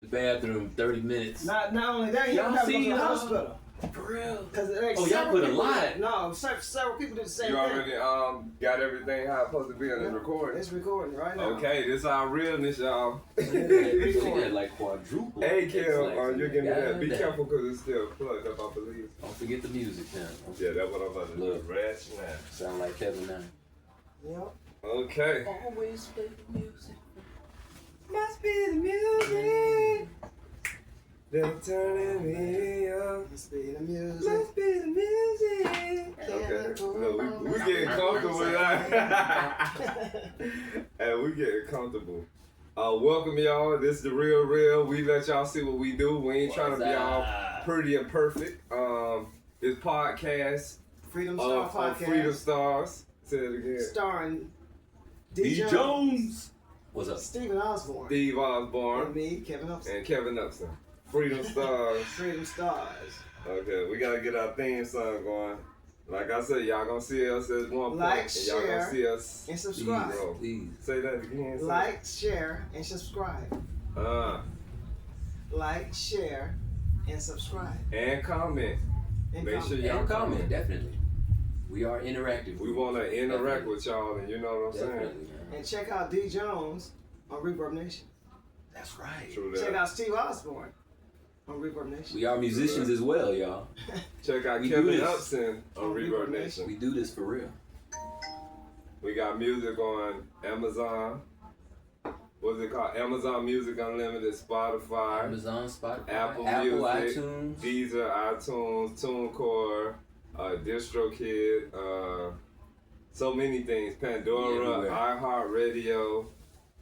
the bathroom 30 minutes. Not only that, you don't have to go to the hospital. For real? Because like y'all put a lot. No, several people did the same You thing. already got everything how it's supposed to be on this recording. It's recording right now. Okay, this our realness, y'all. Yeah, like quadruple. Hey, Kim, you're giving me that. Be Goddamn. careful because it's still plugged up, I believe. Don't forget the music now. Yeah, that's what I'm about to do. Look. Rest now. Sound like Kevin now. Yep. Okay. Always play the music. Must be the music. They're turning me up. Must be the music. Must be the music. Okay. Look, we getting comfortable now. Hey, we getting comfortable. Welcome y'all. This is the real. We let y'all see what we do. We ain't trying to be all pretty and perfect. This podcast. Freedom Star Podcast. Freedom Stars. Say it again. Starring D. Jones. What's up? Stephen Osborne. Steve Osborne. And me, Kevin Upson. And Kevin Upson. Freedom Stars. Freedom Stars. Okay, we gotta get our theme song going. Like I said, y'all gonna see us as one Like, point, and y'all share, gonna see us. And subscribe. Please. Say that again. Like, share, and subscribe. Like, share, and subscribe. And comment. And Make sure y'all And comment, definitely. We are interactive. We wanna interact with y'all, and you know what I'm saying. Definitely, man. And check out D. Jones on Reverb Nation. That's right. True Check that. out Steve Osborne on Reverb Nation. We are musicians as well, y'all. Check out We do Kevin this. Upson on Reverb Nation. We do this for real. We got music on Amazon. What's it called? Amazon Music Unlimited, Spotify, Amazon, Spotify, Apple Music, iTunes, iTunes. Deezer, iTunes, TuneCore, DistroKid, so many things. Pandora, Everywhere. iHeartRadio.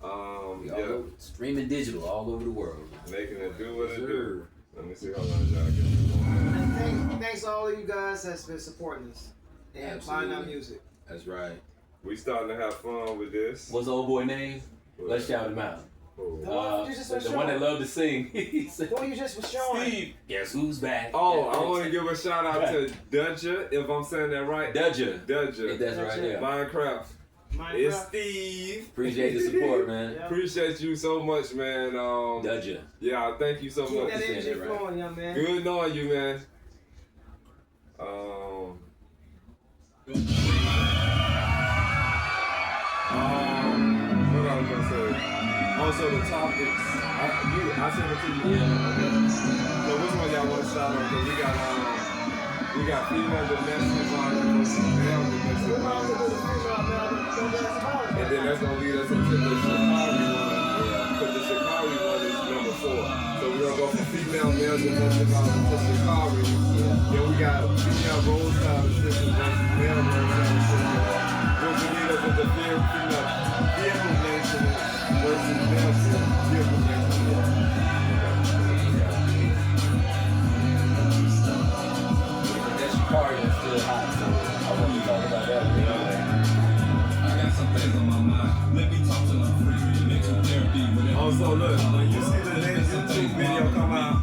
We all Yeah, over, streaming digital all over the world. making it do what it do. Sure. Let me see how long y'all get. And thanks to all of you guys that's been supporting us and buying our music. That's right. We starting to have fun with this. What's the old boy name? Let's shout him out. Oh, The one you just was The one that showing. loved to sing. He said, The one you just was showing. Steve, guess who's back? Oh, I want to give a shout out to Dudja, if I'm saying that right. Dudja. Dudja. That's right there. Minecraft. Minecraft. It's Steve. Appreciate the support, man. Yeah. Appreciate you so much, man. Dudja. Yeah, thank you so Keep much. that energy saying it right. flowing, young man. Good knowing you, man. What I was gonna say? Also the topics. I sent it to you. Yeah. Okay. So which one y'all want to shout out? Cause we got female domestics on it, male domestic violence. And then that's gonna lead us into the Shikari one. But the Shikari one is number 4. So we're gonna go from female, male domestic violence to Shikari. Then we got female roadside assistance versus male roadside assistance. Which will lead us into female vehicle maintenance versus male vehicle maintenance. That Shikari is still hot, so I want to talk about that. You know? I got some things on my mind. Let me talk till I'm free. Mental therapy, whatever. Also, look, when you see the next YouTube video come out,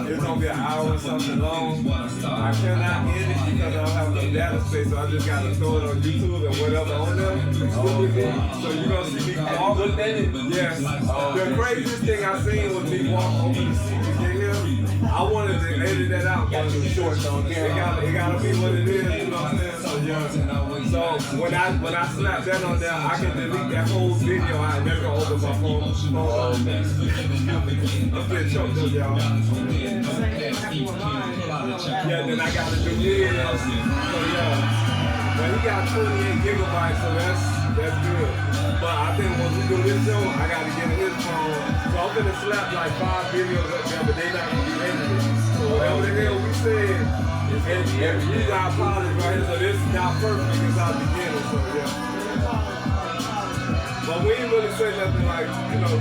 it's gonna be an hour or something long. I cannot edit because I don't have enough data space, so I just gotta throw it on YouTube and whatever on there. Oh, okay. So you're gonna see me Have walk. you looked at it? Yes. Oh, The okay. craziest thing I seen was me walk over the seat to get here. I wanted to edit that out. Got you shorts on camera. It gotta be what it is, you know what I'm saying? So yeah. So when I slap that on there, I can delete that whole video. I never open my phone. I'm getting choked up, y'all. Yeah, then I gotta do this. So yeah. But he got 28 gigabytes, so that's good. But I think once we do this show, I gotta get his phone. So I'm gonna slap like 5 videos up there, but they not gonna be edited. So whatever the hell we said, it's edited. You got apologies right here, so this is not perfect, it's our beginning, so yeah. But we ain't really say nothing like, you know.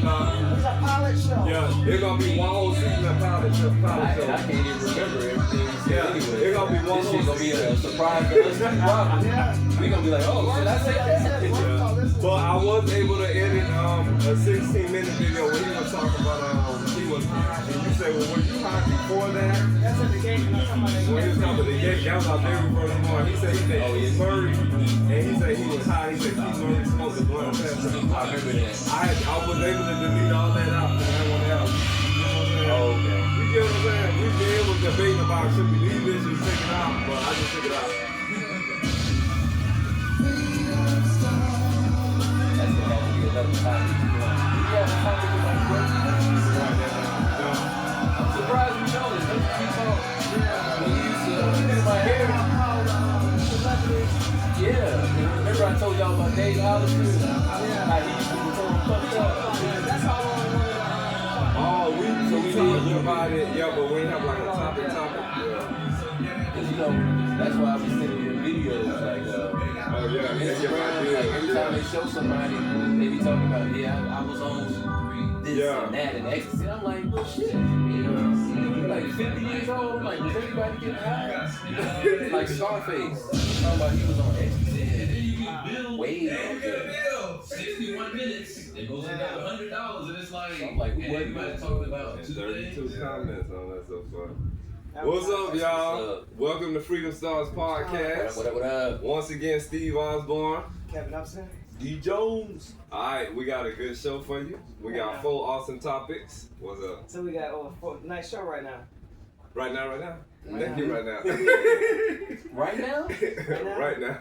It's a pilot show. Yeah, it's gonna be one whole season of pilot show. And I can't even remember everything he said anyway. It's gonna be one This shit whole gonna be a surprise to us. Probably. Yeah. We gonna be like, oh, should I say that? But I was able to edit a 16-minute video where he was talking about he was high, and you say, well, were you high before that? That's in the game. I'm talking about the When he was talking about the gate, that was our very first one. He said Keith Murray, and he said he was high. He said Keith Murray smoked the blunt pepper. I remember that. I was able to delete all that out. Imbalances. Like he used to become fucked up. That's how long we wanted to Oh, we did. talked about it, yeah, but we ain't have like a topic. Yeah. Cause you know, that's why I be sending you videos like Oh yeah, Instagram, like every time they show somebody, they be talking about, yeah, I was on this Yeah. and that and ecstasy. I'm like, well, shit. You like 50 years old? Like, was everybody getting high? Like Scarface. Talking about he was on ecstasy. Way back then. 61 minutes. It goes about $100, and it's like, I'm like, who was everybody it? talking about And 2 32 things. comments on that so far. have. What's up, y'all? What's up? Welcome to Freedom Stars Podcast. What up? Once again, Steve Osborne. Kevin Upson. D. Jones. All right, we got a good show for you. We got 4 awesome topics. What's up? So we got nice show right now. Right now. Thank you, right now. Right now? Right now.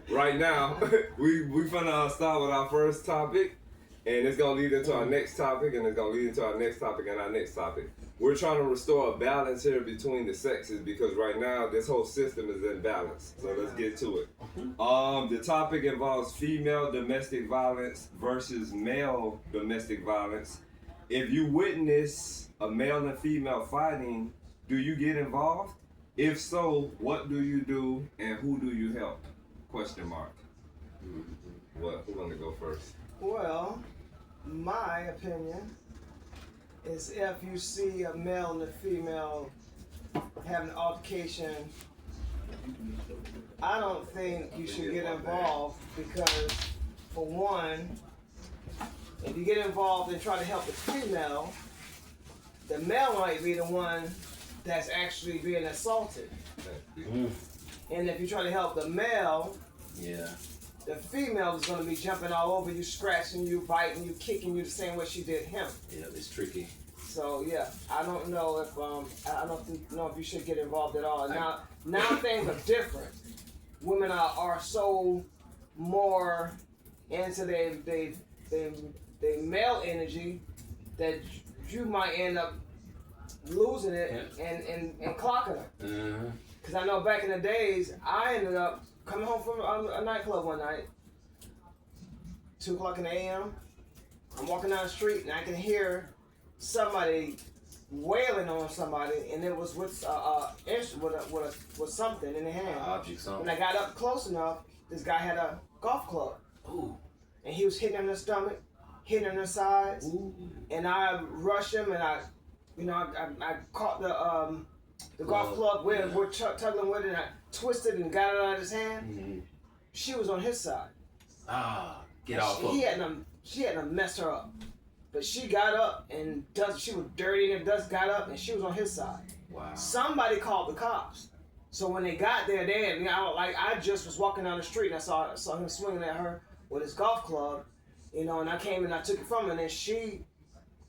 Right now. We finna start with our first topic, and it's gonna lead into our next topic, and it's gonna lead into our next topic and our next topic. We're trying to restore a balance here between the sexes because right now this whole system is imbalanced. So let's get to it. The topic involves female domestic violence versus male domestic violence. If you witness a male and female fighting, do you get involved? If so, what do you do and who do you help? Question mark. What? Who want to go first? Well, my opinion is if you see a male and a female having an altercation, I don't think you should get involved because, for one, if you get involved and try to help the female, the male might be the one that's actually being assaulted. And if you try to help the male, Yeah. the female is going to be jumping all over you, scratching you, biting you, kicking you the same way she did him. Yeah, it's tricky. So yeah, I don't know if know if you should get involved at all. Now things are different. Women are so more into their male energy that you might end up losing it and clocking her. Because I know back in the days, I ended up coming home from a nightclub one night, 2 o'clock in the a.m. I'm walking down the street and I can hear somebody wailing on somebody, and it was with something in their hand. Object something. When I got up close enough, this guy had a golf club. Ooh. And he was hitting her in the stomach, hitting her in the sides. Ooh. And I rushed him, and I caught the golf club with tugging with it, and I twisted and got it out of his hand. Mm-hmm. She was on his side. Get off of She hadn't messed her up. But she got up and she was dirty and dust got up and she was on his side. Wow. Somebody called the cops. So when they got there, I just was walking down the street and I saw him swinging at her with his golf club, and I came and I took it from her, and then she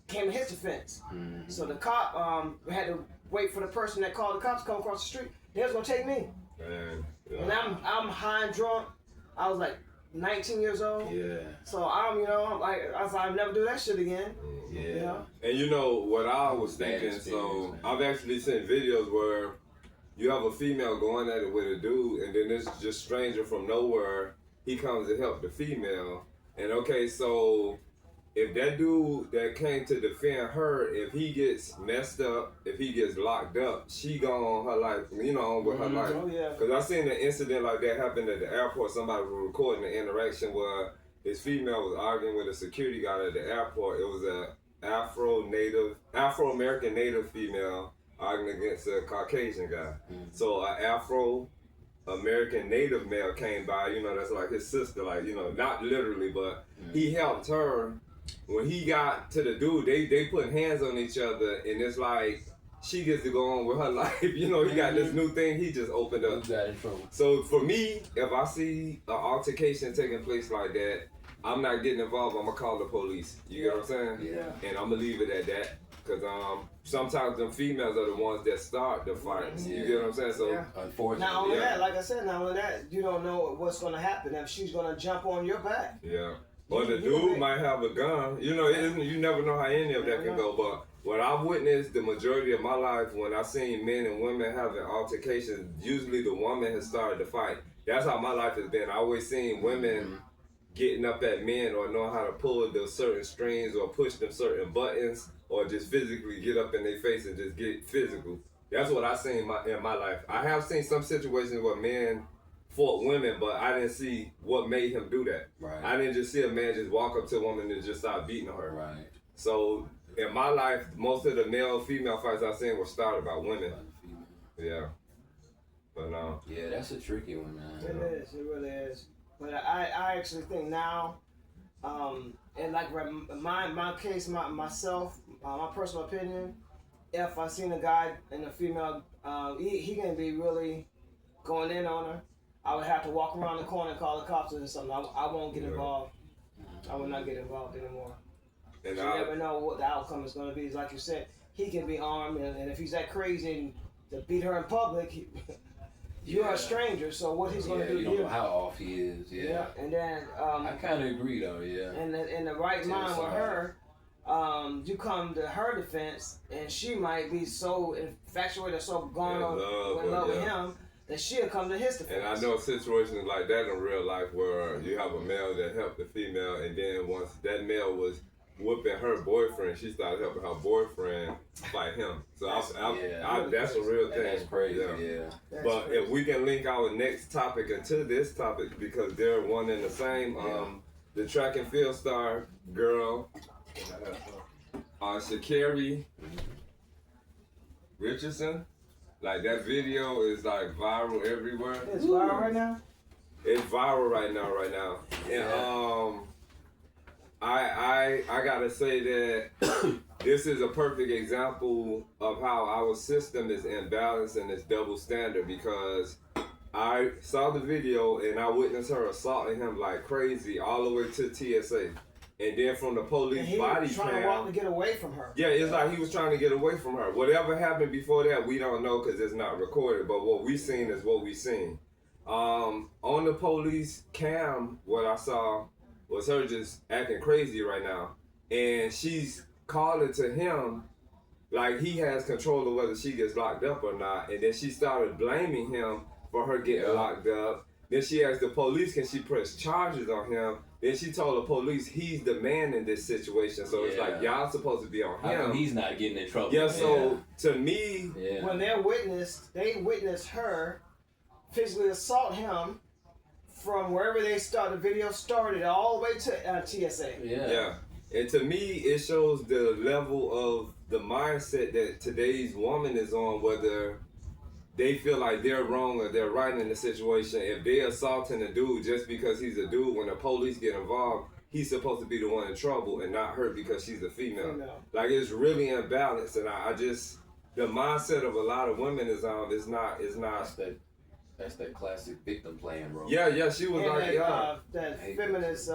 came to his defense. Mm-hmm. So the cop had to wait for the person that called the cops to come across the street. They was gonna take me. Man, yeah. And I'm high and drunk. I was like 19 years old. Yeah. So I was like, I'll never do that shit again. Yeah. You know? And you know what I was Bad thinking, so experience, man. I've actually seen videos where you have a female going at it with a dude, and then this just stranger from nowhere, he comes to help the female. And okay, so if that dude that came to defend her, if he gets messed up, if he gets locked up, she gone her life, on with her life. Oh, yeah. Because I seen an incident like that happen at the airport. Somebody was recording the interaction where this female was arguing with a security guard at the airport. It was a Afro-American native female arguing against a Caucasian guy. So an Afro-American native male came by, that's like his sister, not literally, but he helped her. When he got to the dude, they put hands on each other, and it's like she gets to go on with her life. He got this new thing he just opened up. You got in trouble. So for me, if I see an altercation taking place like that, I'm not getting involved. I'm gonna call the police. You get what I'm saying? Yeah. And I'm gonna leave it at that. Cause sometimes them females are the ones that start the fights. You get what I'm saying? So Yeah. Unfortunately. Not only Yeah. that, like I said, you don't know what's gonna happen if she's gonna jump on your back. yeah. Or the You dude might have a gun. You never know how any of that can go. But what I've witnessed the majority of my life, when I've seen men and women having altercations, usually the woman has started the fight. That's how my life has been. I always seen women getting up at men or knowing how to pull those certain strings or push them certain buttons or just physically get up in their face and just get physical. That's what I seen in my life. I have seen some situations where men fought women, but I didn't see what made him do that. Right. I didn't just see a man just walk up to a woman and just start beating her. Right. So in my life, most of the male-female fights I've seen were started by women. Yeah. But yeah, that's a tricky one, man. It is. It really is. But I actually think now, and like my case, myself, my personal opinion, if I seen a guy and a female, he gonna be really going in on her, I would have to walk around the corner and call the cops or something. I won't get involved. I will not get involved anymore. And you never know what the outcome is going to be. It's like you said, he can be armed, and if he's that crazy to beat her in public, you're a stranger. So what he's going to do? You don't know how off he is. Yeah. And then I kind of agree though. Yeah. And in the right mind with her, you come to her defense, and she might be so infatuated, so gone in love with him, that she'll come to his defense. And I know situations like that in real life where you have a male that helped the female, and then once that male was whooping her boyfriend, she started helping her boyfriend fight him. So that's a real thing. That's crazy. Yeah. But crazy. If we can link our next topic into this topic, because they're one and the same, the track and field star girl, Sha'Carri Richardson. Like, that video is like viral everywhere. It's viral right now? It's viral right now. And I gotta say that this is a perfect example of how our system is imbalanced and it's double standard, because I saw the video and I witnessed her assaulting him like crazy all the way to TSA. And then from the police body cam, he was trying to walk to get away from her. Yeah, it's like he was trying to get away from her. Whatever happened before that, we don't know because it's not recorded. But what we seen is what we seen. On the police cam, what I saw was her just acting crazy right now. And she's calling to him like he has control of whether she gets locked up or not. And then she started blaming him for her getting locked up. Then she asked the police, can she press charges on him? Then she told the police he's the man in this situation. So it's like, y'all supposed to be on him. How come he's not getting in trouble? Yeah, so to me... When they witnessed her physically assault him from wherever the video started all the way to TSA. Yeah. And to me, it shows the level of the mindset that today's woman is on, whether they feel like they're wrong or they're right in the situation. If they're assaulting a dude just because he's a dude, when the police get involved, he's supposed to be the one in trouble and not her because she's a female. Like, it's really imbalanced, and I just, the mindset of a lot of women is not. That's that classic victim playing role. Yeah, she was that feminist,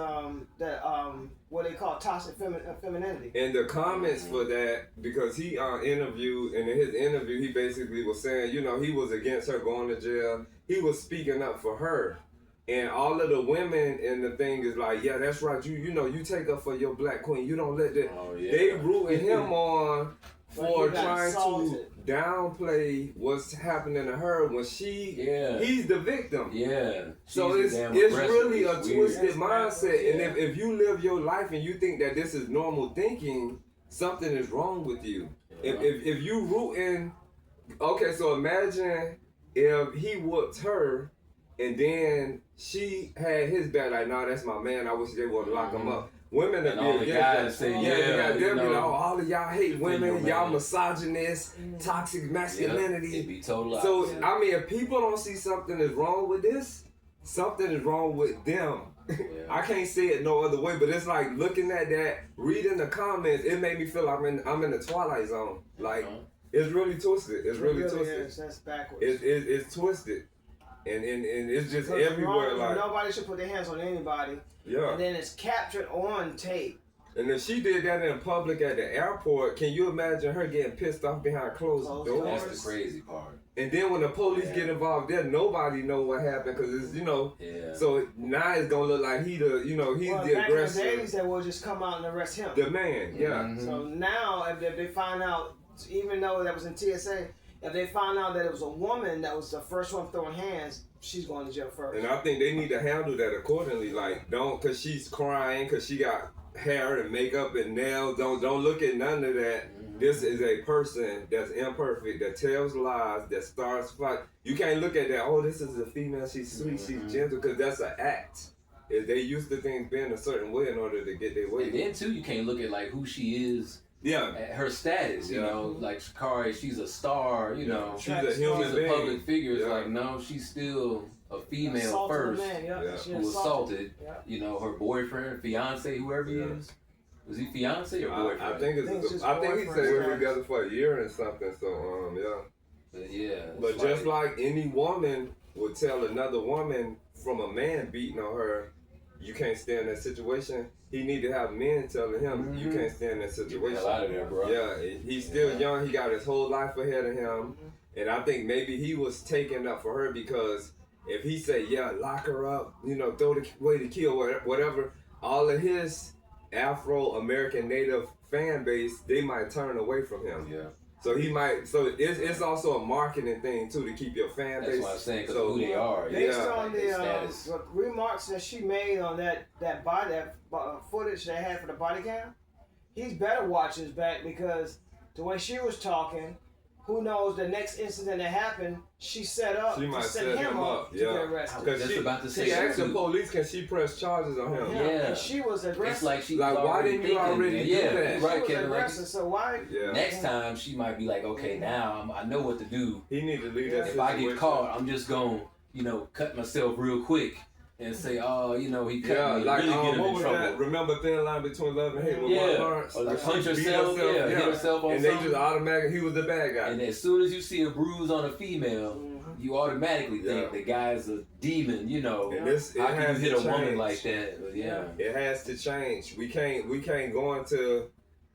what they call toxic femininity. And the comments for that, because he interviewed, and in his interview, he basically was saying, he was against her going to jail. He was speaking up for her. And all of the women in the thing is like, yeah, that's right. You take up for your black queen. You don't let that. They rooting him on for trying to downplay what's happening to her when he's the victim. Yeah. So it's really a twisted mindset. And if you live your life and you think that this is normal thinking, something is wrong with you. If you rooting, okay, so imagine if he whooped her and then she had his back, like, nah, that's my man, I wish they would lock him up. Women that be against that. They'll be like, oh, all of y'all hate women, y'all misogynist, toxic masculinity. It'd be total so, I mean, if people don't see something is wrong with this, something is wrong with them. I can't say it no other way, but it's like looking at that, reading the comments, it made me feel like I'm in the Twilight Zone. Like, it's really twisted. It's really twisted. That's backwards. It's twisted. And it's just everywhere. Like, nobody should put their hands on anybody. Yeah. And then it's captured on tape. And if she did that in public at the airport, can you imagine her getting pissed off behind closed doors? That's the crazy part. And then when the police get involved there, nobody know what happened because it's, so now it's going to look like he's the aggressor. Back in the days, they will just come out and arrest him. The man, So now, if they find out, even though that was in TSA, if they find out that it was a woman that was the first one throwing hands, she's going to jail first. And I think they need to handle that accordingly. Like, don't, cause she's crying, cause she got hair and makeup and nails. Don't look at none of that. This is a person that's imperfect, that tells lies, that starts fight. You can't look at that. Oh, this is a female. She's sweet. She's gentle, cause that's an act. If they used to things being a certain way in order to get their way. And then too, you can't look at like who she is. Yeah. Her status, you know, like Sha'Carri, she's a star, you know. She's a human She's being. a public figure. It's Yeah. like, no, she's still a female Assaulted first a man, yeah. She who assaulted, Yeah. you know, her boyfriend, fiance, whoever he is. Was he fiance or boyfriend? I think it's it's. just I think he said we boyfriend were together for a year and something. So yeah. But yeah. But just like any woman would tell another woman from a man beating on her, you can't stay in that situation. He need to have men telling him, you can't stay in that Get the situation. hell out of there, bro. Yeah, he's still young. He got his whole life ahead of him. And I think maybe he was taking up for her because if he said, yeah, lock her up, you know, throw the way to kill, whatever, all of his Afro-American native fan base, they might turn away from him. Yeah. So he might. So it's also a marketing thing too to keep your fan base. That's what I'm saying, because so, who they are. Based Yeah. on Like their the status. remarks that she made on that footage they had for the body cam, he's better watch his back because the way she was talking, who knows the next incident that happened, she set up She to might set him up to yeah. get arrested. Because Just she, about to say she that asked the too. police, can she press charges on him? Yeah. And she was aggressive. It's like she Like, was why already didn't you thinking, already and do yeah, that? you're She right, was Kevin. Like, aggressive, so why? Yeah. next time she might be like, okay, now I know what to do. He need to leave that If I situation. get caught, I'm just gonna, you know, cut myself real quick and say, oh, you know, he cut Yeah, me. like Really get him what in was trouble. that? Remember Thin Line Between Love and Hate with Yeah. Mark Lawrence? Or Like, punch she beat herself, yeah, hit herself on and they something. just automatically, he was the bad guy. And as soon as you see a bruise on a female, you automatically think the guy's a demon, you know. And this, How it can has you hit to a woman change. like that? But yeah. It has to change. We can't go into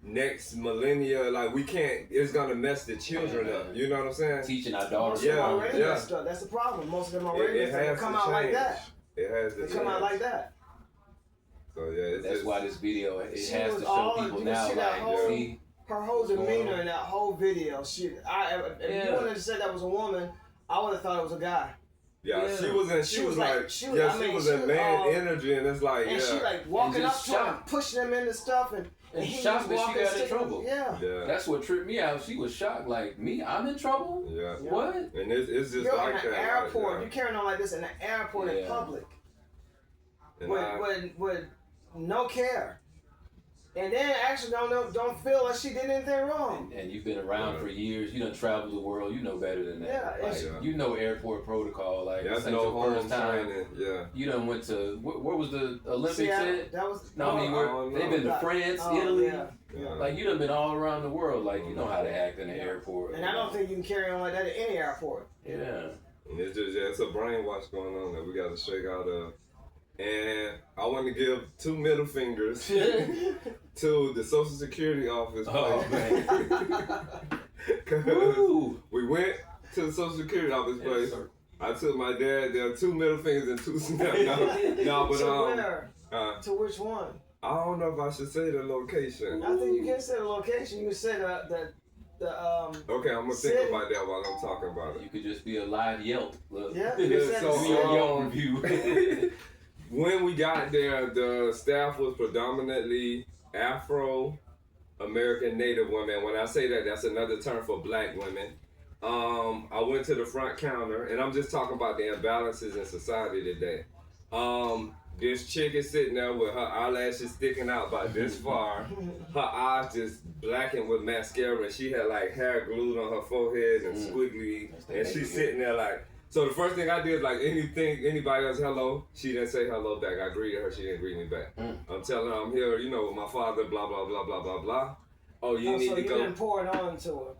next millennia, like we can't, it's gonna mess the children up. You know what I'm saying? Teaching our Most daughters. of them Yeah, already yeah. messed up. That's the problem. Most of them It already messed up. They has come to out change. like that. It has to They change. come out like that. So yeah, it's That's just, why this video, it She has was to show all- people you now, see that like, whole- see, Her whole What's going demeanor on? in that whole video. If you wouldn't have said that was a woman, I would have thought it was a guy. yeah, Yeah. she was in, She she was was like- like, she was- yeah, I she mean, was she in was man all- energy, and it's like, And she yeah, like walking And up just to him, shocked. pushing him into stuff, and And he shocked was that she walking got in sticking- trouble. Yeah. yeah, That's what tripped me out. She was shocked, like, me, I'm in trouble? yeah. What? And it's just You're like in that. an airport. Like, You're carrying on like this in an airport in Yeah. public and with no care, and then actually don't feel like she did anything wrong. And you've been around for years. You done traveled the world. You know better than that. Yeah, Like, yeah. you know airport protocol. Like, that's this ain't no your home first time. training. Yeah. You done went to, where was the Olympics Seattle, at? that was No, I mean, Oh, they've been to no. France, Oh, Italy. yeah. Yeah. Like, you done been all around the world. Like, you know how to act in the airport. And I don't think you can carry on like that at any airport. Yeah. And it's just, it's a brainwash going on that we got to shake out of. And I want to give 2 middle fingers to the Social Security office. Oh, place. man. 'Cause Woo. we went to the Social Security office place. I took my dad there, 2 middle fingers and 2 snaps. No, but to where? To which one? I don't know if I should say the location. I think you can say the location. You can say the Okay, I'm gonna City. think about that while I'm talking about it. You could just be a live Yelp. Look. Yeah, Yeah, you said so, the Give me your city. Yelp review. When we got there, the staff was predominantly Afro-American Native women. When I say that, that's another term for black women. I went to the front counter, and I'm just talking about the imbalances in society today. This chick is sitting there with her eyelashes sticking out about this far, her eyes just blackened with mascara, and she had like hair glued on her forehead and squiggly, and she's sitting there like. So the first thing I did, like anybody else, hello, she didn't say hello back. I greeted her, she didn't greet me back. I'm telling her I'm here, you know, with my father, blah, blah, blah, blah, blah, blah. Oh, you need So to you go. didn't pour it on to her.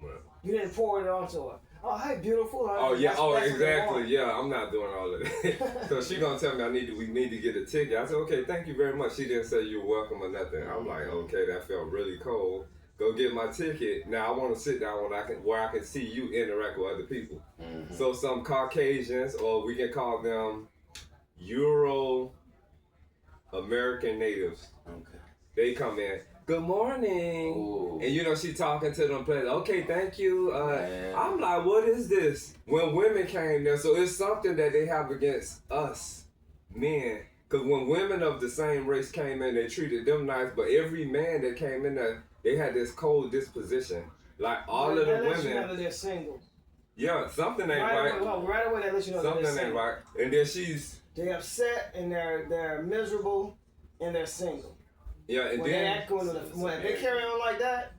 What? You didn't pour it on to her. Oh, hey, beautiful. Oh yeah, That's what they exactly. want. Yeah, I'm not doing all of that. So she gonna tell me we need to get a ticket. I said, okay, thank you very much. She didn't say you're welcome or nothing. I'm like, okay, that felt really cold. Go get my ticket. Now I want to sit down where I can see you interact with other people. So some Caucasians, or we can call them Euro American natives. Okay. They come in. good morning. Ooh. And you know, she talking to them players. Okay, thank you. Man. I'm like, what is this? When women came there, so it's something that they have against us, men. Because when women of the same race came in, they treated them nice. But every man that came in there, they had this cold disposition. Like all of the That lets you know women. that they're single. Yeah, something ain't right. Right away, that lets you know that Something they're ain't single. right. And then she's, They're upset and they're miserable and they're single. yeah, and When then. when they carry on like that,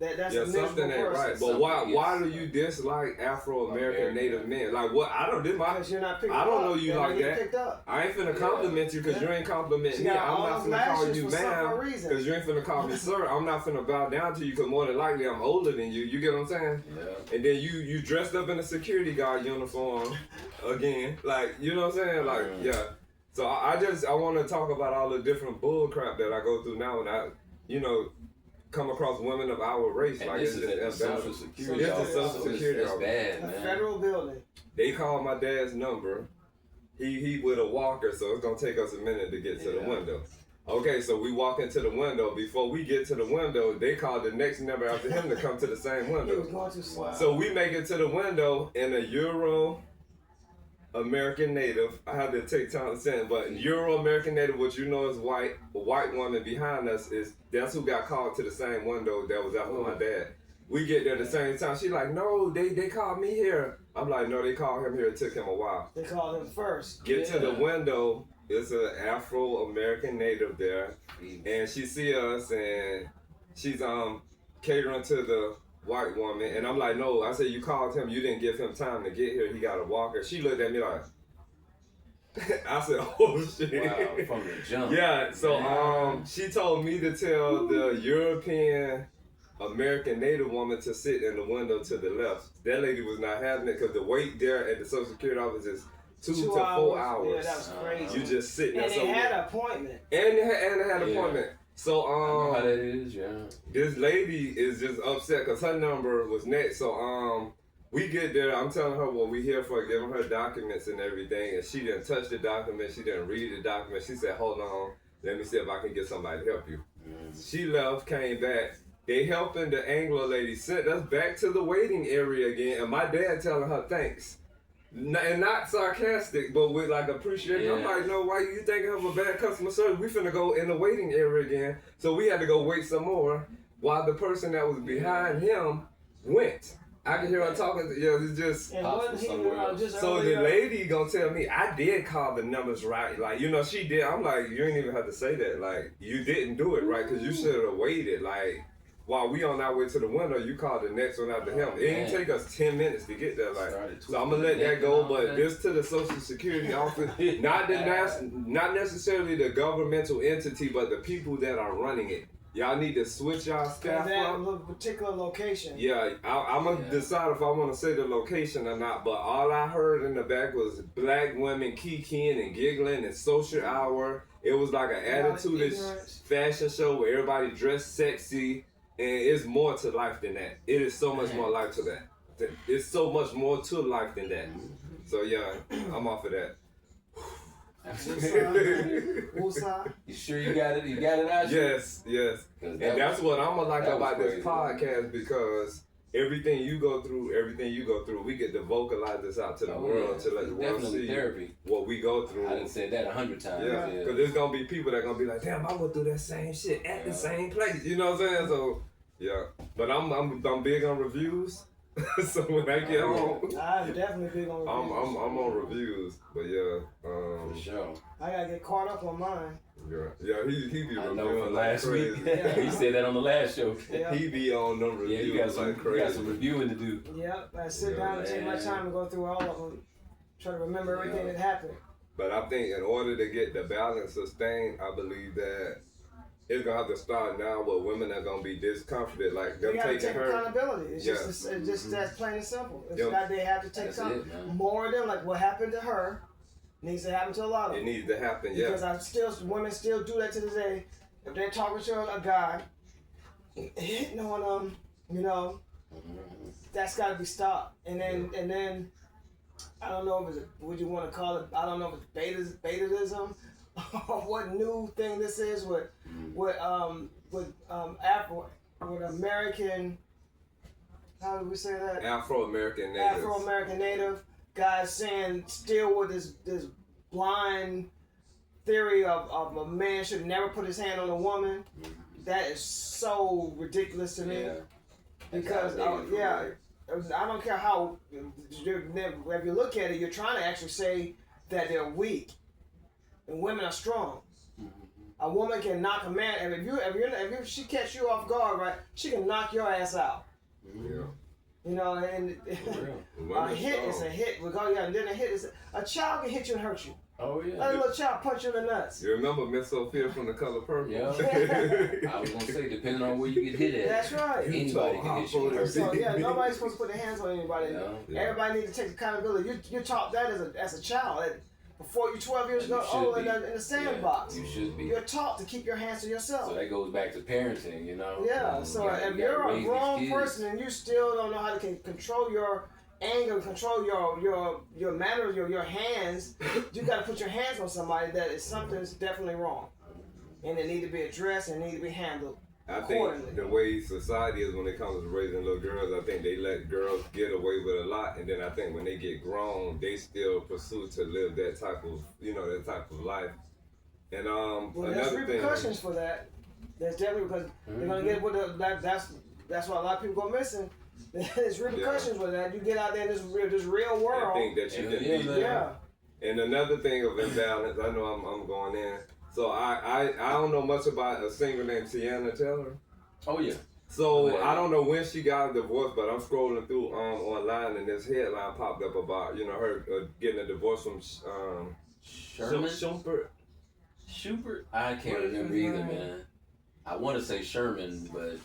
that's Yeah, a miserable something ain't person. right. But why do you dislike Afro-American Native men? Like what? I don't. This my. Because you're not picked I don't up. know you They're like not getting that. picked up. I ain't finna compliment you because you ain't complimenting She me. got I'm all not those finna call lashes you for some ma'am reason. because you ain't finna call me sir. I'm not finna bow down to you because more than likely I'm older than you. You get what I'm saying? Yeah. And then you dressed up in a security guard uniform again. Like, you know what I'm saying? Like, yeah. So I want to talk about all the different bull crap that I go through now and I, you know, come across women of our race. And like this it's is at the just Social Security This is office, Social so Security it's office. bad, A man. federal building. They called my dad's number. He with a walker, so it's gonna take us a minute to get to the window. Okay, so we walk into the window. Before we get to the window, they called the next number after him to come to the same He was window. going too slow. So we make it to the window in a Euro American Native. I have to take time to say it, but Euro American Native, what you know is white. A white woman behind us that's who got called to the same window that was after my dad. We get there at the same time. She like, no, they called me here. I'm like, no, they called him here. It took him a while. They called him first. Get to the window. It's an Afro-American Native there, and she see us, and she's catering to the white woman, and I'm like, no. I said, you called him. You didn't give him time to get here. He got a walker. She looked at me like. I said, oh shit. Wow, from the jump. Yeah. So she told me to tell the European American Native woman to sit in the window to the left. That lady was not having it because the wait there at the Social Security office is 2 to 4 hours. Yeah, that was crazy. You just sit there. And they had an appointment. And they had an appointment. So I know how that is, yeah. this lady is just upset because her number was next. So we get there. I'm telling her what we here for, giving her documents and everything, and she didn't touch the document. She didn't read the document. She said, "Hold on, let me see if I can get somebody to help you." She left, came back. They helping the Anglo lady sent us back to the waiting area again, and my dad telling her thanks. And not sarcastic, but with like appreciation. I'm like, no, why you thinking of a bad customer service? We finna go in the waiting area again. So we had to go wait some more while the person that was behind him went. I can hear her talking. It's just. And wasn't he just So earlier? the lady gonna tell me I did call the numbers right. Like, you know, she did. I'm like, you ain't even have to say that. Like, you didn't do it right because you should have waited. Like, while we on our way to the window, you called the next one after him. It didn't take us 10 minutes to get there. Like, so I'm gonna let that go. But this to the Social Security office, not necessarily the governmental entity, but the people that are running it. Y'all need to switch y'all staff up. That particular location. Yeah, I'm gonna decide if I want to say the location or not. But all I heard in the back was black women kikiing and giggling and social hour. It was like an attitude-ish fashion show where everybody dressed sexy. And it's more to life than that. It is so much more life to that. It's so much more to life than that. So yeah, I'm off of that. Woosah. You sure you got it? You got it out? Yes. And that's what I'm gonna like about this podcast because everything you go through, we get to vocalize this out to the world to let the world see therapy. what we go through. I done said that 100 times. Yeah, because there's gonna be people that gonna be like, damn, I went through that same shit at the same place. You know what I'm saying? So yeah, but I'm big on reviews. So when I get home, I'm definitely big on reviews. I'm on reviews. But yeah, For sure. I gotta get caught up on mine. Yeah, he be I reviewing know from last crazy. week. He said that on the last show. Yeah. He be on them Yeah, reviews you got like crazy. you got some reviewing to do. Yep, I sit down and take my time and go through all of them. Try to remember everything that happened. But I think in order to get the balance sustained, I believe that it's gonna have to start now where women are gonna be discomforted, like them They gotta taking take her. accountability. It's just that's plain and simple. It's Yep. that they have to take That's some it, man. more of them. Like what happened to her needs to happen to a lot of It them. needs to happen, yeah. Because women still do that to this day. If they're talking to a guy, hitting on them, you know, that's got to be stopped. And then I don't know if it's would you want to call it. I don't know if it's betaism what new thing this is with American. How do we say that? Afro-American natives. Afro-American native guys saying still with this blind theory of a man should never put his hand on a woman. That is so ridiculous to me. Yeah. Because I don't care how if you look at it, you're trying to actually say that they're weak and women are strong. A woman can knock a man, and if she catch you off guard, right, she can knock your ass out. Yeah. You know, and a hit is a hit. And then a hit is a child can hit you and hurt you. Oh yeah. Let a little child punch you in the nuts. You remember Miss Sophia from The Color Purple? Yeah. I was gonna say, depending on where you get hit at, That's right. anybody can hit you. So yeah, nobody's supposed to put their hands on anybody. Yeah. Everybody needs to take accountability. You're taught that as a child. Before you're 12 years old in the sandbox. You should be. You're taught to keep your hands to yourself. So that goes back to parenting, you know. Yeah. So if you're a grown person and you still don't know how to control your anger, control your manners, your hands, you got to put your hands on somebody that is something's definitely wrong, and it need to be addressed and need to be handled. I think the way society is when it comes to raising little girls, I think they let girls get away with a lot, and then I think when they get grown, they still pursue to live that type of life. And well, another there's thing, repercussions for that. There's definitely because they're gonna get with that's why a lot of people go missing. There's repercussions with that. You get out there in this real world. I think that you can be And another thing of imbalance, I know I'm going in. So I don't know much about a singer named Tiana Taylor. Oh yeah. So I don't know when she got a divorce, but I'm scrolling through online and this headline popped up about her getting a divorce from Sherman. Schubert? I can't remember either, man. I want to say Sherman, but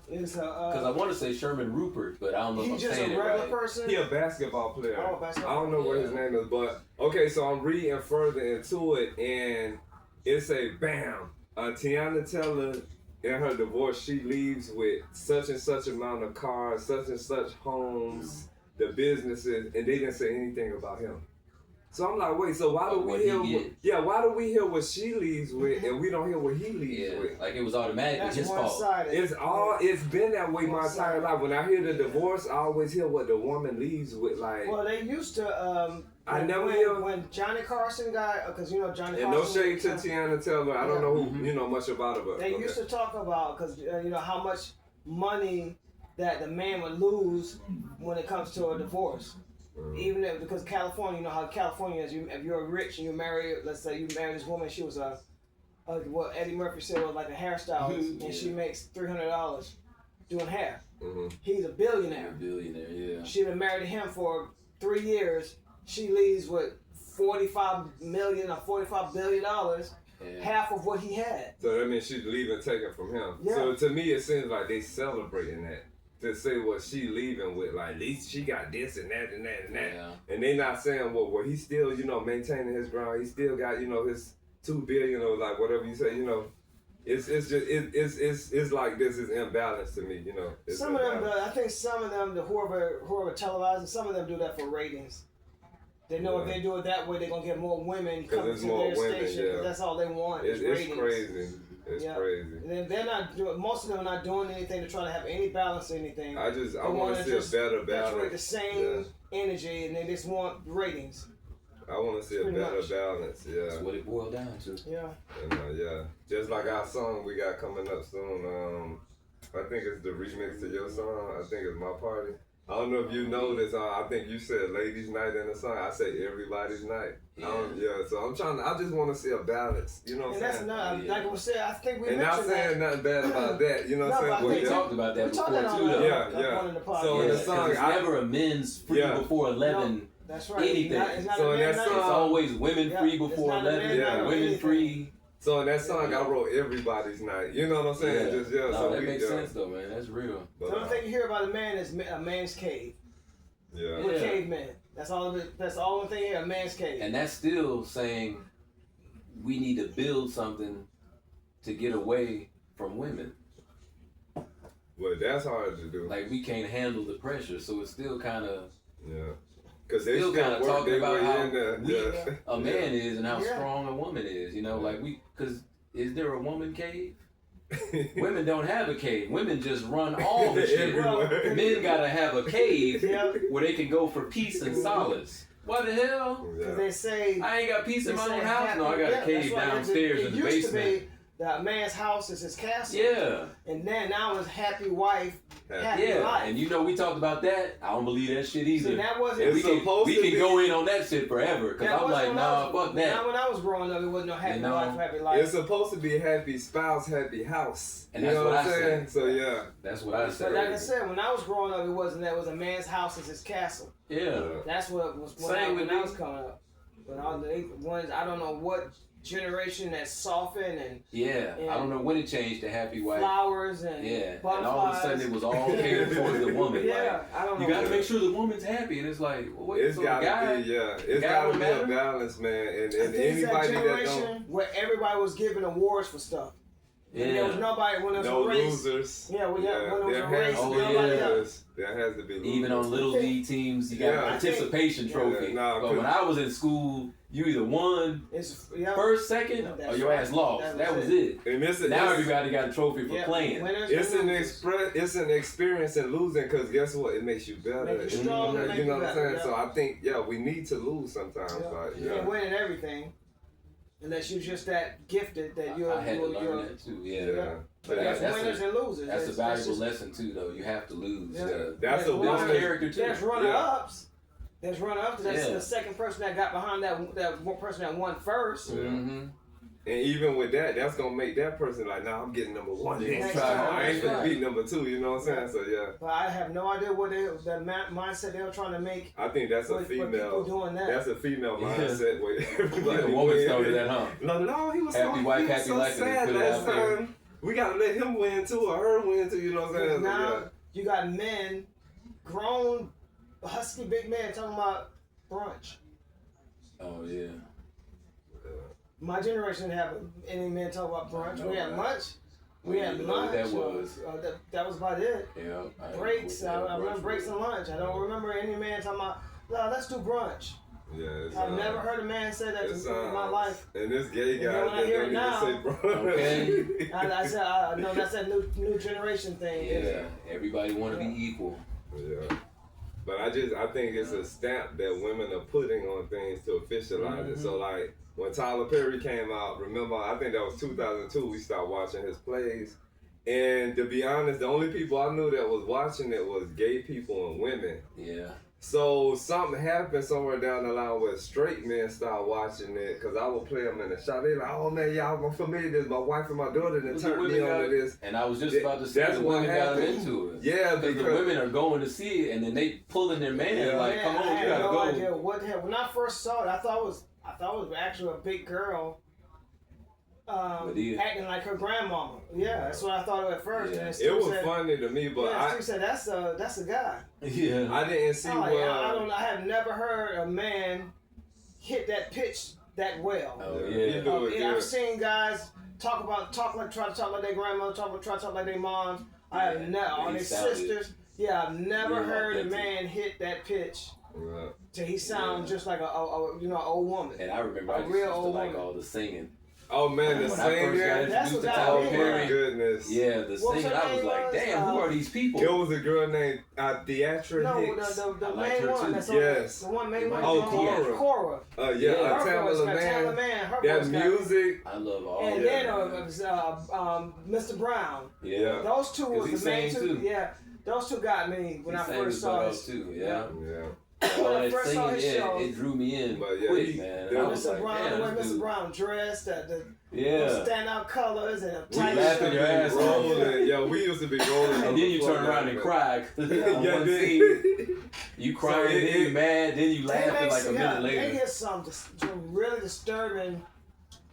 because I want to say Sherman Rupert, but I don't know if I'm saying it right. He's just a regular person. He a basketball player. Oh, basketball. I don't know what his name is, but okay. So I'm reading further into it, and it's a bam. Tiana Taylor, in her divorce, she leaves with such and such amount of cars, such and such homes, the businesses, and they didn't say anything about him. So I'm like, wait, so why do we hear? Why do we hear what she leaves with, and we don't hear what he leaves with? Like it was automatically his fault. It's been that way my entire life. When I hear the divorce, I always hear what the woman leaves with. Like, well, they used to. I never hear when Johnny Carson got, because Johnny Carson. And no shade to Tiana Taylor. I don't know who much about her, but they used to talk about because how much money that the man would lose when it comes to a divorce. Even because California, how California is. If you're rich and you marry, let's say you marry this woman, she was what Eddie Murphy said was like a hairstylist, and she makes $300 doing hair. He's a billionaire. Yeah. She'd been married to him for 3 years. She leaves with $45 million or $45 billion, half of what he had. So that means she's leaving taken from him. Yeah. So to me, it seems like they celebrating that. To say what she leaving with, like, at least she got this and that and that and that. Yeah. And they not saying, well, he's still, maintaining his ground. He still got, his $2 billion or like whatever you say, It's just it's like this is imbalance to me, Some of them, I think some of them, whoever televises, some of them do that for ratings. They know if they do it that way, they're gonna get more women coming to their station because that's all they want. It's crazy. It's crazy. And they're not doing. Most of them are not doing anything to try to have any balance or anything. I want to see a better balance. The same energy, and they just want ratings. I want to see a better balance. Yeah. That's what it boiled down to. Yeah. And, just like our song we got coming up soon. I think it's the remix to your song. I think it's My Party. I don't know if you know this. I think you said ladies' night in the song. I say everybody's night. So I'm trying. I just want to see a balance. You know what I'm saying? That's not like we said. I think we and mentioned not saying nothing bad about that. You know what I'm saying? We talked about that before too, though. Yeah. So in the song, it's never a men's free before 11. No, that's right. Anything. So in that song, it's always women free before 11. Women free. So in that song, I wrote everybody's night. You know what I'm saying? No, that makes sense though, man. That's real. The only thing you hear about a man is a man's cave. Yeah. We're cavemen. That's all. That's the only thing here. A man's cave. And that's still saying we need to build something to get away from women. Well, that's hard to do. Like we can't handle the pressure, so it's still kind of. Yeah. Cause they still kind of work talking their about way how in there. weak a man is and how Yeah. strong a woman is. You know, like because is there a woman cave? Women don't have a cave. Women just run all the shit. Everywhere. Men gotta have a cave Yeah. where they can go for peace and solace. What the hell? Because they say I ain't got peace in they my say own house. happy- No, I got yeah, a cave that's right. downstairs It in the used basement. to be that a man's house is his castle. Yeah. And then now it's happy wife, happy Yeah, life. and you know we talked about that. I don't believe that shit either. See, that wasn't. And we It's can, supposed we to can be- go in on that shit forever. Cause that I'm wasn't like, when I nah, was- fuck that. Now when I was growing up, it wasn't no happy You know, wife, happy life. It's supposed to be happy spouse, happy house. And you that's know what what I'm I saying? said. So yeah. That's what I said. But like I said, when I was growing up, it wasn't that. It was a man's house is his castle. Yeah. That's what it was Same when with I me. was coming up. But all the ones, I don't know what generation that softened and Yeah. I don't know when it changed to happy wife. flowers and Yeah. And butterflies. all of a sudden it was all catered towards the woman. Yeah, I don't Like, know. you gotta make sure the woman's happy. And it's like, well, wait, It's so the gotta guy, be, yeah. the It's guy gotta don't be a matter? balance, man. And I think it's anybody that that generation don't, where everybody was giving awards for stuff. And there was Yeah. nobody when there was no a race. losers. Yeah, when there was there a has race, to Oh, be nobody yeah. losers. There has to be losers. Even on little league teams, you got Yeah. a participation Yeah, trophy. nah, but when I was in school, you either won It's first, second, or That's your right. ass lost. That That was was it. And Now everybody got a trophy for playing. it's an experience in losing because guess what? It makes you better. Make you stronger, You make know you what I'm better, saying? yeah. So I think we need to lose sometimes. Yeah. Like, You yeah. ain't winning everything unless you're just that gifted that you're. I had to you're, learn that too. Yeah. Yeah. But That's there's winners and losers. That's a valuable just- lesson too, though. You have to lose. Yeah. That's There's a Build woman. character too. There's runner-ups. There's runner-ups. That's Yeah. the second person that got behind that one person that won first. Mm-hmm. And even with that, that's gonna make that person like, nah, I'm getting number one. Yeah, Next try time. hard. I ain't gonna Right. beat number two. You know what I'm saying? So yeah, But I have no idea what that mindset they were trying to make. I think that's a For people female. doing that. That's a female Yeah. mindset where everybody The woman win. started that, huh? No, he was Happy so, wife, he was happy so life, and they sad put it last out there. time. We gotta let him win too, or her win too. You know what I'm saying? So, Now yeah. you got men, grown, husky big men talking about brunch. Oh yeah. My generation didn't have any men talk about brunch. know We had that. lunch. We We had didn't know what lunch. that was. That was about it. Yeah. I don't Breaks. know what the I hell remember brunch breaks was. and lunch. I don't remember any man talking about, no, let's do brunch. Yeah, it's, I've never heard a man say that it's, in my life. And this gay And guy then when I that hear don't it even now- say bro. Okay. I said, no, that's that new generation thing. Yeah. Everybody want to be equal. Yeah. But I think it's a stamp that women are putting on things to officialize it. So like when Tyler Perry came out, remember, I think that was 2002, we started watching his plays. And to be honest, the only people I knew that was watching it was gay people and women. Yeah. So something happened somewhere down the line where straight men started watching it because I would play them in the shop. They like, oh man, y'all, I'm familiar with this. My wife and my daughter that The turned me women on got- to this. And I was just about to say That's the what women got happened. into it. Yeah, Because the women are going to see it, and then they pulling their man Yeah. like, come Man, on, I you had gotta no go. idea what the hell. When I first saw it, I thought it was actually a big girl Medea. acting like her grandmama. Yeah, that's what I thought of at first. Yeah. And It Stu was said, funny to me, but yeah, Stu said that's a guy. Yeah. I didn't see I'm like, I well. don't know. I have never heard a man hit that pitch that well. Oh Yeah. yeah. You do it I've good. seen guys try to talk like their grandmother, try to talk like their moms. I have Yeah, never, or he their sounded sisters. Yeah, I've never real heard a authentic. man hit that pitch Yeah. till he sounds Yeah. just like a old woman. And I remember A I just real used to old like woman. all the singing. Oh man, the When I first got singer. That's introduced to what Tyler I mean. Oh my Perry, goodness. yeah, the What was singing, her I was name like, was? damn, who are these people? There was a girl named Theatra No, Hicks. the I liked main her one. too. That's Yes. the one main It one. might Oh, be Cora. Cora. Yeah, Yeah. Her Tamala voice got Man. Man. Her That voice got- music. I love all And of then them. it was Mr. Brown. Yeah. Those two 'Cause was he the main sang two. too. Yeah, those two got me when He I sang first his saw butt this. off too, yeah. Yeah. All When I that first saw singing, his yeah, show, it drew me in But yeah, quick, he- man. there And I was was like, Mr. Brown, the damn, way this Mr. dude. Brown dressed, the Yeah. standout colors and a We tight laughing shirt. your ass off. Rolling. Yeah, we used to be rolling. on And the then you floor turn around back and then. cry. On Yeah, one then- scene, you crying, So then you mad, then you They laughing make like a some- minute They later. get some really disturbing,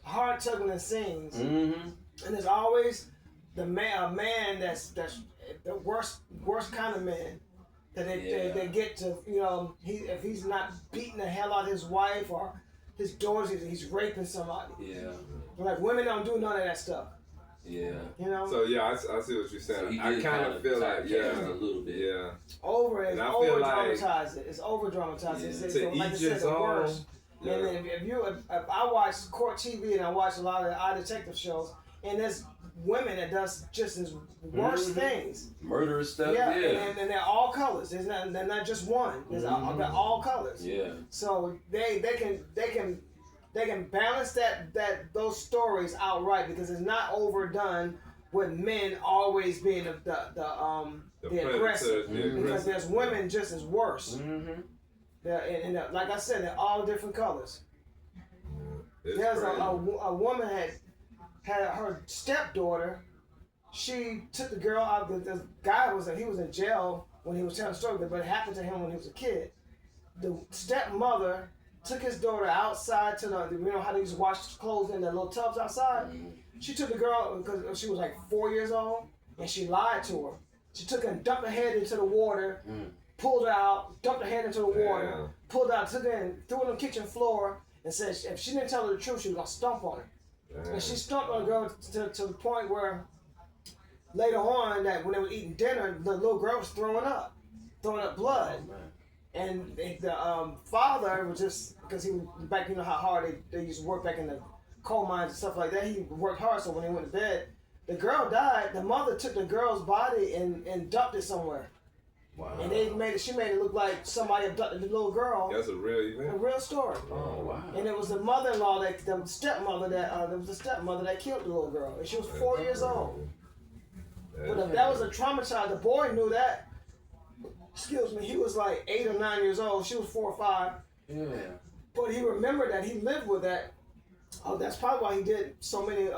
hard-tugging scenes, Mm-hmm. and there's always a man that's the worst kind of man that they get to, if he's not beating the hell out of his wife or his daughters, he's raping somebody. Yeah. Like women don't do none of that stuff. Yeah. You know. So yeah, I see what you're So saying. he I did kind of feel like a little bit. yeah. It's And I feel over like- dramatized. It's over dramatized. Yeah. It's To like I each said, his the own. worst. Yeah. And if I watch court TV and I watch a lot of eye detective shows, and there's women that does just as worse things. Murderous stuff. Yeah, Yeah. and they're all colors. They're not just one. They're all colors. Yeah. So they can balance those stories outright because it's not overdone with men always being the aggressor. Because there's women just as worse. Mm-hmm. And like I said, they're all different colors. It's There's crazy. a woman had her stepdaughter. She took the girl out. The guy was in jail when he was telling the story, but it happened to him when he was a kid. The stepmother took his daughter outside to how they used to wash clothes in the little tubs outside. She took the girl because she was like 4 years old, and she lied to her. She took her and dumped her head into the water, pulled her out, dumped her head into the water, pulled her out, took her and threw her on the kitchen floor, and said if she didn't tell her the truth, she was gonna stomp on her. And she stomped on the girl to the point where later on, that when they were eating dinner, the little girl was throwing up blood. Oh, man. And the father was just, because he was back, you know how hard they used to work back in the coal mines and stuff like that. He worked hard, so when he went to bed, the girl died. The mother took the girl's body and dumped it somewhere. Wow. And she made it look like somebody abducted the little girl. That's a real A event. real story. Oh, wow. And it was the mother-in-law the stepmother that killed the little girl, and she was 4 years old. But that was a traumatized. The boy knew that. Excuse me. He was like 8 or 9 years old. She was 4 or 5. Yeah. But he remembered that he lived with that. Oh, that's probably why he did so many. He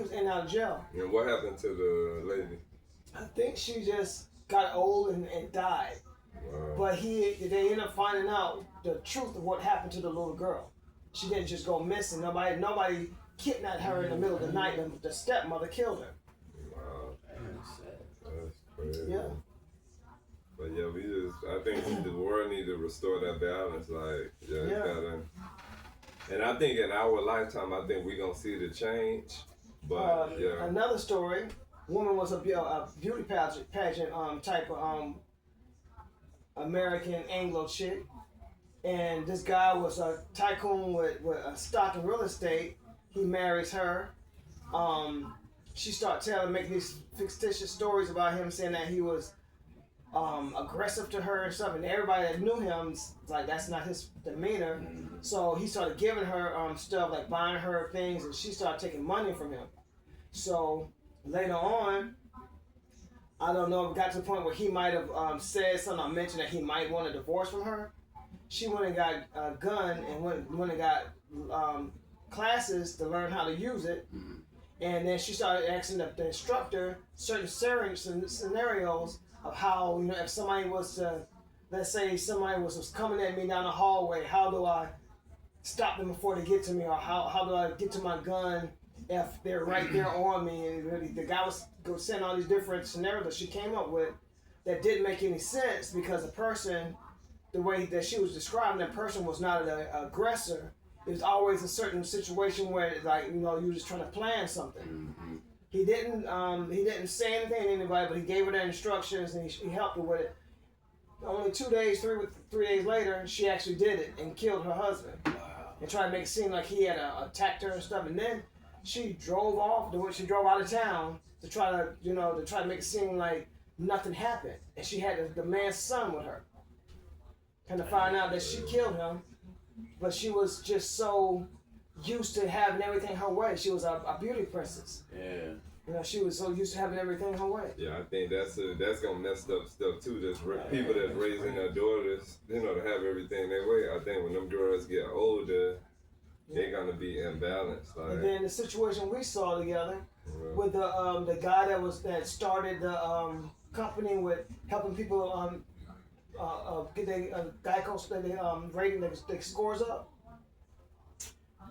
was in and out of jail. And what happened to the lady? I think she just got old and died. Wow. But they ended up finding out the truth of what happened to the little girl. She didn't just go missing. Nobody kidnapped her in the middle of the night. The stepmother killed her. Wow. That's sad. That's crazy. Yeah. But yeah, I think the world needs to restore that balance. Like, it's gotta. And I think in our lifetime, I think we're gonna see the change. But Another story. Woman was a beauty pageant type of American Anglo chick, and this guy was a tycoon with a stock in real estate. He marries her. She started making these fictitious stories about him, saying that he was aggressive to her and stuff, and everybody that knew him like that's not his demeanor. So he started giving her stuff, like buying her things, and she started taking money from him. So later on, I don't know, it got to the point where he might have said something, or mentioned that he might want a divorce from her. She went and got a gun and went and got classes to learn how to use it. And then she started asking the instructor certain scenarios of how, if somebody was to, let's say somebody was coming at me down the hallway, how do I stop them before they get to me? Or how do I get to my gun if they're right there on me? And the guy was saying all these different scenarios that she came up with that didn't make any sense, because the person, the way that she was describing, that person was not an aggressor. It was always a certain situation where, like, you were just trying to plan something. He didn't say anything to anybody, but he gave her the instructions and he helped her with it. Only 2 days, 3 days later, she actually did it and killed her husband. And tried to make it seem like he had attacked her and stuff. And then she drove off. She drove out of town to try to make it seem like nothing happened. And she had the man's son with her. And to find out that she killed him, but she was just so used to having everything her way. She was a beauty princess. Yeah. She was so used to having everything her way. Yeah, I think that's gonna mess up stuff too. Just people that's raising their daughters, to have everything their way. I think when them girls get older, they're gonna be imbalanced. Like, And then the situation we saw together with the guy that started the company with helping people get their GEICO rating their scores up.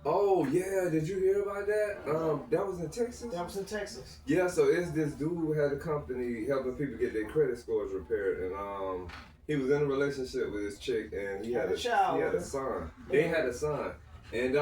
oh yeah, did you hear about that? That was in Texas. That was in Texas. Yeah, so it's this dude who had a company helping people get their credit scores repaired, and he was in a relationship with this chick, and he had a child. He had a son. They had a son, and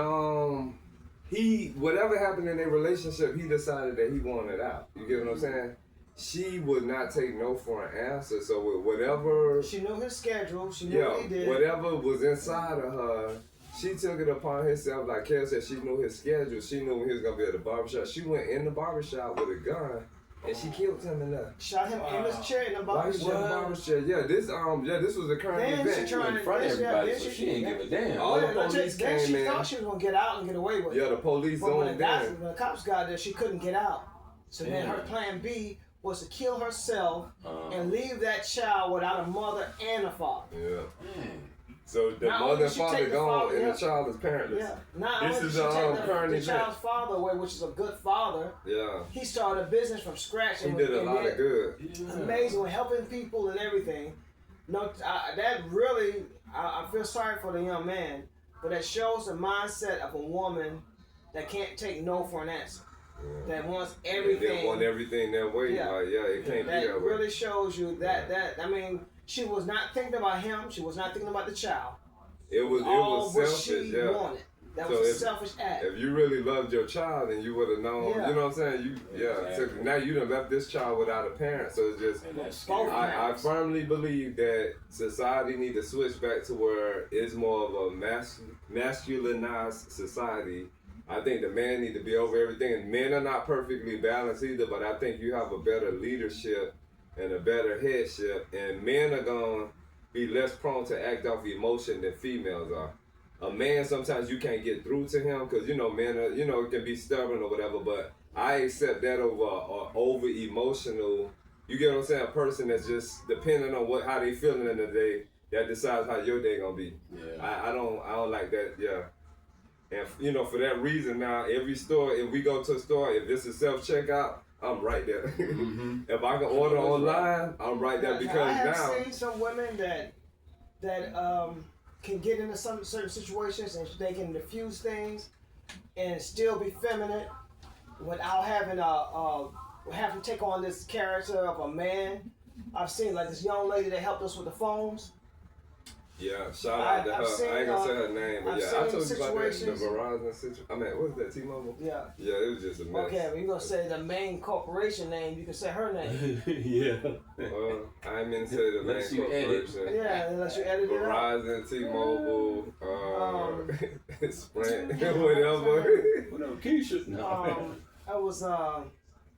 whatever happened in their relationship, he decided that he wanted out. You get what I'm saying? She would not take no for an answer. So with whatever, She knew his schedule. She knew what he did. whatever was inside of her, she took it upon herself. Like Kel said, she knew his schedule. She knew when he was gonna be at the barbershop. She went in the barbershop with a gun. And she killed him in there. Shot him in his chair in the Why she barbershop. in the barbershop? Yeah, this was a current Then event. she tried in front of everybody, then so she ain't give a damn. All the Then police she came in. thought she was gonna get out and get away with it. Yeah, the police But when zoned when the in. cops got there, she couldn't get out. So then Damn. her plan B was to kill herself and Uh, leave that child without a mother and a father. Yeah. man. So the Not mother only and she father take the gone, father, and yeah. the child is parentless. Yeah. Not This only is did she take current the event. child's father away, which is a good father, Yeah. he started a business from scratch. He and did a and lot of good. Yeah. Amazing with helping people and everything. No, that really, I feel sorry for the young man, but that shows the mindset of a woman that can't take no for an answer. That wants They everything. want everything that way. Yeah. Like, yeah, it can't be That that way. really shows you that I mean, she was not thinking about him. She was not thinking about the child. It was All what selfish. she Yeah. wanted. That So was a if- selfish act. If you really loved your child, then you would have known. Yeah. You know what I'm saying? So Exactly. now you done left this child without a parent. So it's just. And that's Both scary. I firmly believe that society need to switch back to where it's more of a masculinized society. I think the man need to be over everything. And men are not perfectly balanced either, but I think you have a better leadership and a better headship. And men are going to be less prone to act off emotion than females are. A man, sometimes you can't get through to him because, men are, it can be stubborn or whatever, but I accept that over emotional. You get what I'm saying? A person that's just depending on how they feeling in the day, that decides how your day gonna be. Yeah. I don't like that. Yeah. And for that reason, now every store, if we go to a store, if this is self checkout, I'm right there. Mhm. If I can order online, I'm right there I because have now. seen some women that can get into some certain situations and they can diffuse things and still be feminine without having to take on this character of a man. I've seen like this young lady that helped us with the phones. Yeah, shout out to her. I've I ain't gonna seen, say her name, but I've yeah, I seen told you about that, the situations- Verizon situation. I mean, what was that, T-Mobile? Yeah. Yeah, it was just a mess. Okay, if you're gonna say the main corporation name, you can say her name. Yeah. Well, I ain't meant to say the main Unless you edit. corporation. Yeah, unless you edit it out. Verizon, T-Mobile, Sprint, what's her whatever. What up, Keisha? No. That was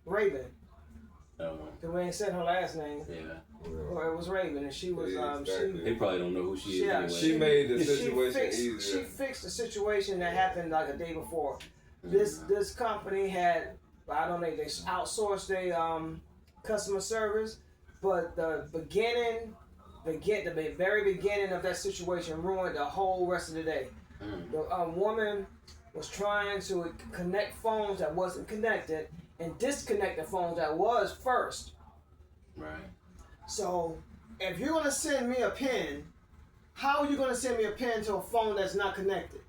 Raven. Oh, Cause we ain't said her last name. yeah. Or it was Raven, and she was Yeah, exactly. They probably don't know who she is Yeah, anyway. She made the she situation fixed, easier. She fixed the situation that happened like a day before. Mm-hmm. This company had, I don't know, they outsourced their customer service, but the very beginning of that situation ruined the whole rest of the day. Mm. The woman was trying to connect phones that wasn't connected and disconnect the phones that was first. Right. So if you're gonna send me a pin, how are you gonna send me a pin to a phone that's not connected?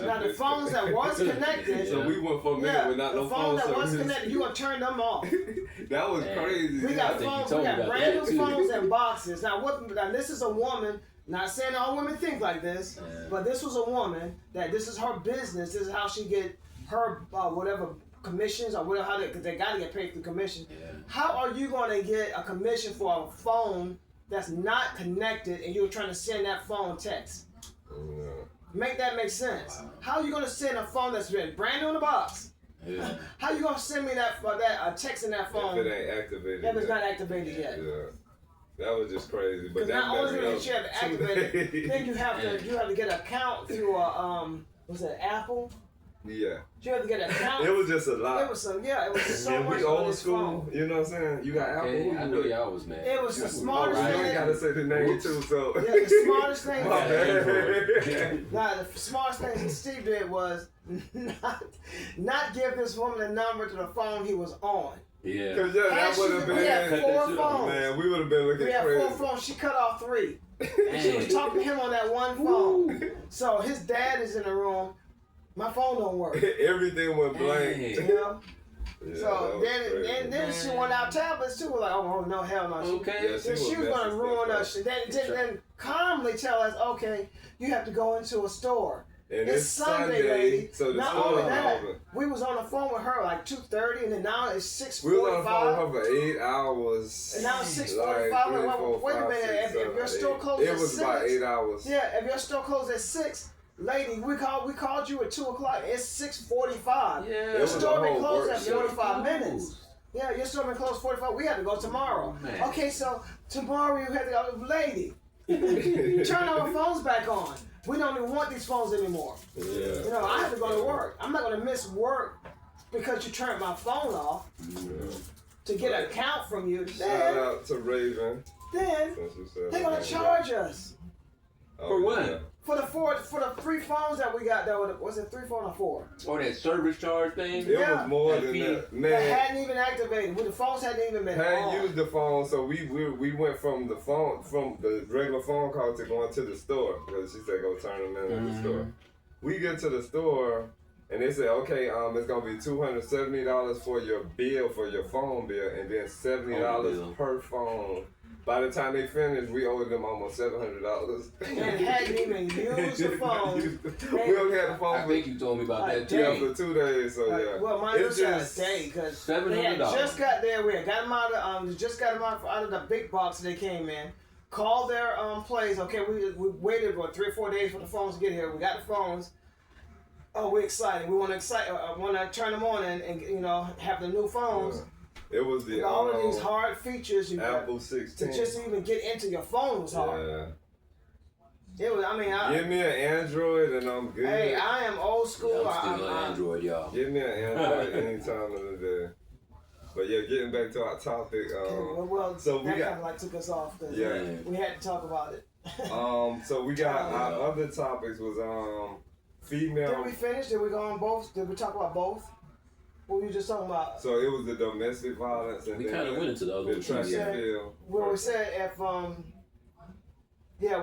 Now the phones that was connected, So we went for a minute without the no phone phone that was service. connected, you gonna turn them off. That was Man. crazy. We I got think you phones, told we me got about brand that, new too. phones and boxes. Now this is a woman. Not saying all women think like this, Yeah. but this was a woman that this is her business. This is how she get her whatever commissions or whatever, because they gotta get paid through commission. Yeah. How are you gonna get a commission for a phone that's not connected and you're trying to send that phone text? Yeah. Make that make sense. Wow. How are you gonna send a phone that's been brand new in the box? Yeah. How you gonna send me that text in that phone If it ain't activated. that was yet. not activated yet? Yeah. That was just crazy. But Because that not only messed did you have to activate it, then you have to get an account through was it Apple? Yeah. You have to get an account. It was just a lot. It was so so and much we on old this school, phone. you know what I'm saying? You got Apple. Hey, who I you know with? y'all was mad. It was the Oh, smartest you ain't thing. gotta say the name too, so. Yeah, the smartest thing. My bad. bad. The smartest thing that Steve did was not give this woman the number to the phone he was on. Yeah. Cause yeah, that Actually, would have we had been. 4 Cut that shit off, phones. Man, we would have been looking We had crazy. 4 phones. She cut off 3. She was talking to him on that one phone. So his dad is in the room. My phone don't work. Everything went blank. Hey. You know. Yeah, So that was crazy. then she went out tablets too. We're like, oh no, hell no. She, Okay. Yeah, then she was gonna ruin us. Then calmly tell us, okay, you have to go into a store. And It's Sunday, lady. So the Not store only is that, open. we was on the phone with her like 2:30, and then now it's 6:45. We was on the phone with her for 8 hours. And now it's 6:45. Like, Wait a minute. If your store closed it at was 6, about 8 hours. yeah, if your store closed at 6, lady, we called you at 2 o'clock. It's 6:45. Yeah. Your was store a been whole closed work at shift. 45 minutes. Yeah, your store been closed 45. We had to go tomorrow. Man. Okay, so tomorrow you have to go, lady. Turn our phones back on. We don't even want these phones anymore. Yeah. You know, I have to go to work. I'm not gonna miss work because you turned my phone off to get an account from you. Shout Then out to Raven. they're gonna charge us For what? for the 3 phones that we got. That was it 3 phones or 4? Or that service charge thing? It Yeah. was more That than fee. that. That Man, hadn't even activated. The phones hadn't even been hadn't on. used the phone, so we went from the regular phone call to going to the store because she said go turn them in at the store. We get to the store and they say, okay, it's gonna be $270 for your bill for your phone bill, and then $70 bill. per phone. By the time they finished, we owed them almost $700. And hadn't even used the phone. We only had the phone I for think you told me about that Like, too. for 2 days, so yeah. Well, mine It's was just a day because $700. they had just got there. We had got them out of just got them out of the big box they came in. Called their place. Okay, we waited for 3 or 4 days for the phones to get here. We got the phones. Oh, we're excited. We want to turn them on and you know have the new phones. Yeah. It was the And all of these hard features you got Apple 16. to just even get into your phone was hard. Yeah. It was. I mean, Give me an Android and I'm good. hey, I am old school. Yeah, I'm still on I'm- Android, y'all. Give me an Android any time of the day. But yeah, getting back to our topic. well, so we that got- kind of like took us off because Yeah. we had to talk about it. So we got our other topics was female. Did we finish? Did we go on both? Did we talk about both? What were you just talking about? So it was the domestic violence and We then kind of went into the other the one. track Yeah. and field. Well, we said if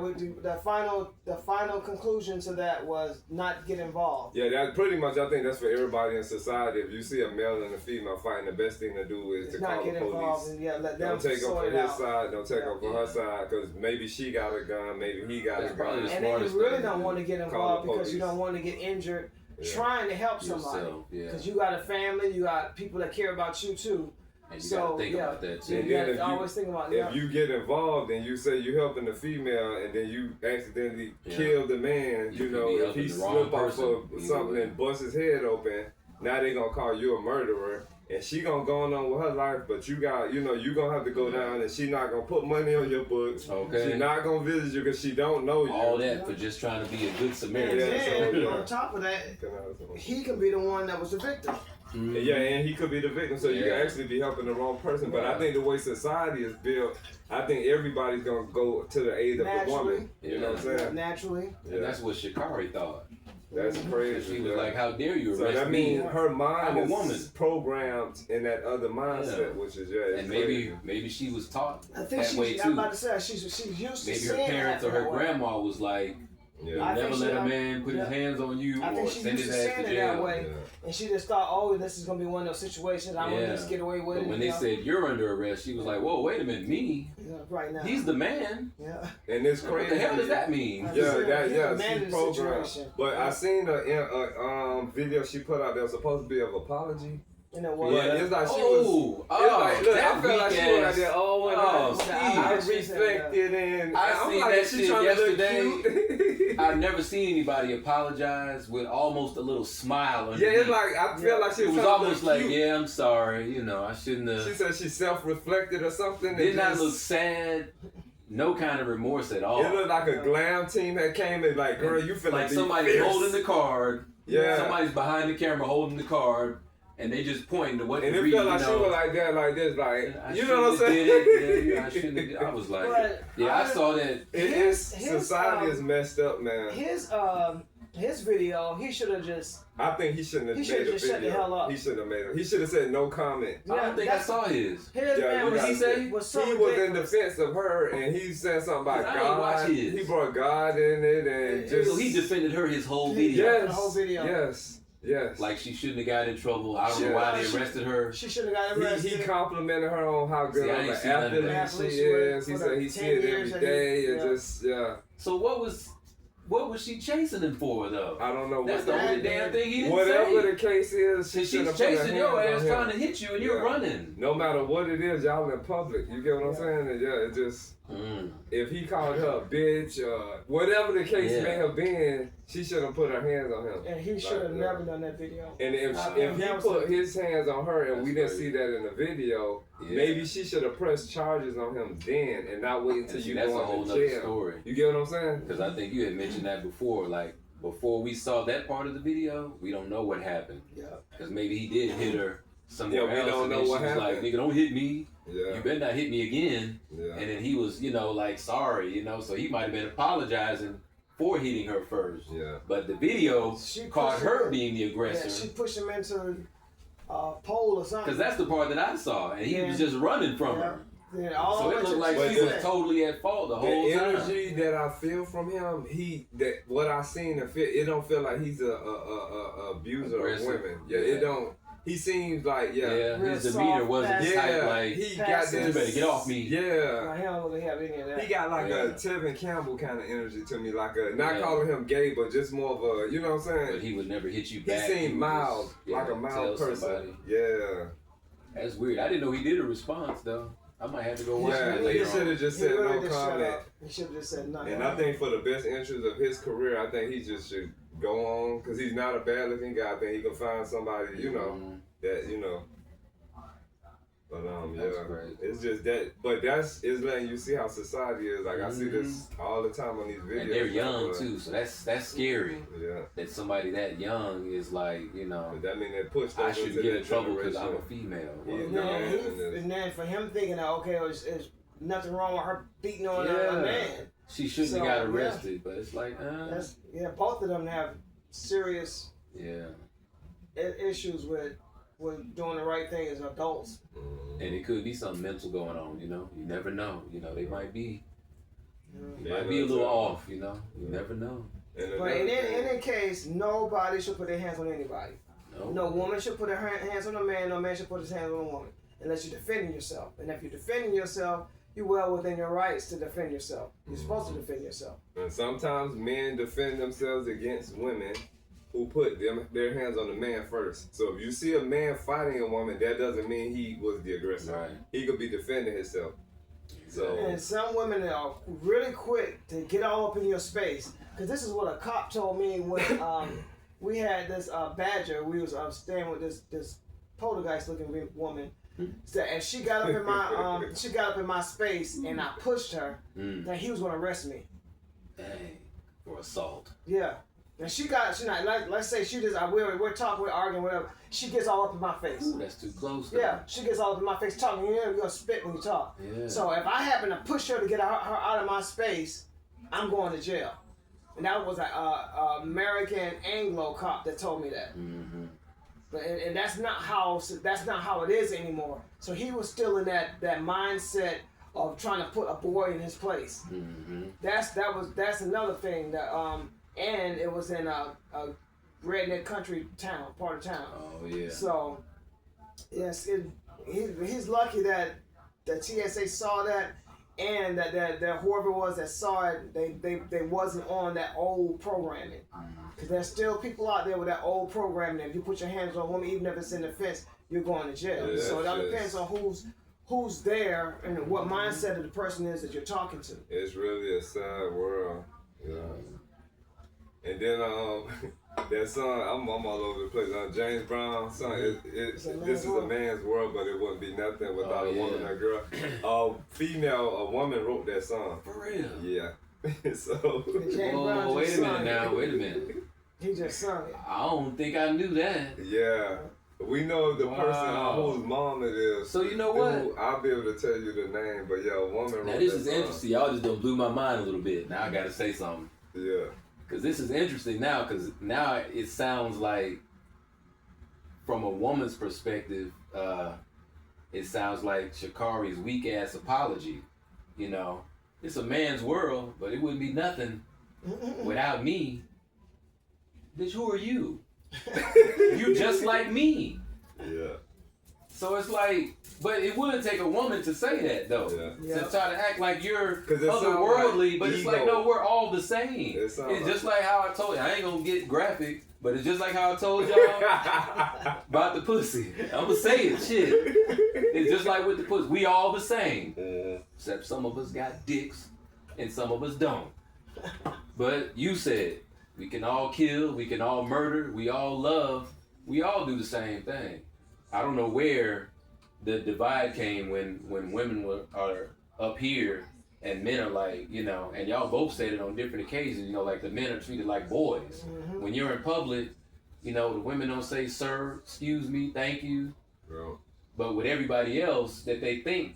we do the final conclusion to that was not get involved. Yeah, that pretty much. I think that's for everybody in society. If you see a male and a female fighting, the best thing to do is to Not call the get involved police. and let them Don't take up sort for it his out. side. Don't take up for her side because maybe she got a gun, maybe he got That's a probably gun. the And then you smartest really thing don't to want to get Call involved the because you police. don't want to get injured Yeah. trying to help somebody. Yourself, yeah. Because you got a family, you got people that care about you too. And you So, gotta think yeah. about that You too. And then gotta if you- always think about If you get involved and you say you're helping the female and then you accidentally Yeah. kill the man, You you could know, be if helping he the wrong slip off person, of either something way. and bust his head open, now they gonna call you a murderer. And she gonna go on with her life, but you got, you know, you gonna have to go down and she not gonna put money on your books. Okay. She not gonna visit you because she don't know you. All that for just trying to be a good and Samaritan. Yeah, then so, yeah. on top of that, Can I have some? he can be the one that was the victim. Mhm. Yeah, and he could be the victim, so you Yeah. can actually be helping the wrong person. But I Right. think the way society is built, I think everybody's gonna go to the aid of the Naturally. woman. You know what I'm saying? Naturally. And that's what Shikari thought. That's crazy. She was yeah. like, "How dare you So arrest that me?" means her mind I'm a is woman. programmed in that other mindset, Yeah. which is it's And crazy. maybe she was taught I think that way she's. I'm too. about to say she's used to Maybe her seeing parents that or her that way. grandma was like, Yeah. I "Never think let she- a man put his yeah. hands on you I think or she send used his to ass seeing to it that jail." way. Yeah. And she just thought, oh, this is gonna be one of those situations. I'm gonna Yeah. just get away with But it. when you they know? said you're under arrest, she was like, "Whoa, wait a minute, me? Yeah, right now. He's the man. Yeah. And it's What crazy. the hell does that mean?" Yeah. Yeah, that He's the man in she's the programmed. situation. But I seen a video she put out that was supposed to be of apology. You know But what? it's like she was. Oh, It's like, look, that I felt like she was like that. Oh, and Oh, I Steve. reflected and I I'm seen like, that she shit trying to look yesterday. cute. I've never seen anybody apologize with almost a little smile. Yeah, it's underneath. like I feel like she It was, was trying to almost look like, cute. "Yeah, I'm sorry. You know, I shouldn't have." She said she self-reflected or something. Didn't I just- look sad? No kind of remorse at all. It looked like a glam team that came in like, girl, you feel like somebody's holding the card. Yeah. Somebody's behind the camera holding the card, and they just pointing to what And to it read. felt like you she know. was like that, like this, like, I you know what I'm shouldn't have saying? did it. Yeah, I shouldn't have. I was like, But yeah, I saw that. It is, His, society is messed up, man. His video, he should have just. I think he shouldn't have He made should've a just shut the hell video. up. He shouldn't have made it. He should have said no comment. I don't think I saw his. His Yeah, man you was, gotta say. was so He was in ridiculous. defense of her, and he said something about I ain't watch God. his. He brought God in it, and just So he defended her his whole video. Yeah. yes, the whole video. yes. Like she shouldn't have got in trouble. I don't know Yeah. why they arrested her. She should have got arrested. He complimented her on how good See, I of ain't an seen none of athlete that. she is. He For said the he see 10 it years every that he- day, and yeah. just So what was what was she chasing him for though? I don't know. That's the only damn thing he didn't Whatever say. the case is, She's should've put her chasing your hands ass on him. trying to hit you and you're running. No matter what it is, y'all in public. You get what I'm saying? And yeah, it just if he called her a bitch, whatever the case may have been, she should have put her hands on him. And he should have never done that video. And if he put his hands on her and we didn't see that in the video, maybe she should have pressed charges on him then and not wait until you that's go a whole to nother jail. story. You get what I'm saying? Because I think you had mentioned that before, like before we saw that part of the video, we don't know what happened. Yeah. Because maybe he did hit her somewhere else. We don't and know then what she was happened. like, nigga, don't hit me. Yeah. You better not hit me again. Yeah. And then he was, like, sorry, so he might have been apologizing for hitting her first. Yeah. But the video caught her being the aggressor. Yeah, she pushed him into a pole or something. Because that's the part that I saw. And he was just running from her. Yeah, all So it looked like she was totally at fault the whole The time. energy that I feel from him, what I seen and feel, it don't feel like he's a abuser of women. Yeah, it don't. He seems like his demeanor wasn't tight. Like he got this. You better get off me. Yeah. He don't really have any of that. He got like a Tevin Campbell kind of energy to me, like not calling him gay, but just more of a, you know what I'm saying? But he would never hit you back. He seemed mild, like a mild person. Somebody. Yeah. That's weird. I didn't know he did a response though. I might have to go watch that He later should on. have just said no comment. He should have just said nothing. And I think for the best interest of his career, I think he just should go on, because he's not a bad looking guy. I think he can find somebody, that, But great. it's just that. But it's letting you see how society is. Like I see this all the time on these videos. And they're young too, so that's scary. Yeah. That somebody that young is like, But that mean they pushed. I should get in trouble because I'm a female. And then for him thinking that there's nothing wrong with her beating on a man. She shouldn't have got arrested, but it's like, both of them have serious issues with doing the right thing as adults. And it could be something mental going on, You never know. They might be a little off, You never know. But in any case, nobody should put their hands on anybody. No woman should put her hands on a man, no man should put his hands on a woman. Unless you're defending yourself. And if you're defending yourself, you're well within your rights to defend yourself. You're supposed to defend yourself. And sometimes men defend themselves against women who put their hands on the man first. So if you see a man fighting a woman, that doesn't mean he was the aggressor. Right. He could be defending himself. So and some women are really quick to get all up in your space. Because this is what a cop told me when we had this badger. We was staying with this poltergeist looking woman. So, and she got up in my space, and I pushed her. That he was gonna arrest me. Dang, for assault. Yeah, and let's say we're talking, we're arguing, whatever. She gets all up in my face. Ooh, that's too close. Yeah, she gets all up in my face talking. You're gonna spit when you talk. Yeah. So if I happen to push her to get her out of my space, I'm going to jail. And that was an American Anglo cop that told me that. Mm-hmm. But and that's not how it is anymore. So he was still in that mindset of trying to put a boy in his place. Mm-hmm. That's another thing that and it was in a redneck country part of town. Oh yeah. So yes, he's lucky that the TSA saw that, and that whoever it was that saw it, they wasn't on that old programming. Because there's still people out there with that old programming. If you put your hands on a woman, even if it's in the fence, you're going to jail. Yeah, so that depends on who's there and what mindset of the person is that you're talking to. it's really a sad world. Yeah. And then that song, I'm all over the place. James Brown song, this is a man's world, but it wouldn't be nothing without a woman or girl. A woman wrote that song. For real? Yeah. So. Wait a minute. He just sung it. I don't think I knew that. Yeah. We know the person whose mom it is. So you know what? I'll be able to tell you the name, but yeah, a woman wrote that song. Now this is interesting. Y'all just done blew my mind a little bit. Now I gotta say something. Yeah. Because this is interesting now, because now it sounds like, from a woman's perspective, it sounds like Sha'Carri's weak-ass apology. It's a man's world, but it wouldn't be nothing without me. Bitch, who are you? You just like me. Yeah. So it's like, but it wouldn't take a woman to say that though. Yeah. To try to act like you're 'Cause it sound otherworldly, like but it's ego. like, no, we're all the same. It It's sound just like how I told you. I ain't gonna get graphic, but it's just like how I told y'all about the pussy. I'm gonna say it, shit. It's just like with the pussy. We all the same. Except some of us got dicks and some of us don't. But you said, we can all kill, we can all murder, we all love, we all do the same thing. I don't know where the divide came when women are up here and men are like, you know, and y'all both said it on different occasions, you know, like the men are treated like boys. When you're in public, you know, the women don't say sir, excuse me, thank you. Bro. But with everybody else that they think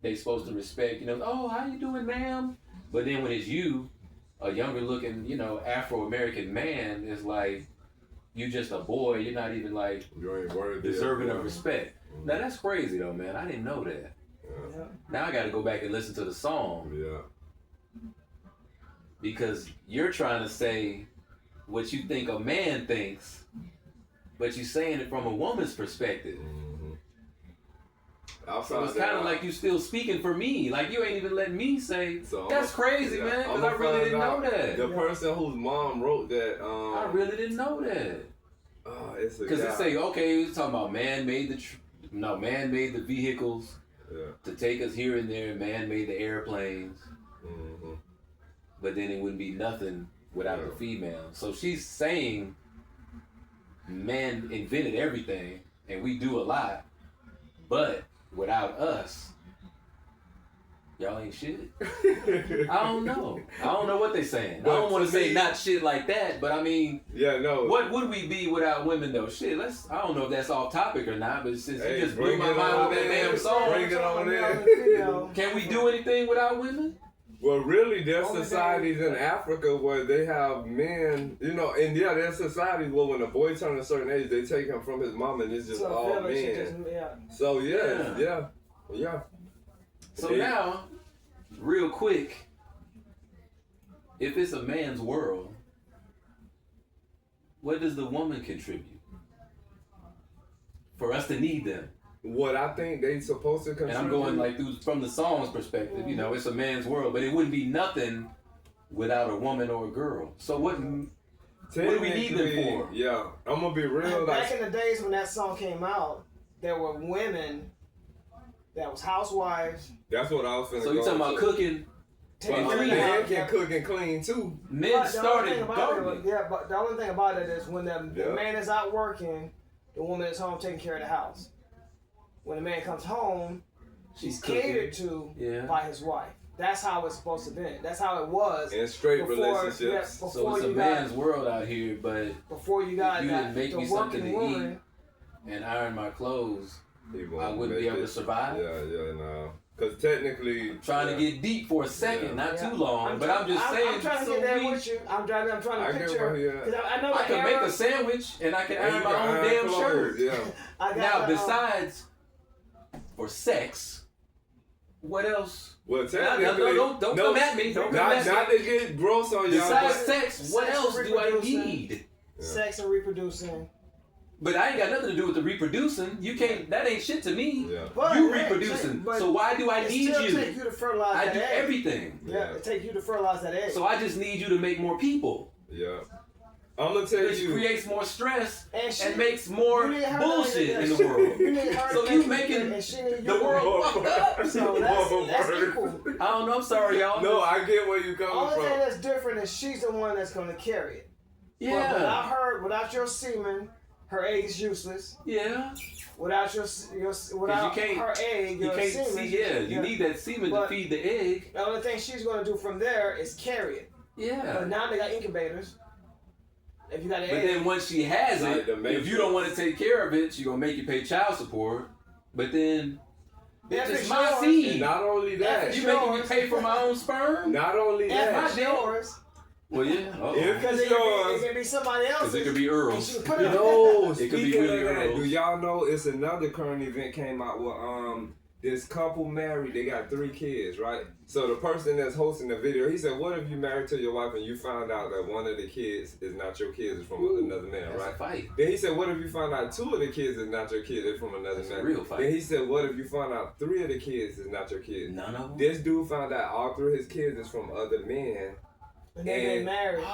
they supposed to respect, you know, oh, how you doing, ma'am? But then when it's you, a younger looking, you know, Afro-American man, is like, you just a boy, you're not even like You ain't worthy deserving of respect. Now that's crazy though, man. I didn't know that. Yeah. Now I gotta go back and listen to the song. Yeah. Because you're trying to say what you think a man thinks, but you're saying it from a woman's perspective. So it's kind of like you still speaking for me. Like you ain't even letting me say, So that's crazy, man, because I really didn't know that. The person whose mom wrote that, I really didn't know that. It's a Because guy. it say, okay, he's talking about man made the vehicles to take us here and there. Man made the airplanes. But then it wouldn't be nothing without the female. So she's saying man invented everything and we do a lot, but without us, y'all ain't shit. I don't know. I don't know what they saying. I don't want to say not shit like that, but I mean, yeah, no. what would we be without women though? Shit, I don't know if that's off topic or not, but since Hey, you just blew bring my it mind on with that in. damn song, Bring it on in. can we do anything without women? Well, really, there's Only societies in Africa where they have men, you know, and yeah, there's societies where when a boy turns a certain age, they take him from his mom and it's just So all village, it men. just- So yeah. So Yeah. now, real quick, if it's a man's world, what does the woman contribute for us to need them? What I think they supposed to contribute. And I'm going like from the song's perspective, you know, it's a man's world, but it wouldn't be nothing without a woman or a girl. So what do we need them for? Yeah, I'm gonna be real. Back in the days when that song came out, there were women that was housewives. That's what I was finna So you go talking about to. cooking? taking But care of the men house, can cook and clean too. Men But the only started thing about gardening. but the only thing about it is when the Yeah. man is out working, the woman is home taking care of the house. When the man comes home, she's cooking. catered to Yeah. by his wife. That's how it's supposed to be. That's how it was. In straight before, relationships. Yeah, So before it's a you man's got, world out here, but before you got you that, didn't make the me something working to woman. eat and iron my clothes, He I won't wouldn't be make able to it. survive. Yeah, no. Because technically. Trying yeah. to get deep for a second, Yeah. not Yeah. too long, but I'm just saying. I'm trying to so get there we- with you. I'm trying I to get picture. where he at. Because I know I the can era, make a sandwich and I can And iron you my can own iron damn clothes, shirt. Yeah. I got Now, the, besides for sex, what else? Well, Now, technically. don't come at me. Don't come Not at me. to get gross on y'all. Besides but- sex, what Sex, else do I reproducing. need? sex and reproducing. But I ain't got nothing to do with the reproducing. You can't. That ain't shit to me. Yeah. But, You hey, reproducing. but So why do I it need still you? take you to fertilize I that do egg. everything. Yeah, it takes you to fertilize that egg. So I just need you to make more people. Yeah. I'm gonna tell Which you. creates more stress And she- and makes more you need her bullshit to- in the world. You need her So to you make making and she need the you. world fucked up. So that's equal. I don't know. I'm sorry, y'all. No, I get where you coming Only thing from. that's different is she's the one that's going to carry it. But without Yeah. her, without your semen, her egg is useless. Yeah. Without without can't- her egg, You your can't semen. see. Yeah. You need that semen to But- feed the egg. The only thing she's going to do from there is carry it. But Yeah. now they got incubators. If you got an But egg, then once she has Like it, the if Matrix. you don't want to take care of it, she gonna make you pay child support. But then If it's it's my yours, seed. And not only that. You making me pay for my own sperm? Not only if that. it's yours, Well, yeah. Uh-oh. If because it's it yours. can be somebody else's. Because it could be and Earl's. she can put it on No, It could be speaking really of that, Earl's. do y'all know it's another current event came out where this couple married, they got 3 kids, right? So the person that's hosting the video, he said, what if you married to your wife and you found out that one of the kids is not your kids, it's from another man, That's right? a fight. Then he said, what if you found out 2 of the kids is not your kids, it's from another That's man? a real fight. Then he said, what if you found out 3 of the kids is not your kids? None of them? This dude found out all 3 of his kids is from other men. And they get married.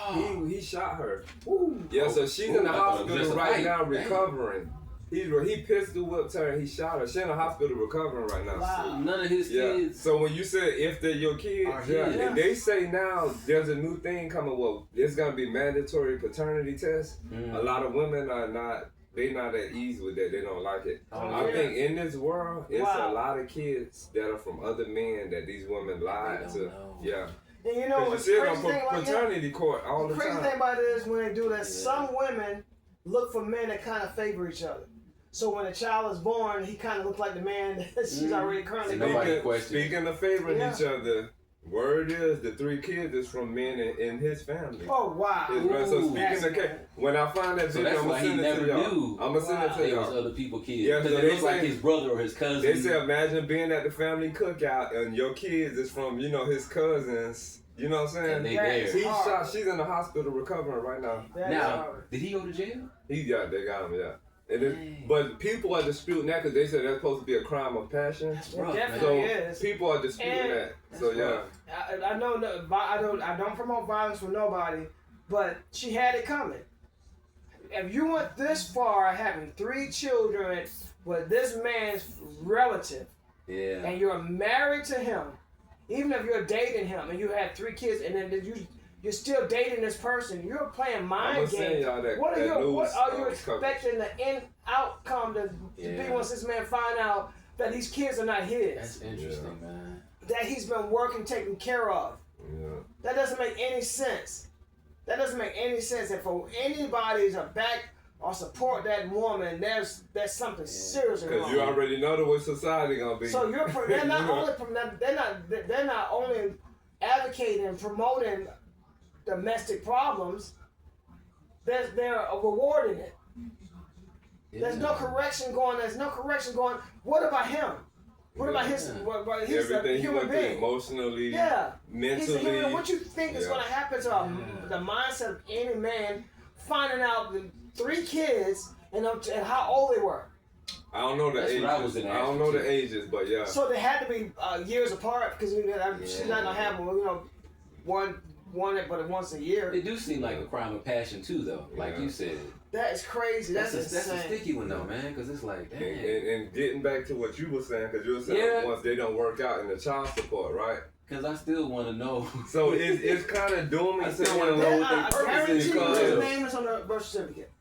He shot her. Ooh. Yeah, so she's in the I thought it was just hospital a right fight. now Damn. recovering. He pistol whipped her and he shot her. She's in the hospital recovering right now. Wow. None of his Yeah. kids. So when you said if they're your kids, Are yeah, his. and they say now there's a new thing coming. Well, it's gonna be mandatory paternity tests. A lot of women are not. They not at ease with that. They don't like it. Oh, I yeah. think in this world, it's Wow. a lot of kids that are from other men that these women lied don't to. know. Yeah. And you know Because what's you see it crazy thing on about that? paternity court all the The crazy time. thing about it is when they do that, Yeah. some women look for men that kind of favor each other. So when a child is born, he kind of looks like the man that she's already currently And nobody dating. questions. Speaking of favoring Yeah. each other, word is the 3 kids is from men in his family. Oh wow! His brother. So Ooh. speaking of case, when I find that So video, that's I'm why gonna he send it to never y'all. knew. I'm gonna send it Wow. to They was y'all. other people's kids. Yeah, Because so it they looks like say- his brother or his cousin. They say imagine being at the family cookout and your kids is from, his cousins. You know what I'm saying? And they That's there. He hard. shot. She's in the hospital recovering right now. That is Now, hard. did he go to jail? They got him, yeah. And Dang. but people are disputing that because they said that's supposed to be a crime of passion. It rough, definitely So is. people are disputing And- that. So yeah. I know that I don't promote violence for nobody, but she had it coming. If you went this far, having 3 children with this man's relative, Yeah. and you're married to him, even if you're dating him and you had 3 kids, and then you're still dating this person, you're playing mind I'ma send games. y'all that- What are that you? What news, are you coverage. expecting the end outcome to be Yeah. once this man find out that these kids are not his? That's interesting, man. That he's been working, taking care of. Yeah. That doesn't make any sense. That doesn't make any sense. And for anybody to back or support that woman, there's something seriously Because wrong. you already know the way society gonna be. So they're not only they're not only advocating and promoting domestic problems. They're rewarding it. There's no correction going. What about him? What about his? He's a everything he human went through being. emotionally, Yeah. mentally. He's a human. What you think is Yeah. going to happen to the mindset of any man finding out the 3 kids and how old they were? I don't know the That's ages. what I was gonna I don't ask know you, the too. ages, but yeah. So they had to be years apart because she's not gonna have one but once a year. It do seem like a crime of passion too, though. Like Yeah. you said. That is crazy. That's That's insane. a sticky one though, man. Because it's like, damn. And getting back to what you were saying, because you were saying Yeah. once they don't work out in the child support, right? Because I still want to know. So it's kind of dooming I to still wanna him. know Then what they I purpose guarantee is. you his because name is on the birth certificate.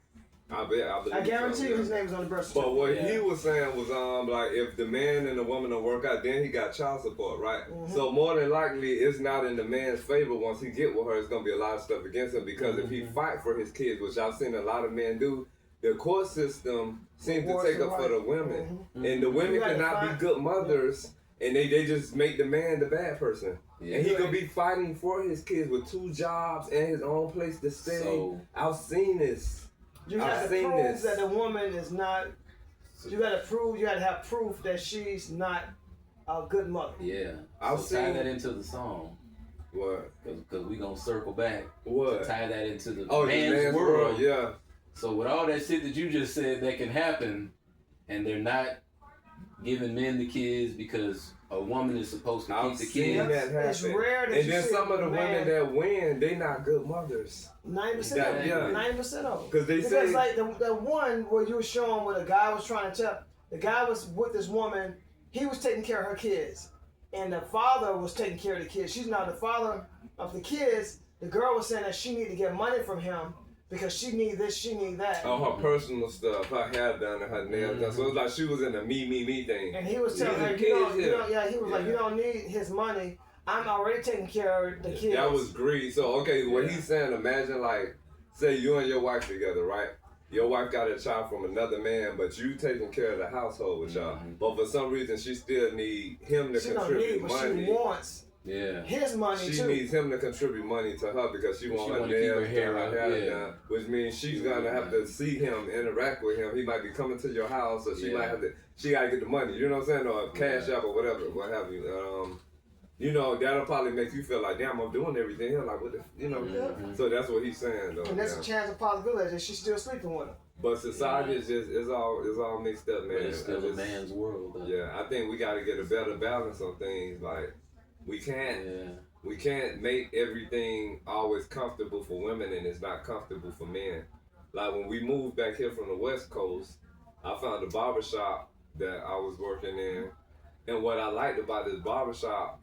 I believe I guarantee so, you yeah. his name is on the birth But certificate. what Yeah. he was saying was like if the man and the woman don't work out, then he got child support, right? Mhm. So more than likely it's not in the man's favor once he get with her. It's gonna be a lot of stuff against him because if he fight for his kids, which I've seen a lot of men do, the court system seems to Rewards take the up for right. the women, Mhm. and the women You gotta cannot find- be good mothers, and they just make the man the bad person. Yeah. And he could be fighting for his kids with 2 jobs and his own place to stay. So- I've seen this. You I've have to seen prove this. that the woman is not. You got to have proof that she's not a good mother. Yeah. I've So tie seen- that into the song. What? Because we going to circle back. What? To tie that into the Oh, man's the world. yeah. So with all that shit that you just said that can happen, and they're not giving men the kids because a woman is supposed to I've keep the seen kids. that happen. It's rare that and you then see some of the a women man- that win, they not good mothers. 90% That- of yeah. them. 90% of them. Because they Because say, like the one where you were showing where the guy was trying to tell, the guy was with this woman, he was taking care of her kids, and the father was taking care of the kids. She's not the father of the kids. The girl was saying that she needed to get money from him because she need this, she need that. all her personal stuff, her hair done and her nails done. So it's like she was in a me thing. And he was telling Yeah, her, the you kids, don't, yeah. he was like, Yeah. you don't need his money. I'm already taking care of the kids. That was greed. So, okay, what Yeah. he's saying, imagine like, say you and your wife together, right? Your wife got a child from another man, but you taking care of the household with y'all. Mhm. But for some reason, she still need him to she don't contribute need, but money. she wants. Yeah. his money She too. needs him to contribute money to her because she wants her wanna keep her nails hair done, up, her hair yeah. done, which means she's gonna have to see him, interact with him. He might be coming to your house, or she might have to. She gotta get the money. You know what I'm saying? Or cash out or whatever, what have you. You know, that'll probably make you feel like, damn, I'm doing everything here. Like, what the, you know? So that's what he's saying, though. And there's a chance of possibility that she's still sleeping with him. But society is just, it's all mixed up, man. But it's still a man's world. Yeah, I think we got to get a better balance on things. Like, we can't make everything always comfortable for women, and it's not comfortable for men. Like, when we moved back here from the West Coast, I found a barbershop that I was working in. And what I liked about this barbershop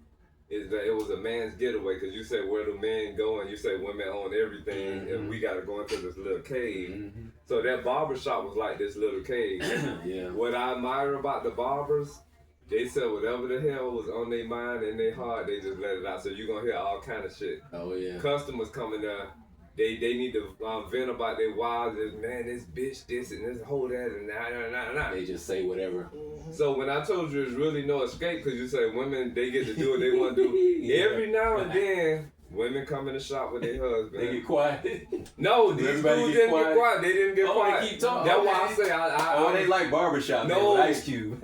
is that it was a man's getaway, because you say where do men go, and you say women own everything, and we got to go into this little cave. So that barbershop was like this little cave. What I admire about the barbers, they said whatever the hell was on their mind and their heart, they just let it out. So you're going to hear all kind of shit. Oh, yeah. Customers coming there, they need to vent about their wives, and man, this bitch, this, and this whole that, and nah. They just say whatever. So when I told you there's really no escape, because you say women, they get to do what they want to do. Every now and then, women come in the shop with their husband. They get quiet. No, these dudes didn't get quiet. They didn't get quiet. They keep talking. That's why I say they like barbershop. No. Man, with Ice Cube.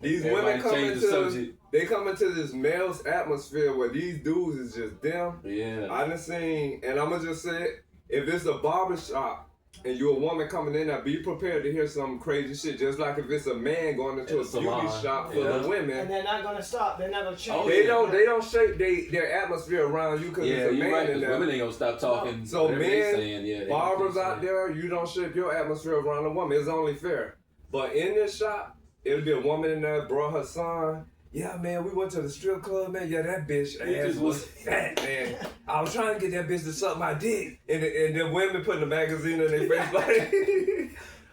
These women come into this male's atmosphere where these dudes is just them. Yeah. I done seen, and I'ma just say it, if it's a barbershop and you're a woman coming in there, be prepared to hear some crazy shit. Just like if it's a man going into a beauty shop full of women. And they're not gonna stop. They're not gonna change. They don't shape their atmosphere around you because it's a man right, in there. Women ain't gonna stop talking. So men, saying, barbers out there, you don't shape your atmosphere around a woman. It's only fair. But in this shop, it'll be a woman in there, brought her son. Yeah, man, we went to the strip club, man. Yeah, that bitch ass was fat, man. I was trying to get that bitch to suck my dick. And the women putting the magazine in their face like,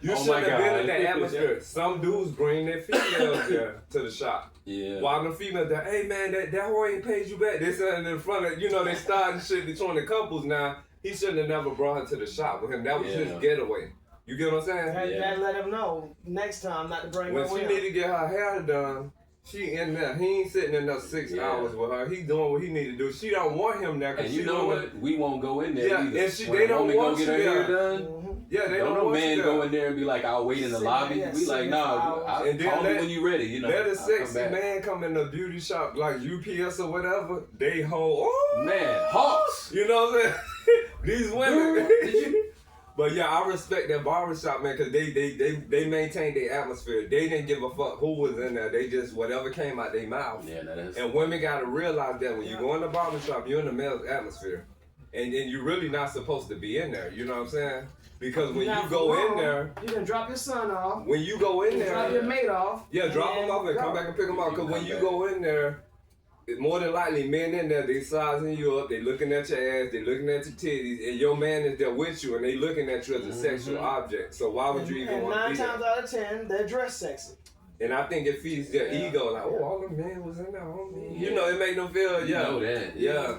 you shouldn't have been in that atmosphere. Some dudes bring their females there to the shop. Yeah. While the females there, hey, man, that whore ain't paid you back. They standing in front of, they starting shit between the couples now. He shouldn't have never brought her to the shop with him. That was his getaway. You get what I'm saying? That let him know next time not to bring her when she need to get her hair done, she in there. He ain't sitting in there 6 hours with her. He doing what he need to do. She don't want him there. And you know what? We won't go in there either. And they don't want you to get her hair done. Yeah, they don't no want man you go in there and be like, I'll wait in the lobby. We like, nah, I'll call me when you ready. Let a sexy man come in the beauty shop like UPS or whatever. They hold, man, hawks. You know what I'm saying? These women. But yeah, I respect that barbershop, man, because they maintained their atmosphere. They didn't give a fuck who was in there. They just, whatever came out their mouth. Yeah, that is. And women got to realize that when you go in the barbershop, you're in the male's atmosphere. And you're really not supposed to be in there. You know what I'm saying? Because when you go in there, you can drop your son off. When you go in there, drop your mate off. Yeah, drop him off and come back and pick him up. Because when you go in there, more than likely, men in there, they sizing you up, they looking at your ass, they looking at your titties, and your man is there with you, and they looking at you as a sexual object. So why would you even want to be there? 9 times out of 10, they're dressed sexy. And I think it feeds their ego, like, all the men was in there, homie. You know, it make them feel, You know that. Yeah.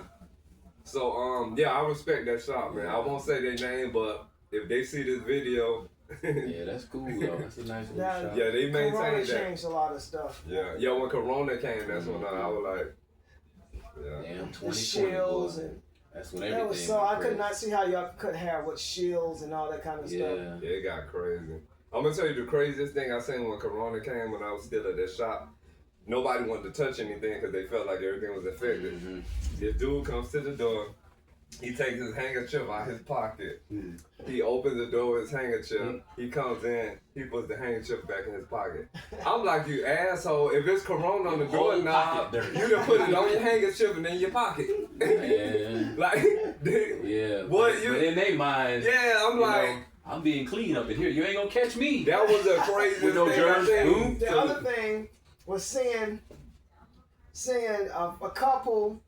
So, I respect that shop, man. I won't say their name, but if they see this video, yeah, that's cool though. That's a nice little shop. Yeah, they maintain Corona that. changed a lot of stuff. Yeah, when Corona came, that's when I was like, Damn, 2020. Shields and that's when everything. That was so. I could not see how y'all could cut hair with shields and all that kind of stuff. Yeah, it got crazy. I'm gonna tell you the craziest thing I seen when Corona came, when I was still at that shop. Nobody wanted to touch anything because they felt like everything was infected. This dude comes to the door. He takes his handkerchief out his pocket. He opens the door with his handkerchief. He comes in. He puts the handkerchief back in his pocket. I'm like, you asshole. If it's Corona on the door knob, you can put it on your handkerchief and in your pocket. Like, But in their mind, I'm like, I'm being clean up in here. You ain't gonna catch me. That was the craziest with no germs. The other thing was seeing a couple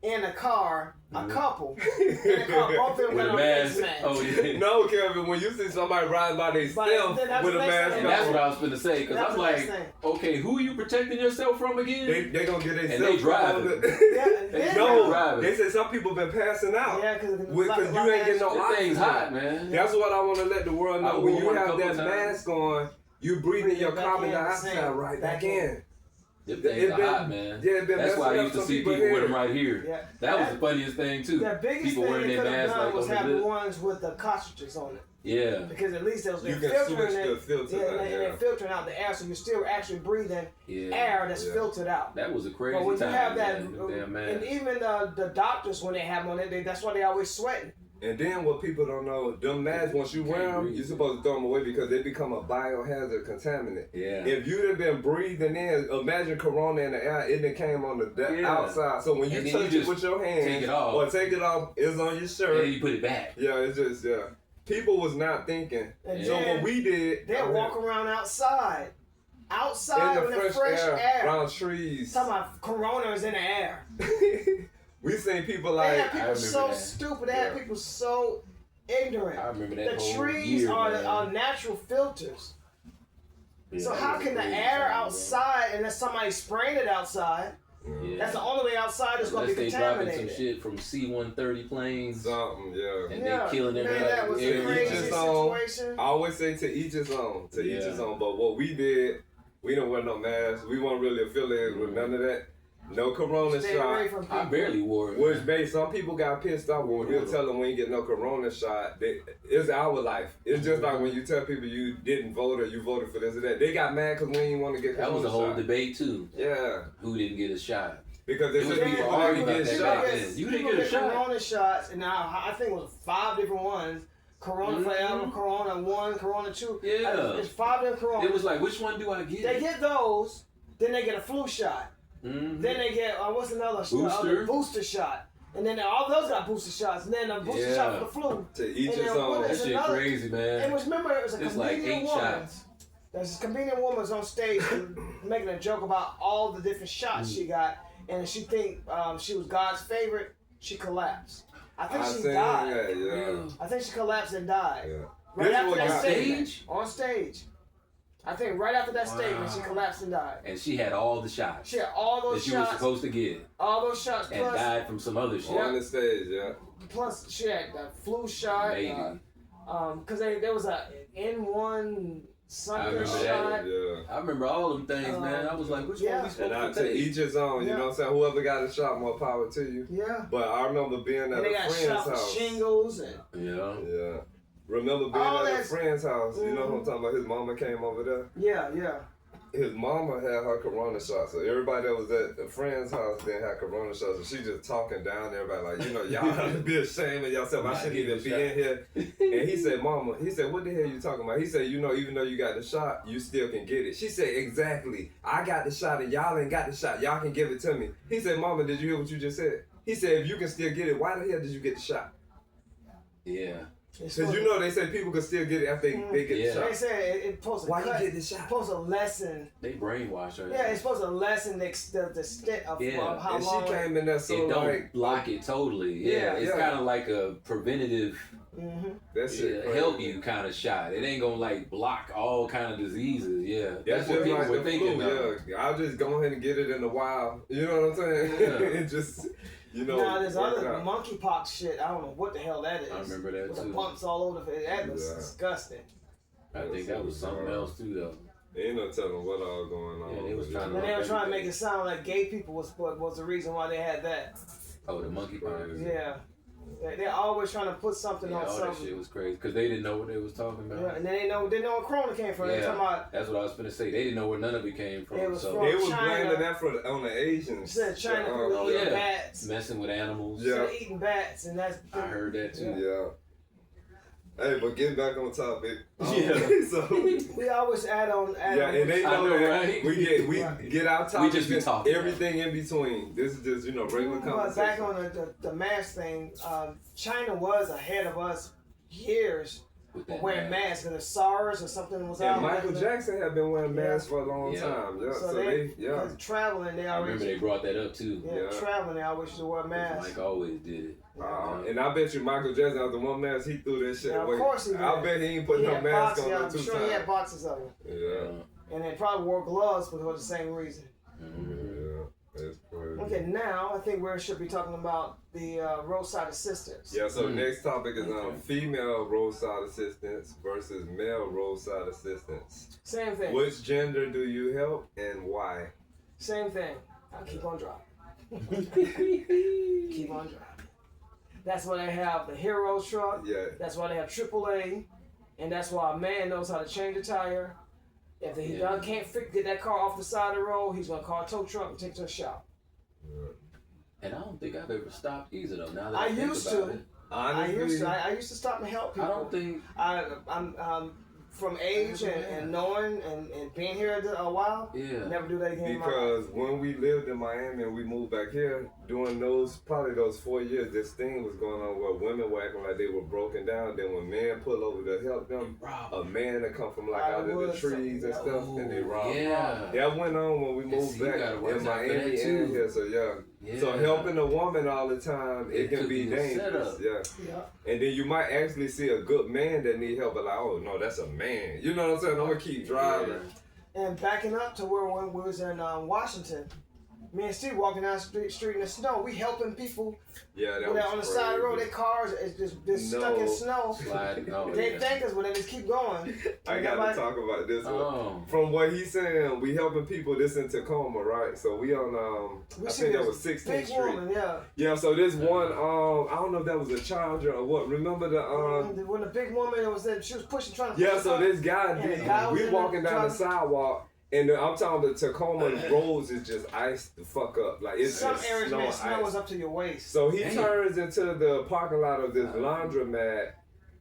in a car, both of them with a mask. Oh yeah. No, Kevin, when you see somebody riding by themselves with a mask on. That's what I was gonna say, because I'm like, okay, who are you protecting yourself from again? They gonna get and they driving. They said some people been passing out. Yeah, because you ain't getting no oxygen. Thing's hot, man. That's what I want to let the world know. When you have that mask on, you breathing your carbon dioxide right back in. Them things are hot, man. Yeah, it been that's why I used to see people with them right here. Yeah. That was the funniest thing too. The biggest people thing wearing they their could have masks done like was on the have the lip. ones with the cartridges on it. Yeah. Because at least they're You can filtering switch the it. filter. Yeah, and they're filtering out the air, so you're still actually breathing air that's filtered out. That was a crazy But when time. you have that, Damn man. and even the doctors when they have them on it, that's why they always sweating. And then what people don't know, them masks, once you wear them, you're supposed to throw them away because they become a biohazard contaminant. Yeah. If you'd have been breathing in, imagine corona in the air, it came on the outside. So when you And then touch you it with your hands, take it off. or take it off, it's on your shirt. And then you put it back. Yeah, it's just, people was not thinking. And So then what we did, they'll walk around outside in the fresh air. around trees. Talking about corona is in the air. We seen people They like, had people so that. stupid. They had people so ignorant. I remember that The whole trees year, are man. natural filters. Yeah, So that how was a can the crazy air time, outside, unless somebody spraying it outside, Yeah. that's the only way outside is going to Unless be they dropping contaminated. some shit from C-130 planes something, and Yeah, they killing man, everybody. that was a Yeah, crazy each his own. situation. I always say to each his own, to each Yeah. his own. But what we did, we don't wear no masks. We weren't really affiliated with none of that. No corona Stay away shot. from people. I barely wore it. Which made some people got pissed off when we'll tell them we ain't get no corona shot. It's our life. It's just like when you tell people you didn't vote or you voted for this or that. They got mad because we didn't want to get That corona was a whole shot. debate too. Yeah, Who didn't get a shot? because they It was said people people arguing already about get that back shots. then. You didn't People get a shot. Corona shots, and now I think it was 5 different ones. Corona Forever, Corona 1, Corona 2. Yeah. It's 5 different Corona. It was like, which one do I get? They get those, then they get a flu shot. Mhm. Then they get, what's another Booster? booster shot. And then all those got booster shots. And then a booster shot for the flu. To each And his then own. what That is shit another- crazy, And man. remember, it was a It's like comedian 8 woman. shots. There's a comedian woman was on stage making a joke about all the different shots she got. And she think she was God's favorite. She collapsed. I think she died. that, yeah. I think she collapsed and died. Yeah. Right This after what that got- statement. Stage? On stage. I think right after that statement, she collapsed and died. And she had all the shots She had all that those she was shots. supposed to get All those shots and plus, died from some other shit. On the stage, yeah. plus she had the flu shot. Maybe. Because there was a N1 I something remember that. shot. Yeah. I remember all them things, man. I was like, which yeah. one we supposed And to to take? each his own, you know what I'm saying? Whoever got a shot, more power to you. Yeah. But I remember being at And they a got friend's shot with house. shingles and Yeah. Yeah. Remember being All at a that's- friend's house. You know what I'm talking about? His mama came over there. yeah. His mama had her corona shot. So everybody that was at the friend's house didn't have corona shots. So she just talking down to everybody like, you know, y'all have to be ashamed of yourself. I Not shouldn't getting even be a in here. And he said, Mama, he said, what the hell you talking about? He said, you know, even though you got the shot, you still can get it. She said, exactly. I got the shot and y'all ain't got the shot. Y'all can give it to me. He said, Mama, did you hear what you just said? He said, if you can still get it, why the hell did you get the shot? Yeah. Because you know they say people can still get it after they get Yeah. the They shot. said it's supposed to Why cut. you get the shot? It's supposed to lessen. They brainwash her. Yeah, it's supposed to lessen the extent of Yeah. how And long. she came in there so It don't like, block it totally. Yeah, Yeah, it's yeah. kind of like a preventative, that shit help crazy. you kind of shot. It ain't gonna like block all kind of diseases. Yeah, That's that's what just people like were the thinking flu, of. yeah. I'll just go ahead and get it in the wild. You know what I'm saying? Yeah. It just, you know. Now there's work other out. monkeypox shit. I don't know what the hell that is. I remember that With the too. bumps all over the face. That was Yeah. disgusting. I think that was something else too, though. Ain't no telling what all going on. Yeah, they was trying And they were trying to make it sound like gay people was the reason why they had that. Oh, the monkeypox. Yeah. They're always trying to put something Yeah, on all that something. shit was crazy because they didn't know what they was talking about. Yeah, and then they didn't know where Corona came from. They Yeah, talking about that's what I was gonna say. They didn't know where none of it came from. It was so from- They was China. blaming that on the Asians. said China Oh, people eating yeah. bats. messing with animals. Yeah. Instead of eating bats, and that's. I heard that too. Yeah. Hey, but getting back on topic. Yeah. So, We always add on. yeah, and they I know know, that right? we get our topics. just be and talking. everything in between. This is just regular But conversation. back on the mask thing, China was ahead of us years With that wearing mask. masks, and the SARS or something was And out. Michael Jackson had been wearing Yeah. masks for a long Yeah. time. Yeah, So so they, yeah. because traveling, they I always remember they brought that up too. Yeah. traveling, they always used to wear masks. Mike always did it. And I bet you Michael Jackson, after one mask, he threw that shit Yeah, of away. course he did. I bet he ain't put He no had mask boxes, on yeah, no I'm two sure he had times. boxes of them, Yeah. and they probably wore gloves for the same reason. Yeah, that's crazy. Okay, now I think we should be talking about the roadside assistance. Yeah, so the Mm. next topic is female roadside assistance versus male roadside assistance. Same thing. Which gender do you help and why? Same thing. I'll keep on driving. Keep on driving. That's why they have the hero truck. Yeah. That's why they have AAA. And that's why a man knows how to change a tire. If he can't get that car off the side of the road, he's going to call a tow truck and take it to a shop. And I don't think I've ever stopped either though. Now that I I think used about to. it. Honestly, I used to stop and help people. I don't think. I'm from age and knowing and being here a while. Yeah. Never do that again. in my life. because when we lived in Miami and we moved back here, during those 4 years, this thing was going on where women were acting like they were broken down. Then when men pull over to help them, a man that come from like out of the trees and stuff, and they rob them. Yeah. That went on when we moved see, you back gotta watch in out for Miami that, too. and here. So so helping a woman all the time, it can could be be a dangerous. setup. Yeah. And then you might actually see a good man that need help, but like, oh no, that's a man. You know what I'm saying? I'm gonna keep driving. And backing up to where when we was in Washington, me and Steve walking down the street in the snow. We helping people Yeah, that on was the side of the road. crazy. Their cars is just stuck in snow. Slide. Oh, They yeah. thank us, but they just keep going. I gotta talk about this one. Oh. From what he's saying, we helping people this in Tacoma, right? So we on We I see think that this was 16th big Street. woman, yeah. Yeah, so this one, I don't know if that was a Charger or what. Remember the When the big woman was there, she was pushing, trying to. yeah, push so her. this guy, And the guy was we in walking the down the driving- sidewalk, and I'm talking the Tacoma roads is just iced the fuck up. Like it's Some just areas, snow man, and snow ice. was up to your waist. So he Damn. turns into the parking lot of this laundromat.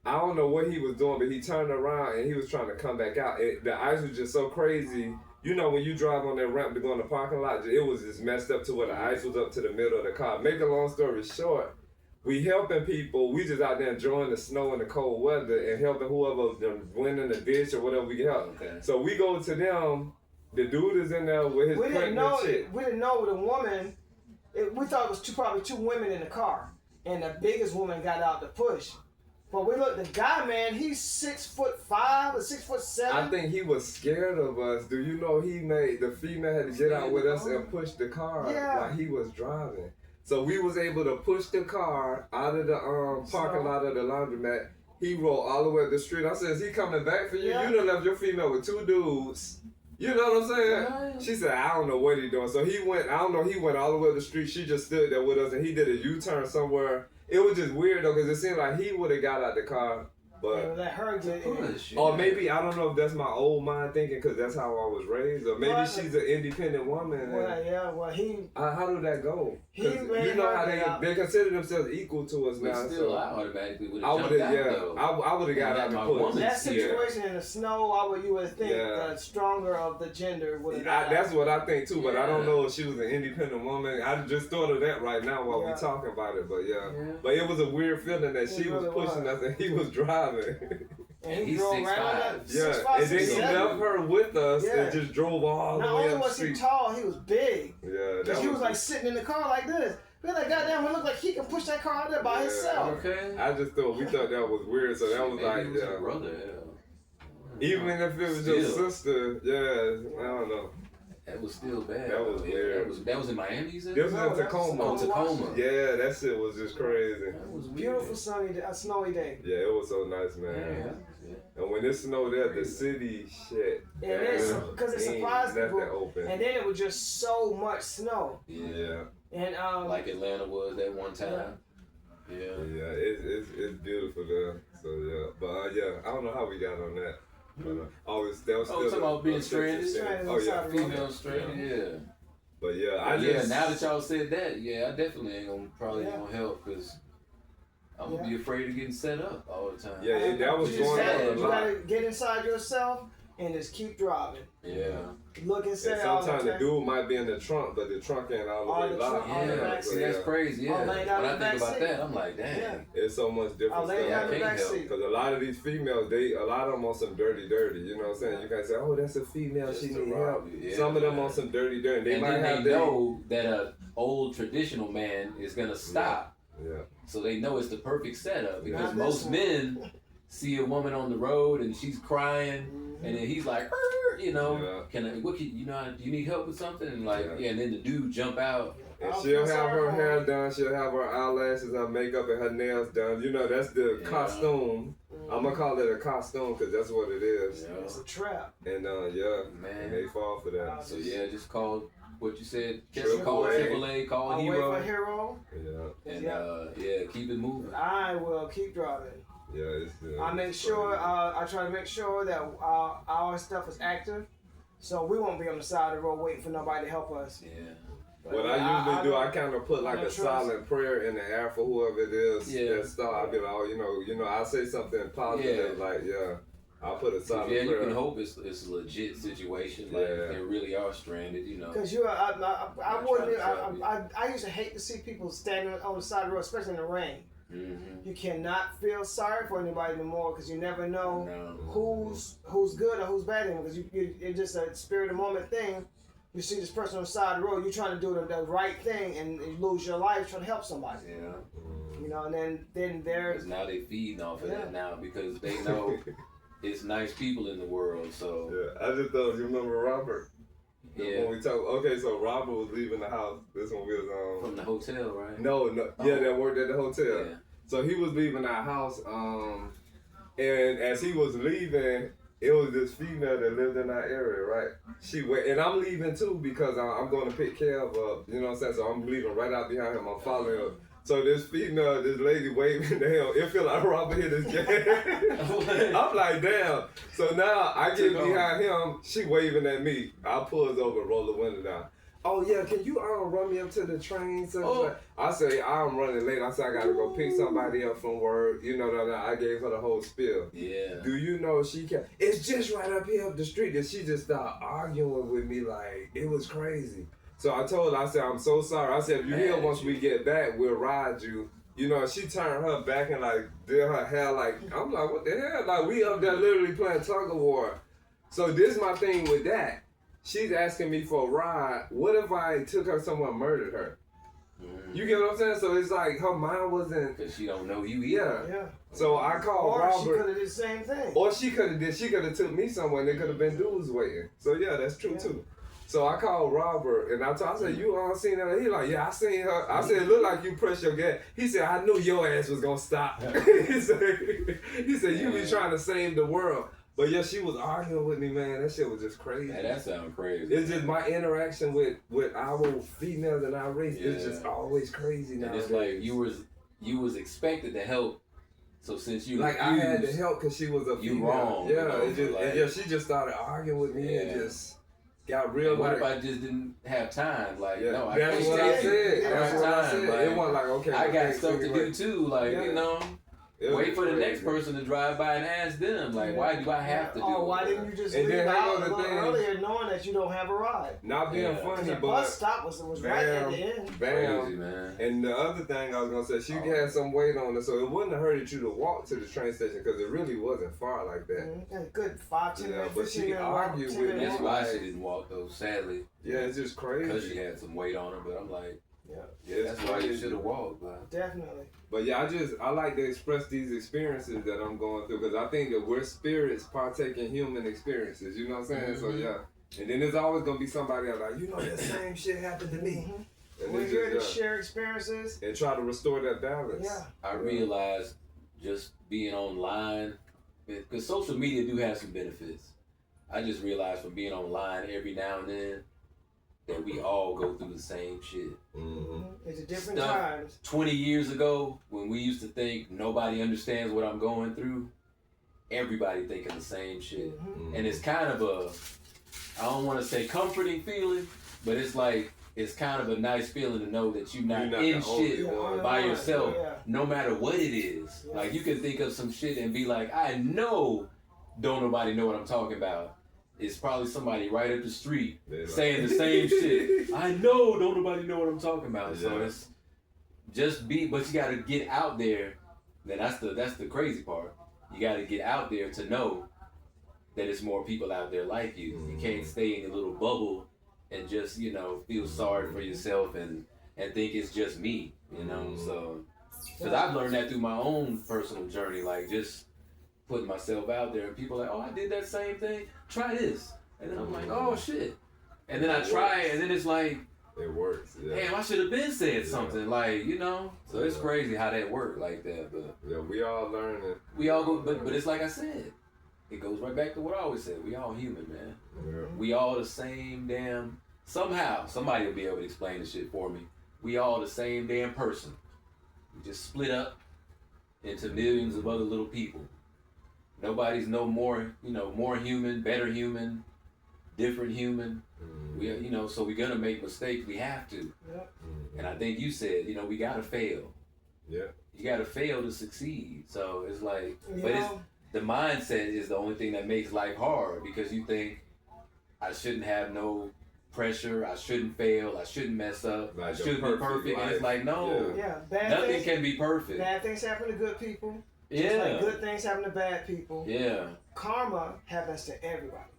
I don't know what he was doing, but he turned around and he was trying to come back out. The ice was just so crazy. You know, when you drive on that ramp to go in the parking lot, it was just messed up to where the ice was up to the middle of the car. Make a long story short, we helping people. We just out there enjoying the snow and the cold weather and helping whoever went in the ditch or whatever we can help. Okay. So we go to them. The dude is in there with his We didn't pregnant know. chick. We didn't know the woman. We thought it was probably two women in the car, and the biggest woman got out to push. But we looked. The guy, man, he's 6'5" or 6'7". I think he was scared of us. Do you know he made the female had to get out with us and push the car while he was driving. So we was able to push the car out of the parking lot of the laundromat. He rolled all the way up the street. I said, "Is he coming back for you? Yeah. You done left your female with two dudes." You know what I'm saying? She said, "I don't know what he doing." So he went, I don't know, he went all the way up the street. She just stood there with us and he did a U-turn somewhere. It was just weird though, because it seemed like he would have got out the car. But And let her get in. Push. or maybe, I don't know if that's my old mind thinking because that's how I was raised. Or maybe Well, she's an independent woman. Well, he. How did that go? 'Cause He made you know her how get out. they consider themselves equal to us But now. still, So I automatically would I have would jumped have, out though. I would have got out My and pushed. woman- That Yeah. situation in the snow, you would think Yeah. the stronger of the gender would have got That's out. what I think too, but I don't Yeah. know if she was an independent woman. I just thought of that right now while we Yeah. talking about it, but but it was a weird feeling that she was really pushing was. us and he was driving. And he He's drove right on 6'5". that. Yeah, 6'5", and then he 6'7". left her with us Yeah. and just drove all the Not way only up the was he street. tall, he was big. Yeah, that Because he was like sitting in the car like this. We're like, goddamn, it looked like he can push that car out there by Yeah. himself. Okay. I just thought we thought that was weird, so that was Maybe like, it was her yeah. brother. Hell. Even if it was your Still. sister, yeah, I don't know. That was still bad. That was Yeah, weird. That was in Miami, you said? This was No, in that's Tacoma. Oh, Tacoma. Yeah, that shit was just crazy. That was weird. Beautiful sunny, snowy day. Yeah, it was so nice, man. And when it snowed there, the city shit. It is, damn, because it ain't surprised nothing people. open. And then it was just so much snow. Yeah, And Like Atlanta was that one time. Yeah. yeah, it's beautiful there. So yeah, but yeah, I don't know how we got on that. But, that was Oh, still talking about being a stranded? Stranded Oh yeah, outside the road. Female straight, yeah. but yeah, Yeah, now that y'all said that, yeah, I definitely ain't gonna probably Yeah. ain't gonna help because I'm gonna be afraid of getting set up all the time. Yeah, that was you going just on a you lot. gotta get inside yourself and just keep driving. Yeah. Look and say, And oh, sometimes the okay. dude might be in the trunk, but the trunk ain't all the All way the locked. trunk, all the Yeah, back So, see, that's yeah. crazy. I'll Yeah, lay when down in I the think back about seat. that, I'm like, dang. Yeah. It's so much I'll different lay down in the can't back help. seat. Because a lot of these females, a lot of them on some dirty. You know what I'm saying? You guys say, oh, that's a female, Just she to need rob help. you, yeah. Some of them on some dirty. They And might then have they their, know that a old traditional man is gonna stop, Yeah. so they know it's the perfect setup because Not most this one. men see a woman on the road and she's crying, and then he's like, "Er," you know, Yeah. do you need help with something? And like, Yeah. and then the dude jump out. And I'll she'll fix have her her hair home. done, she'll have her eyelashes, her makeup, and her nails done. You know, that's the Yeah. costume. I'm gonna call it a costume because that's what it is. It's a trap. And and Man. they fall for that. So yeah, just call what you said. Triple Call A. AAA, call I'll wait Hero, for Hero. Yeah. and Yeah. keep it moving. I will keep driving. Yeah, it's I make sure, I try to make sure that our stuff is active, so we won't be on the side of the road waiting for nobody to help us. Yeah. But What I usually do, I kind of put like a trust. silent prayer in the air for whoever it is Yeah. that start. I'll be like, oh, you know, I say something positive, like, I'll put a silent Yeah, prayer. you can hope it's a legit situation. Like they really are stranded, you know. Because I used to hate to see people standing on the side of the road, especially in the rain. Mm-hmm. You cannot feel sorry for anybody anymore because you never know No. who's good or who's bad because it's just a spirit of the moment thing. You see this person on the side of the road, you're trying to do the right thing and you lose your life trying to help somebody. Yeah. You know, and then there's Because now they feeding off of that now because they know it's nice people in the world. So Yeah, I just thought, you remember Robert? yeah, When we talked, okay, so Robert was leaving the house. This one we was from the hotel, right? No, yeah, that worked at the hotel. Yeah. So he was leaving our house, and as he was leaving, it was this female that lived in our area, right? She went, and I'm leaving too because I'm going to pick Kev up, you know what I'm saying? So I'm leaving right out behind him, I'm following her. So this female, this lady waving to him, it feel like Robert hit his gas. I'm like, damn. So now I get behind him, she waving at me. I pulls over, roll the window down. Oh yeah, can you run me up to the train? So I say I'm running late. I say I gotta go pick somebody up from work. You know, I gave her the whole spiel. Yeah. Do you know she can? It's just right up here up the street. And she just started arguing with me like it was crazy. So I told her, I said, I'm so sorry. I said, if you're here once we get back, we'll ride you. You know, she turned her back and like did her hair like, I'm like, what the hell? Like we up there literally playing tug of war. So this is my thing with that. She's asking me for a ride. What if I took her somewhere and murdered her? Mm. You get what I'm saying? So it's like her mind wasn't. Because she don't know you either. Yeah. So I called Robert. Or she could have did the same thing. Or she could have did. She could have took me somewhere and there could have been dudes waiting. So yeah, that's true too. So I called Robert and I said, you all seen her? He like, yeah, I seen her. I said, it looked like you pressed your gas. He said, I knew your ass was gonna stop. he said, you be trying to save the world. But yeah, she was arguing with me, man. That shit was just crazy. Yeah, that sounds crazy. It's just my interaction with our females and our race is just always crazy now. And it's like you was expected to help. So since you like I had to help because she was a female. You wrong. Yeah, you know, and she just started arguing with me and just got real. What if I just didn't have time? Like, no, I that's can't what I said. That's what I said. Like, it wasn't like, okay, I got stuff to do too. Like, you know. Wait for the next person to drive by and ask them, like, why do I have to do it? Oh, why didn't you just leave out earlier knowing that you don't have a ride? Not being funny, the but bus stop was right at the end. Crazy, man. And the other thing I was going to say, she had some weight on her, so it wouldn't have hurted you to walk to the train station because it really wasn't far like that. Good 5, 10 minutes, but she argued with me. That's why she didn't walk, though, sadly. Yeah, it's just crazy. Because she had some weight on her, but I'm like, yeah, that's why you should have walked, man. Definitely. But yeah, I like to express these experiences that I'm going through because I think that we're spirits partake in human experiences. You know what I'm saying? So yeah, and then there's always gonna be somebody else like, you know, the same shit happened to me. And we're here to share experiences and try to restore that balance. Yeah, I realized just being online, because social media do have some benefits. I just realized from being online every now and then that we all go through the same shit. It's a different times. 20 years ago, when we used to think nobody understands what I'm going through, everybody thinking the same shit. And it's kind of I don't want to say comforting feeling, but it's like, it's kind of a nice feeling to know that you're not in shit by yourself, no matter what it is. Like, you can think of some shit and be like, I know don't nobody know what I'm talking about. It's probably somebody right up the street saying the same shit. I know don't nobody know what I'm talking about. So it's just but you gotta get out there. Then that's the crazy part. You gotta get out there to know that it's more people out there like you. You can't stay in your little bubble and just, you know, feel sorry for yourself and think it's just me, you know. So because I've learned that through my own personal journey, like just putting myself out there, and people are like, oh, I did that same thing, try this, and then I'm like, oh shit, and then I try it, and then it's like, it works. Damn, I should have been said something, like, you know. So it's crazy how that worked like that, but we all learn it. We all go, but it's like I said, it goes right back to what I always said. We all human, man. We all the same damn somehow somebody will be able to explain the shit for me. We all the same damn person. We just split up into millions of other little people. Nobody's no more, more human, better human, different human. We, so we're gonna make mistakes. We have to. Yep. And I think you said, we gotta fail. Yeah. You gotta fail to succeed. So it's like, You but know, the mindset is the only thing that makes life hard, because you think I shouldn't have no pressure, I shouldn't fail, I shouldn't mess up, Like I the shouldn't be perfect. And it's like, no, yeah, bad nothing things, can be perfect. bad things happen to good people. Just Yeah. like good things happen to bad people. Yeah. Karma happens to everybody.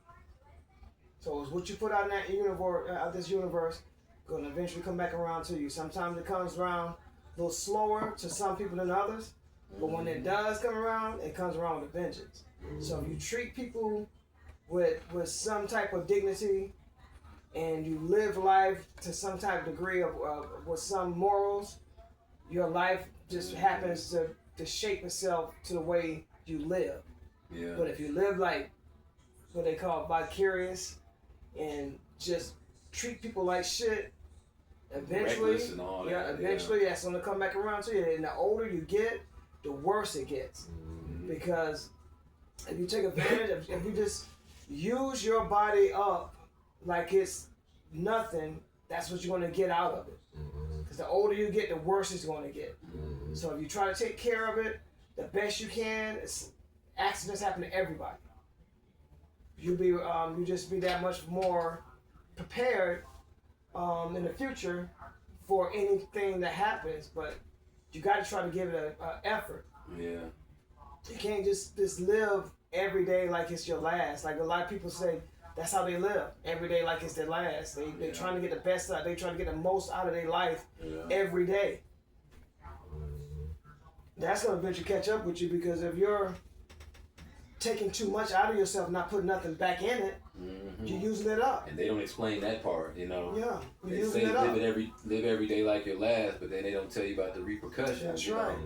So it's what you put out in that universe, this universe, gonna eventually come back around to you. Sometimes it comes around a little slower to some people than others, but when it does come around, it comes around with a vengeance. So if you treat people with some type of dignity, and you live life to some type of degree of with some morals, your life just happens to shape itself to the way you live. Yeah. But if you live like what they call vicarious and just treat people like shit, eventually, Reckless and all that, eventually that's gonna come back around to you. And the older you get, the worse it gets. Because if you take advantage, if you just use your body up like it's nothing, that's what you're gonna get out of it. Because the older you get, the worse it's gonna get. So if you try to take care of it the best you can, accidents happen to everybody. You just be that much more prepared in the future for anything that happens. But you got to try to give it an effort. Yeah. You can't just live every day like it's your last. Like a lot of people say, that's how they live. Every day like it's their last. They're trying to get the best out. They're trying to get the most out of their life every day. That's going to eventually catch up with you, because if you're taking too much out of yourself, not putting nothing back in it, you're using it up. And they don't explain that part, Yeah, They you're using say it up. live every day like your last, but then they don't tell you about the repercussions. That's you know? right.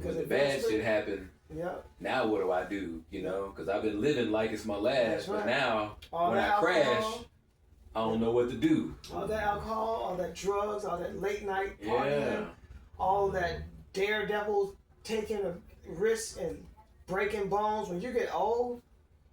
When the bad shit happen, Yeah. now what do I do? Because I've been living like it's my last, That's right. but now All when that I crash, alcohol, I don't know what to do. all that alcohol, all that drugs, all that late night partying, Yeah. all that daredevil taking a risk and breaking bones. When you get old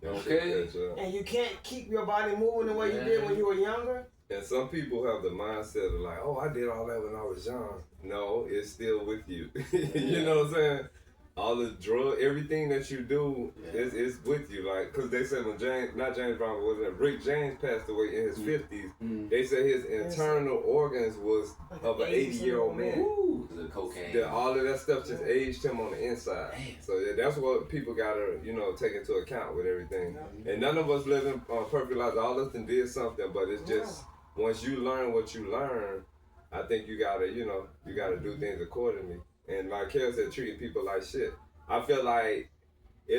Okay. and you can't keep your body moving the way you did when you were younger. And some people have the mindset of like, oh, I did all that when I was young. No, it's still with you. You know what I'm saying? All the drug, everything that you do is with you. Like, because they said when James Brown, was it Rick James passed away in his 50s, they said his internal organs was of an 80-year-old man. Ooh, the cocaine. All of that stuff just aged him on the inside. Damn. So that's what people gotta, take into account with everything. And none of us living perfect lives. All of us did something, but it's just once you learn what you learn, I think you gotta, you gotta do things accordingly. And like Kel said, treating people like shit. I feel like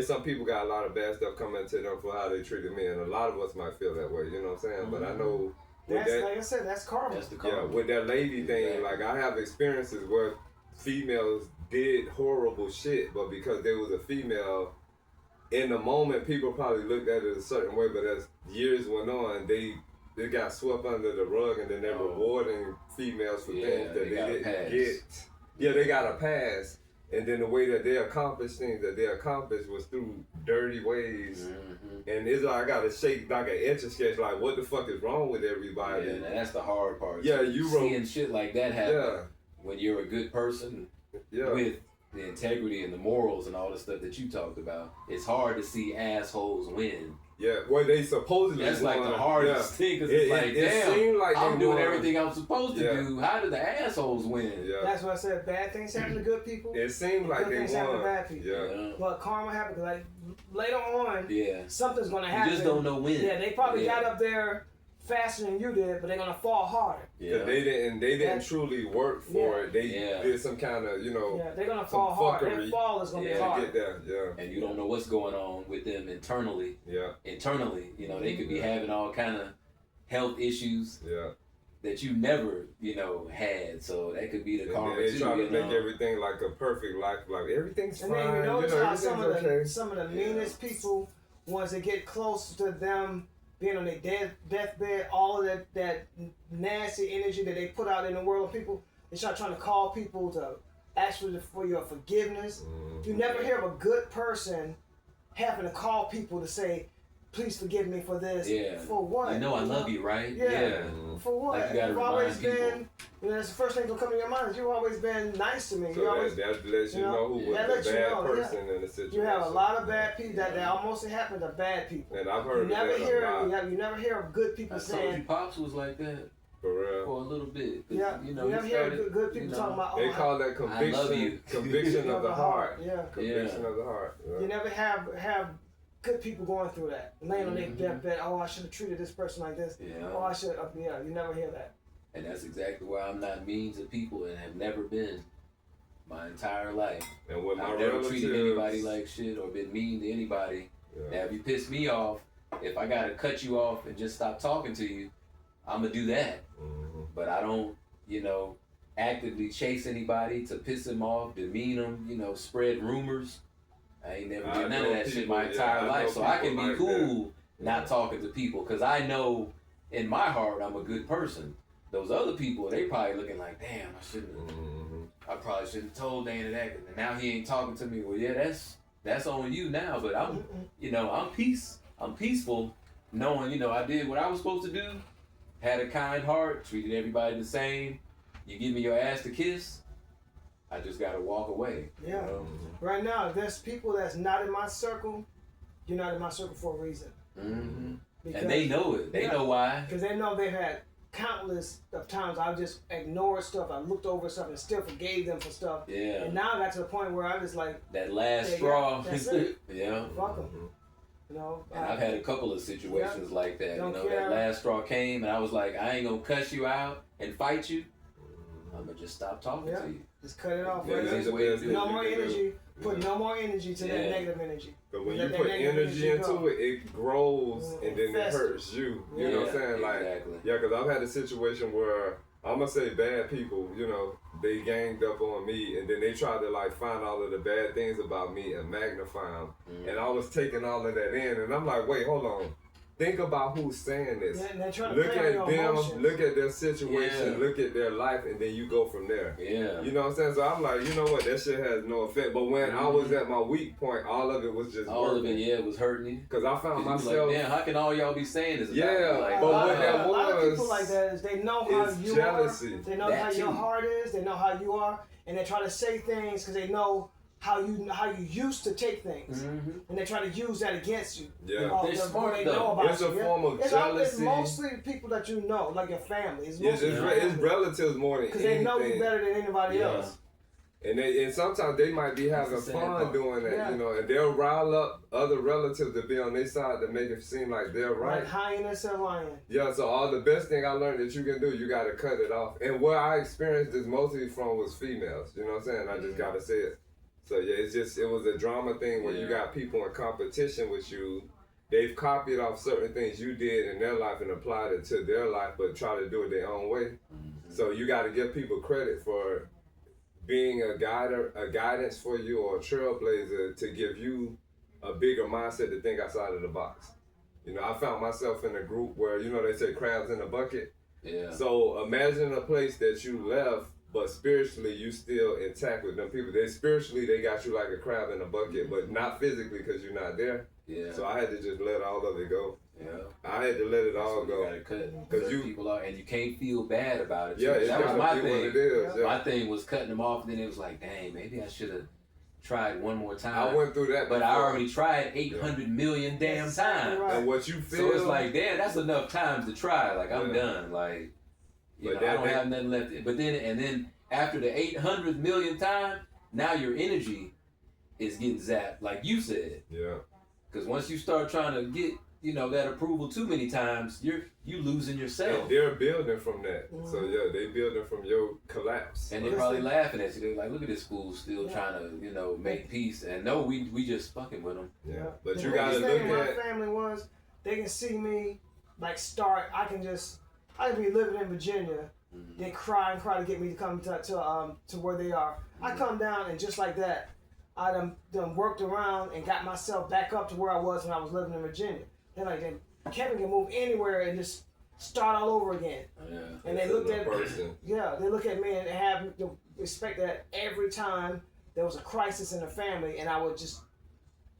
some people got a lot of bad stuff coming to them for how they treated me, and a lot of us might feel that way. You know what I'm saying? But I know That's like I said, that's karma. That's the karma. yeah, with that lady thing, like I have experiences where females did horrible shit, but because there was a female, in the moment people probably looked at it a certain way, but as years went on, they got swept under the rug, and then they're rewarding females for things that they didn't get. Yeah, they got a pass. And then the way that they accomplished things that they accomplished was through dirty ways. And it's like I gotta shake like an etch a sketch, like what the fuck is wrong with everybody? Yeah, and that's the hard part. Yeah, seeing shit like that happen when you're a good person with the integrity and the morals and all the stuff that you talked about. It's hard to see assholes win. Yeah, well, they supposedly that's won. Like the hardest thing, because it's like, damn, like I'm doing everything I'm supposed to do. How did the assholes win? Yeah. That's why I said bad things happen to good people. It seemed like good they things won. happen to bad people. Yeah. But karma happens. Like later on, something's gonna happen. You just don't know when. Yeah, they probably got up there faster than you did, but they're gonna fall harder. Yeah, they didn't truly work for it. They did some kind of, Yeah, they're gonna fall hard. Their fall is gonna be hard. To get there. And you don't know what's going on with them internally. Yeah. Internally, they could be having all kind of health issues. Yeah. That you never, had. So that could be the karma they too. try to make everything like a perfect life, like everything's fine. And then you notice how some of okay. the meanest people, once they get close to them being on their deathbed, all of that nasty energy that they put out in the world of people. They start trying to call people to ask for your forgiveness. You never hear of a good person having to call people to say, please forgive me for this. Yeah. For what? You know I love you, right? Yeah. For what? Like you gotta You've always remind people. been, that's the first thing that'll come to your mind. Is you've always been nice to me. So you always, that lets you know who was that the lets you bad know, person in the situation. you have a lot of bad people that almost happen to bad people. And I've You heard never that hear, a lot. you never hear of good people I told saying. you, Pops was like that For real. for a little bit. Yeah, You know, you never he hear started, good people you know, talking about. They Oh, call that I love you. conviction of the heart. Yeah. Conviction of the heart. You Yeah. never have good people going through that, laying on their deathbed. Oh, I should have treated this person like this. Yeah. Oh, I should. Yeah, you never hear that. And that's exactly why I'm not mean to people and have never been my entire life. And with my I've never relatives, treated anybody like shit or been mean to anybody. yeah. Now, if you piss me off, if I gotta cut you off and just stop talking to you, I'm gonna do that. But I don't, actively chase anybody to piss them off, demean them, spread rumors. I ain't never I did none know of that shit people, my entire I life. know So I can people be like cool that. not talking to people because I know in my heart I'm a good person. Those other people, they probably looking like, damn, I probably shouldn't have told Dana that, and now he ain't talking to me. Well, yeah, that's on you now. But I'm peaceful, knowing I did what I was supposed to do, had a kind heart, treated everybody the same. You give me your ass to kiss, I just gotta walk away. Yeah. Right now, if there's people that's not in my circle, you're not in my circle for a reason. And Because- they know it. They know why. Because they know they've had countless of times I've just ignored stuff, I looked over stuff and still forgave them for stuff. Yeah. And now I got to the point where I just like, That last Yeah, straw. that's it. Yeah. fuck them. And I've had a couple of situations like that. Don't That care. last straw came, and I was like, I ain't gonna cuss you out and fight you. I'm gonna just stop talking to you. Just cut it off. Yeah, Right that's there. the best thing No you more can do. energy. Put no more energy to that Yeah. negative energy. But when Let you that put negative energy into go. it, it grows and then it Fester. hurts you. You know what I'm saying? Like, exactly. yeah, because I've had a situation where I'm gonna say bad people, they ganged up on me and then they tried to like find all of the bad things about me and magnify them. And I was taking all of that in and I'm like, wait, hold on. Think about who's saying this. Yeah, and they're trying to Look play at on your them, emotions. look at their situation, Yeah. look at their life, and then you go from there. Yeah. You know what I'm saying? So I'm like, you know what? That shit has no effect. But when I was at my weak point, all of it was just All working. of it, was hurting you. Because I found 'Cause you was myself. like, damn, how can all y'all be saying this? About Yeah, me? Like, but what a that lot of people was like that is they know how is you jealousy. are. They know That how your too. heart is. They know how you are, and they try to say things because they know how you used to take things, and they try to use that against you. Yeah. Off They're of smart, what they though. know about It's a you, form of It's jealousy. mostly people that you know, like your family. It's It's, mostly it's, your it's family. relatives more than Because they know you anything. better than anybody Yeah. else. And sometimes they might be having That's the sad fun part. doing that, Yeah. and they'll rile up other relatives to be on their side to make it seem like they're right. Like hyenas and lion. Yeah, so all the best thing I learned that you can do, you gotta cut it off. And where I experienced this mostly from was females. You know what I'm saying? I just gotta say it. So yeah, it was a drama thing where you got people in competition with you. They've copied off certain things you did in their life and applied it to their life, but try to do it their own way. So you gotta give people credit for being a guidance for you or a trailblazer to give you a bigger mindset to think outside of the box. I found myself in a group where, they say crabs in a bucket. Yeah. So imagine a place that you left, but spiritually you still intact with them people. Spiritually they got you like a crab in a bucket, but not physically because you're not there. Yeah. So I had to just let all of it go. Yeah. I had to let it all You go. gotta cut 'Cause you- people out, and you can't feel bad about it. Yeah, too. it's that was gotta my be thing. what it is. Yeah. My thing was cutting them off, and then it was like, dang, maybe I should have tried one more time. I went through that but I before. already tried 800 million damn Exactly times. right. And what you feel. So it's like, damn, that's enough times to try. Like, I'm Yeah. done. Like, But I that- don't have nothing left. But then after the 800 million time, now your energy is getting zapped, like you said. Yeah. Because once you start trying to get, that approval too many times, you losing yourself. And they're building from that. So yeah, they building from your collapse. And they're probably laughing at you. They're like, look at this fool still trying to, make peace. And no, we just fucking with them. Yeah. But The you gotta biggest look thing in my at. family was they can see me like start. I can be living in Virginia. They cry and cry to get me to come to where they are. I come down and just like that, I done worked around and got myself back up to where I was when I was living in Virginia. They're like, Kevin can move anywhere and just start all over again. Yeah. And they It's looked a at person. they look at me and have the respect that every time there was a crisis in the family, and I would just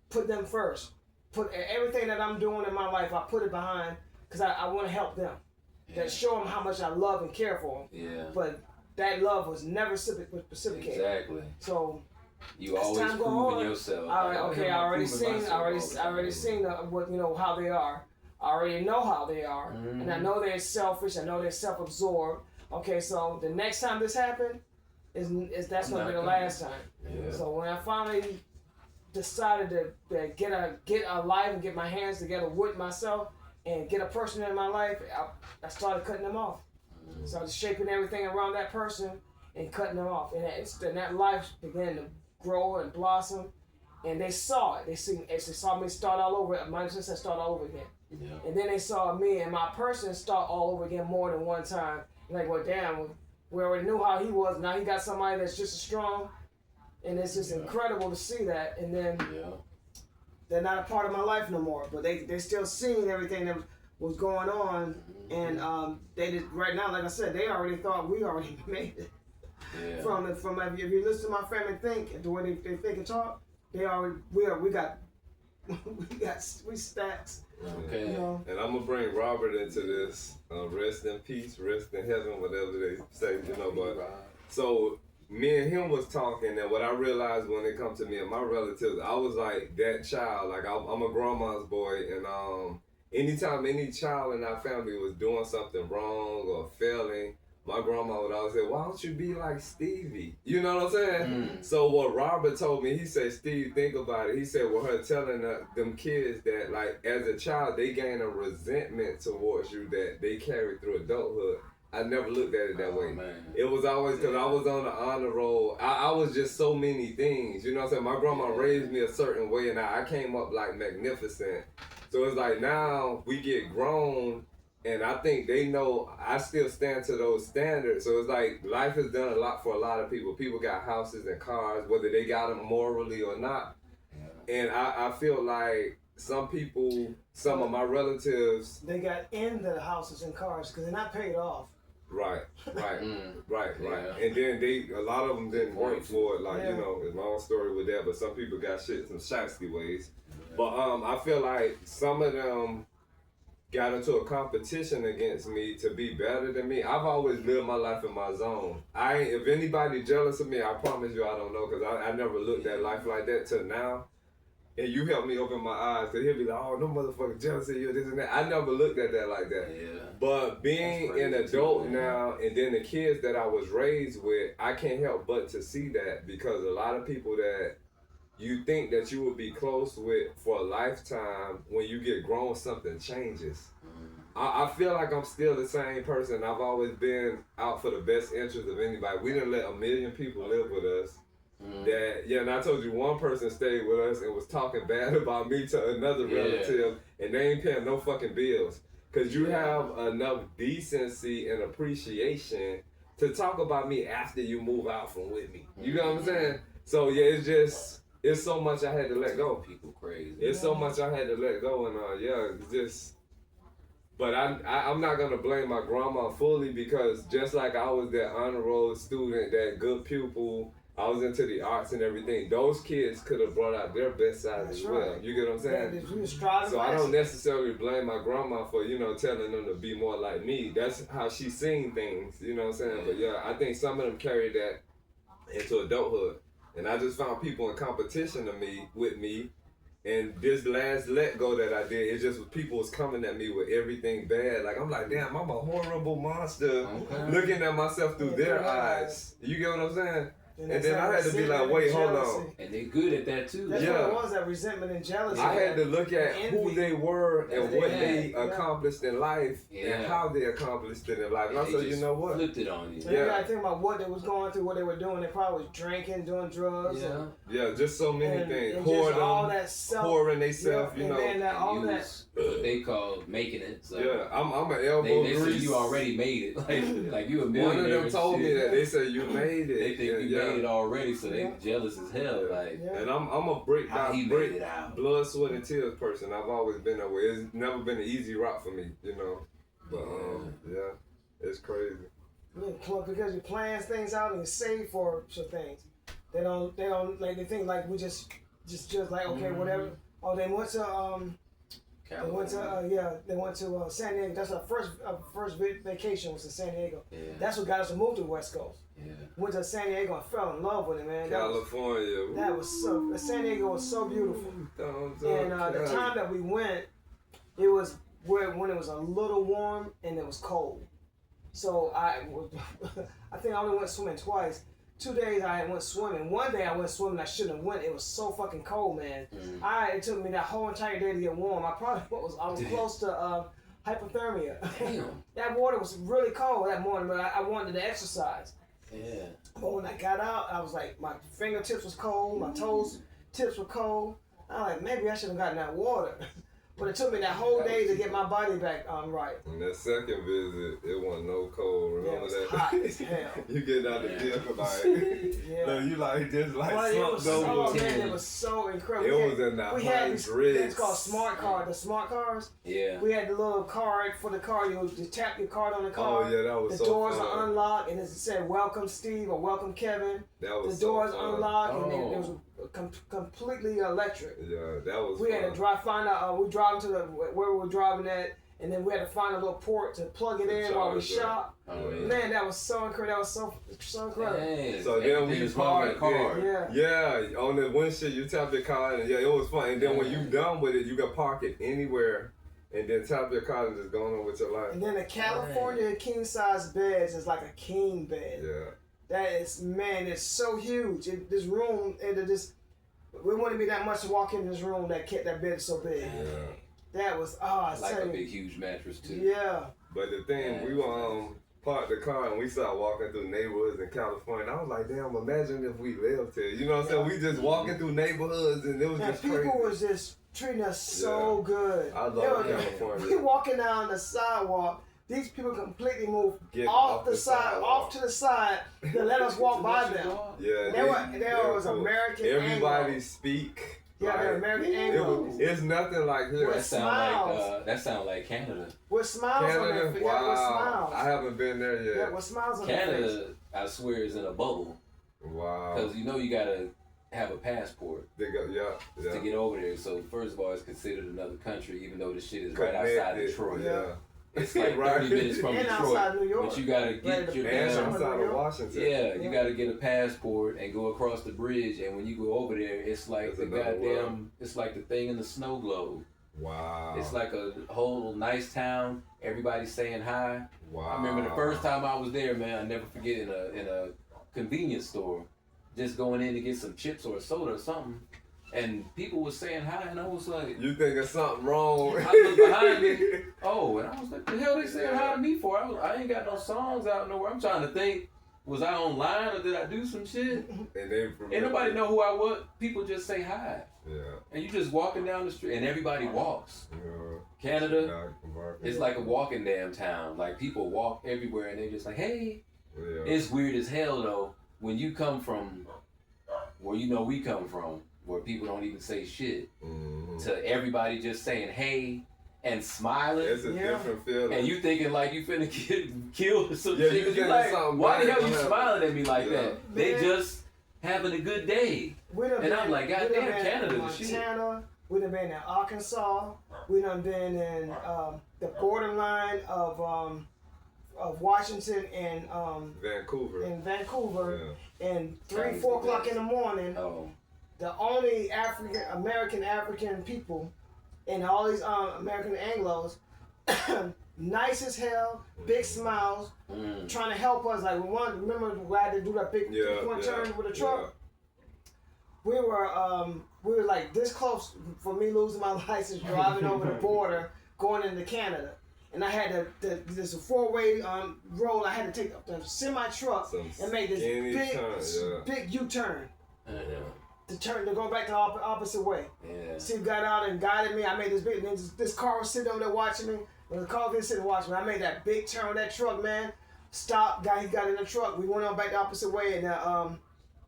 put them first. Put everything that I'm doing in my life, I put it behind because I want to help them. Yeah. That show them how much I love and care for them. Yeah. But that love was never reciprocated. Exactly. So You as always time go proving on, yourself. all right, okay, I already Proving seen, myself I already all the time. seen what how they are. I already know how they are, and I know they're selfish. I know they're self-absorbed. Okay, so the next time this happened, is that's gonna be the last time. Yeah. So when I finally decided to get a life and get my hands together with myself and get a person in my life, I started cutting them off. So I was shaping everything around that person and cutting them off, and that life began to grow and blossom. And they saw it. They saw me start all over. My sister start all over again. Yeah. And then they saw me and my person start all over again more than one time. Like, well, damn, we already knew how he was. Now he got somebody that's just as strong. And it's just incredible to see that. And then they're not a part of my life no more. But they still seeing everything that was going on. And they did right now, like I said, they already thought we already made it. Yeah. From if you listen to my family think, the way they think and talk, they already we got stacks. Okay. You know? And I'm gonna bring Robert into this. Rest in peace, rest in heaven, whatever they say, But so me and him was talking, and what I realized when it comes to me and my relatives, I was like that child. Like I'm a grandma's boy, and anytime any child in our family was doing something wrong or failing, my grandma would always say, "Why don't you be like Stevie?" You know what I'm saying? So what Robert told me, he said, "Steve, think about it." He said, with her telling them kids that, like, as a child, they gain a resentment towards you that they carry through adulthood. I never looked at it that way. Man. It was always because I was on the honor roll. I was just so many things. You know what I'm saying? My grandma raised me a certain way, and I came up like magnificent. So it's like now we get grown, and I think they know I still stand to those standards. So it's like life has done a lot for a lot of people. People got houses and cars, whether they got them morally or not. And I feel like some people, some of my relatives, They got in the houses and cars because they're not paid off. right. Yeah. And then a lot of them didn't work for it. Like, Yeah. it's my own story with that, but some people got shit, some shasty ways. But I feel like some of them got into a competition against me to be better than me. I've always lived my life in my zone. If anybody jealous of me, I promise you I don't know, because I never looked at life like that till now. And you helped me open my eyes, because he'll be like, "Oh, no motherfucker jealous of you, this and that." I never looked at that like that. Yeah. But being an adult now, and then the kids that I was raised with, I can't help but to see that, because a lot of people that you think that you would be close with for a lifetime, when you get grown, something changes. I feel like I'm still the same person. I've always been out for the best interest of anybody. We didn't let a million people live with us. And I told you one person stayed with us and was talking bad about me to another relative, and they ain't paying no fucking bills. Cause you have enough decency and appreciation to talk about me after you move out from with me. You know what I'm saying? So it's so much I had to let go. People crazy. It's so much I had to let go, and it's just. But I'm not gonna blame my grandma fully, because just like I was that honor roll student, that good pupil, I was into the arts and everything. Those kids could have brought out their best side as well. Right. You get what I'm saying? Yeah, so I don't necessarily blame my grandma for telling them to be more like me. That's how she seen things. You know what I'm saying? But I think some of them carried that into adulthood, and I just found people in competition with me. And this last let go that I did, it just was people was coming at me with everything bad. Like, I'm like, damn, I'm a horrible monster looking at myself through their eyes. You get what I'm saying? And then I had to be like, wait, hold on. And they good at that too. That's what it was, that resentment and jealousy. I had to look at who they were and what they had. accomplished in life and how they accomplished it in life. And I said, you know what? Flipped it on you. So you gotta think about what they was going through, what they were doing. They probably was drinking, doing drugs. Yeah, just so many things. And just all that pouring themselves, and then all that. What they call making it. So I'm an elbow they grease. say you already made it. Like you a millionaire. One of them told me that. They said you made it. They think you made it already, so they jealous as hell. Like, and I'm a brick how by he brick, made it out. blood, sweat, and tears person. I've always been that way. It's never been an easy route for me, you know. But yeah, it's crazy. Because you plan things out and you save for some things. They don't like, they think like we just like, okay, whatever. Oh, they went to they went to San Diego. That's our first vacation was to San Diego. Yeah. That's what got us to move to the West Coast. Yeah. Went to San Diego and fell in love with it, man. California. That was so. San Diego was so beautiful. And the time that we went, it was when it was a little warm and it was cold. So I think I only went swimming twice. 2 days I went swimming. One day I went swimming. I shouldn't have went. It was so fucking cold, man. It took me that whole entire day to get warm. I was close to hypothermia. Damn. That water was really cold that morning, but I wanted to exercise. Yeah. But when I got out, I was like, my fingertips was cold, my toes tips were cold. I was like, maybe I should have gotten that water. But it took me that whole day to get my body back right. And that second visit, it wasn't no cold. Remember it was that? hot as hell. You get out the vehicle like, Yeah. you like just like Well, slumped over. man, it was so incredible. It was in that we had these hundreds. things called smart card. The smart cars. Yeah. We had the little card for the car. You would just tap your card on the car. Oh yeah, that was the so doors fun. are unlocked, and it said "Welcome Steve" or "Welcome Kevin." That was The doors so fun. unlocked, and it was completely electric. Yeah, that was We fun. had to find out. We drove to where we were driving at, and then we had to find a little port to plug it in while we shop. Oh, yeah. Man, that was so incredible. That was so incredible. Dang. So then we parked. Yeah. Yeah, on the windshield, you tap your card, and it was fun. And then when you done with it, you can park it anywhere, and then tap your card and just go on with your life. And then the California king size beds is like a king bed. Yeah. That is, man, it's so huge. This room, we wouldn't be that much to walk in this room that bed is so big. Yeah. That was, Like a big, huge mattress, too. Yeah. But the thing, we were parked the car and we started walking through neighborhoods in California. And I was like, damn, imagine if we lived here. You know what I'm saying? We just walking through neighborhoods and it was just people crazy. was just treating us so good. I love California. We walking down the sidewalk. These people completely moved Get off the side, off to the side to let us walk by them. Yeah, There was cool. American Everybody Anglo. speak. Yeah, they're American Anglo. It's nothing like here. With smiles. That sound like Canada. With smiles on their Canada, face. wow. Yeah, with smiles. I haven't been there yet. Yeah, with smiles on their face. Canada, I swear, is in a bubble. Wow. Because you gotta have a passport They go, yeah. to get over there. So first of all, it's considered another country, even though the shit is right outside Detroit. Yeah. It's like Right. 30 minutes from And Detroit. outside New York. But you gotta get your And Outside outside New of York. Washington. Yeah, you gotta get a passport and go across the bridge. And when you go over there, it's like It's the another goddamn, world. it's like the thing in the snow globe. Wow. It's like a whole nice town. Everybody's saying hi. Wow. I remember the first time I was there, man. I never forget in a convenience store, just going in to get some chips or a soda or something, and people were saying hi, and I was like, You think there's something wrong? I looked behind me. Oh, and I was like, the hell they saying hi to me for? I ain't got no songs out nowhere. I'm trying to think, was I online or did I do some shit? And they Ain't nobody know who I was. People just say hi, Yeah. and you just walking down the street, and everybody walks. Yeah. Canada, it's like a walking damn town. Like people walk everywhere, and they just like, hey. Yeah. It's weird as hell though when you come from where we come from, where people don't even say shit, to everybody just saying hey and smiling. It's a different feeling. And you thinking like you finna get killed or some Yeah, shit. you 'Cause you thinking like, something why the bad hell you gonna happen. smiling at me like Yeah. that? They Man. just having a good day. And I'm like, God damn, Canada the shit. Montana. We done been in Arkansas. We done been in the borderline of Washington and Vancouver. Vancouver. And 3, Sounds 4 the o'clock best. in the morning. Oh. The only African people and all these American Anglos, nice as hell, big smiles, trying to help us. Like remember we had to do that big three-point turn with a truck. We were like this close for me losing my license, driving over the border, going into Canada. And I had this 4-way road. I had to take the semi truck and make this big U-turn to go back the opposite way. Yeah. Steve got out and guided me. I made this big. And this car was sitting over there watching me. When the car was sitting watching me, I made that big turn with that truck, man. Stopped. He got in the truck. We went on back the opposite way, and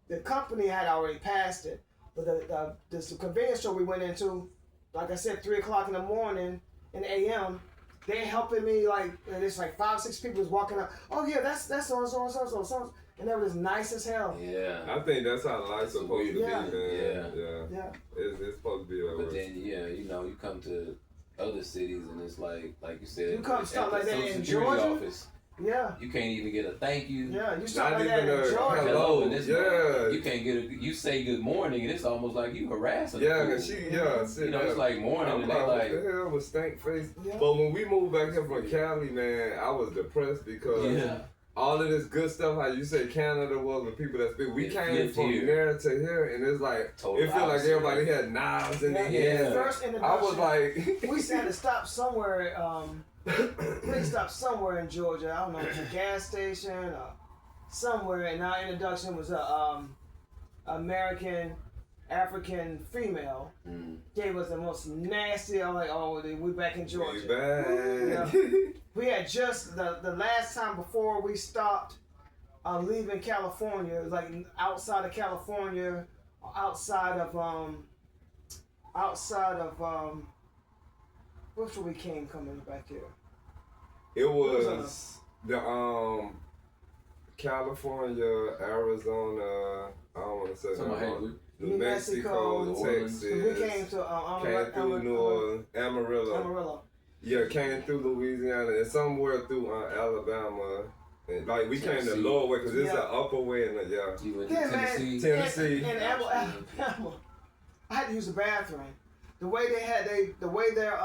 the company had already passed it, but the convenience store we went into, like I said, 3 o'clock in the morning, in the a.m., they helping me like, and it's like 5, 6 people was walking up. Oh yeah, that's so, and they were just nice as hell. Yeah. I think that's how life's supposed to be, man. Yeah. It's supposed to be that But way. then, you know, you come to other cities and it's like you said, You come at stuff the like that Social in Security Georgia? office, Yeah. you can't even get a thank you. Yeah, you start Not like that even in a Georgia. hello. And it's Yeah. you can't get you say good morning and it's almost like you harassing Yeah, the cause fool. she, You know, it's like morning I'm and they like, like, what the hell was stank face? Yeah. But when we moved back here from Cali, man, I was depressed because yeah. all of this good stuff, how you say Canada was with people that speak, we It came flipped from here. there to here, and it's like, Total it felt like opposite. everybody had knives in their Yeah. hands. First I introduction. was like, We had to stop somewhere. We stopped somewhere in Georgia. I don't know, it was a gas station or somewhere. And our introduction was a American African female. Gave us the most nasty. I'm like, oh, we back in Georgia. we bad. Yeah. We had just the last time before we stopped leaving California. It was like outside of California, outside of where should we came coming back here? It was the California, Arizona, I don't want to say Somebody that. had we- New Mexico, New Texas. Orleans. We came to Came through New Orleans, Amarillo. Amarillo. Yeah, came through Louisiana and somewhere through Alabama. And like we came the Tennessee. lower way because it's Yeah. the upper way and You went to Yeah, man. Tennessee. Tennessee. In Alabama, I had to use the bathroom. The way they had the way their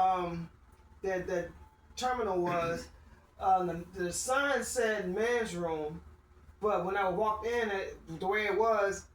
terminal was, the sign said men's room, but when I walked in, the way it was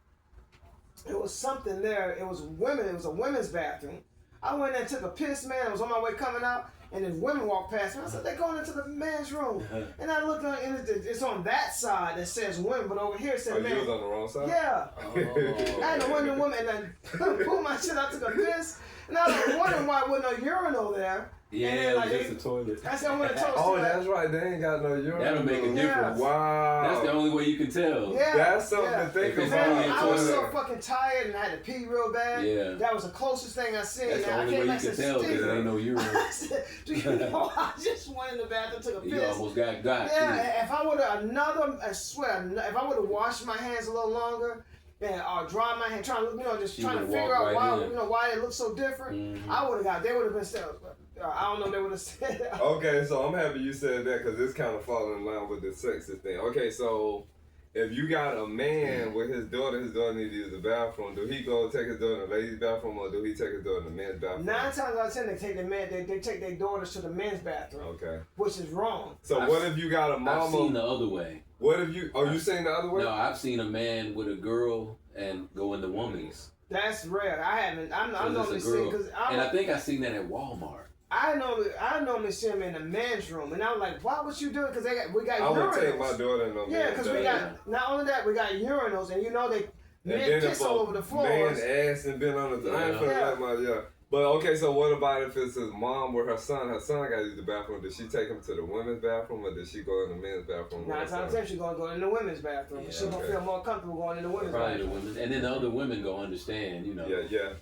something there. It was women. It was a women's bathroom. I went in and took a piss, man. I was on my way coming out, and then women walked past me. I said, they're going into the men's room. And I looked on, and it's on that side that says women, but over here it said Oh, you men. was on the wrong side? Yeah. Oh. I had to wonder woman, and I pulled my shit out, took a piss, and I was wondering why there wasn't no urinal there. Yeah, And then, like, just a toilet. I said, I went to toilet. Oh, like, that's right. They ain't got no urinal. That'll make a Yeah. difference. Wow. That's the only way you can tell. yeah, That's something yeah. to think If it's about. only a Man, I was so toilet. fucking tired and I had to pee real bad. Yeah. That was the closest thing I seen. That's the Now, I only came way you back can and tell because said, there ain't no urine. I said, do you know, I just went in the bathroom, took a You piss. almost got too. Yeah, if I would have I swear, if I would have washed my hands a little longer, and dry my hand, trying to She trying to would've figure walked out right in. why it looked so different, I would have got. They would have been still. I don't know. They would have said. Okay, so I'm happy you said that because it's kind of falling in line with the sexist thing. Okay, so if you got a man with his daughter needs to use the bathroom, do he go take his daughter in the ladies' bathroom or do he take his daughter in the men's bathroom? 9 times out of 10, they take the men. They take their daughters to the men's bathroom, Okay. which is wrong. So what if you got a I've seen mama? the other way. What if you? Oh, you seen the other way? No, I've seen a man with a girl and go in the woman's. That's rare. I haven't. I'm So normally it's a seeing girl. because And I think I seen that at Walmart. I normally see them in the men's room, and I was like, why would you do it? Because we got I would urinals. take my daughter in the Yeah, men's because we bathroom. got not only that, we got urinals, and you know they And men then piss if all a over the man floors. ass and been on the I ain't Yeah. finna Yeah. let my But okay, so what about if it's his mom with her son? Her son got to use the bathroom. Does she take him to the women's bathroom or does she go in the men's bathroom? with 9 her times out of son? 10, she's gonna go in the women's bathroom. Yeah, She's gonna okay. feel more comfortable going in the women's Probably the bathroom. women. And then the other women go understand, you know. Yeah.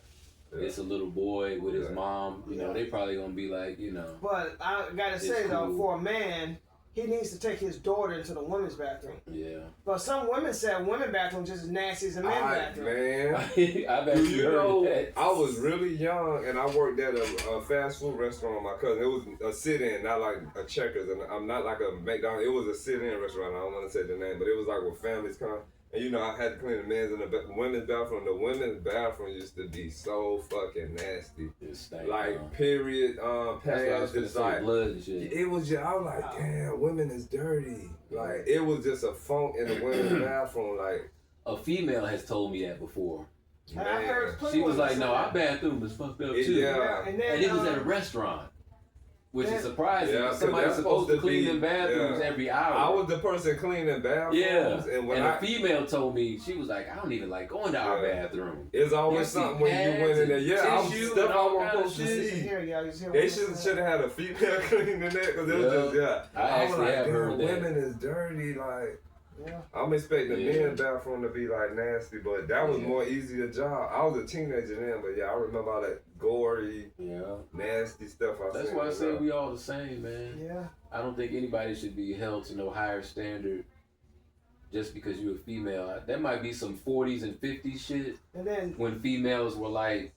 It's a little boy with his Yeah. mom. You know, Yeah. they probably gonna be like, you know. But I gotta It's say though, cool. for a man, he needs to take his daughter into the women's bathroom. Yeah. But some women said women bathroom just as nasty as a men's bathroom. Man. I've Do actually you heard know, that. I was really young and I worked at a fast food restaurant with my cousin. It was a sit-in, not like a Checkers. And I'm not like a McDonald's. It was a sit-in restaurant. I don't want to say the name, but it was like where families come. And you know, I had to clean the men's and the women's bathroom. The women's bathroom used to be so fucking nasty. It stank, Like, period, That's what I was pads, gonna just say, like, blood and shit. it was just, I was like, damn, women is dirty. Like, it was just a funk in the women's bathroom. Like, A female has told me that before. And I heard man. plenty She was women like, say no, that. our bathroom is fucked up It- too. yeah. And then And it was at a restaurant. Which is surprising. Yeah, because 'cause somebody's that's supposed to supposed to clean be- them bathrooms yeah. every hour. I was the person cleaning bathrooms. Yeah. And when a female told me, she was like, I don't even like going to our Yeah. bathroom. it's always You see something when you went in there. pads Yeah, I and was tissue stuff and I all wasn't kind of supposed to shit. see. Here, y'all, you hear They what should have had a female cleaning that because it was Yeah. just, I was actually like, have damn, heard that. women is dirty. Like, Yeah. I'm expecting the Yeah. men's bathroom to be like nasty, but that was more easier job. I was a teenager then, but yeah, I remember all that gory, nasty stuff I That's seen. why I say we all the same, man. Yeah. I don't think anybody should be held to no higher standard just because you're a female. There might be some 40s and 50s shit And then when females were like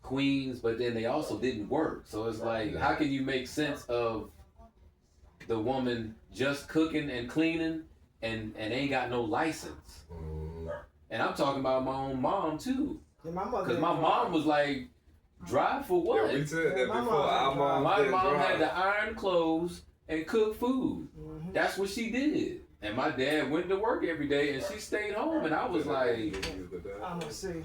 queens, but then they also didn't work. So it's like, how can you make sense of the woman just cooking and cleaning and ain't got no license? And I'm talking about my own mom too. yeah, my mother. Because my mom was like, drive for what? Yeah, we said that my before. mom Our mom My didn't mom drive. had to iron clothes and cook food. Mhm. That's what she did. And my dad went to work every day and she stayed home. And I was like, I'm gonna see.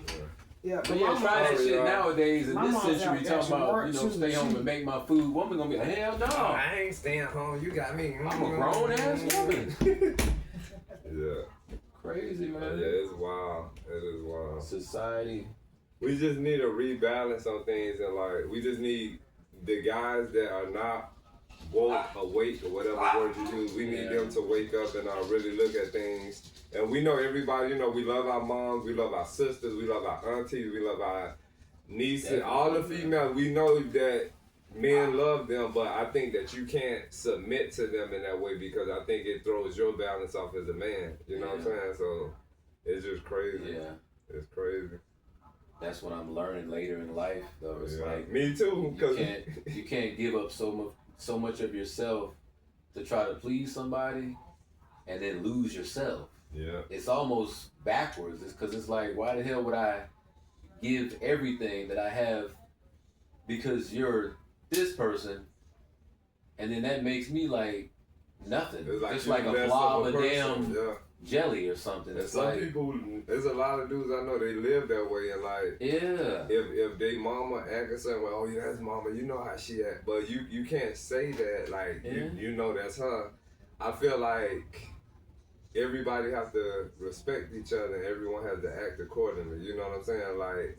Yeah, but yeah, try that shit nowadays in my this mom's century. out there, Talking she about, works, you know, she- stay home and make my food. Woman gonna be like, hell no. I ain't staying home. You got me. I'm a grown ass woman. Yeah. Crazy, Yeah, man. it's wild. It is wild. Society. We just need a rebalance on things, and like we just need the guys that are not woke, awake, or whatever word you use. We need them to wake up and really look at things. And we know everybody. You know, we love our moms, we love our sisters, we love our aunties, we love our nieces, all the females. We know that men love them, but I think that you can't submit to them in that way because I think it throws your balance off as a man. You know what I'm saying? So it's just crazy. Yeah. It's crazy. That's what I'm learning later in life, though. It's like, me too. Cause you can't give up so much of yourself to try to please somebody and then lose yourself. Yeah. It's almost backwards. It's because it's like, why the hell would I give everything that I have because you're this person, and then that makes me like nothing. It's like just you like a less blob of a of person, damn jelly or something. And It's some like, people, there's a lot of dudes I know, they live that way, and like, yeah, if they mama act a certain way, oh yeah, that's mama, you know how she act, but you can't say that, like, you know that's her. I feel like everybody has to respect each other, and everyone has to act accordingly, you know what I'm saying? Like,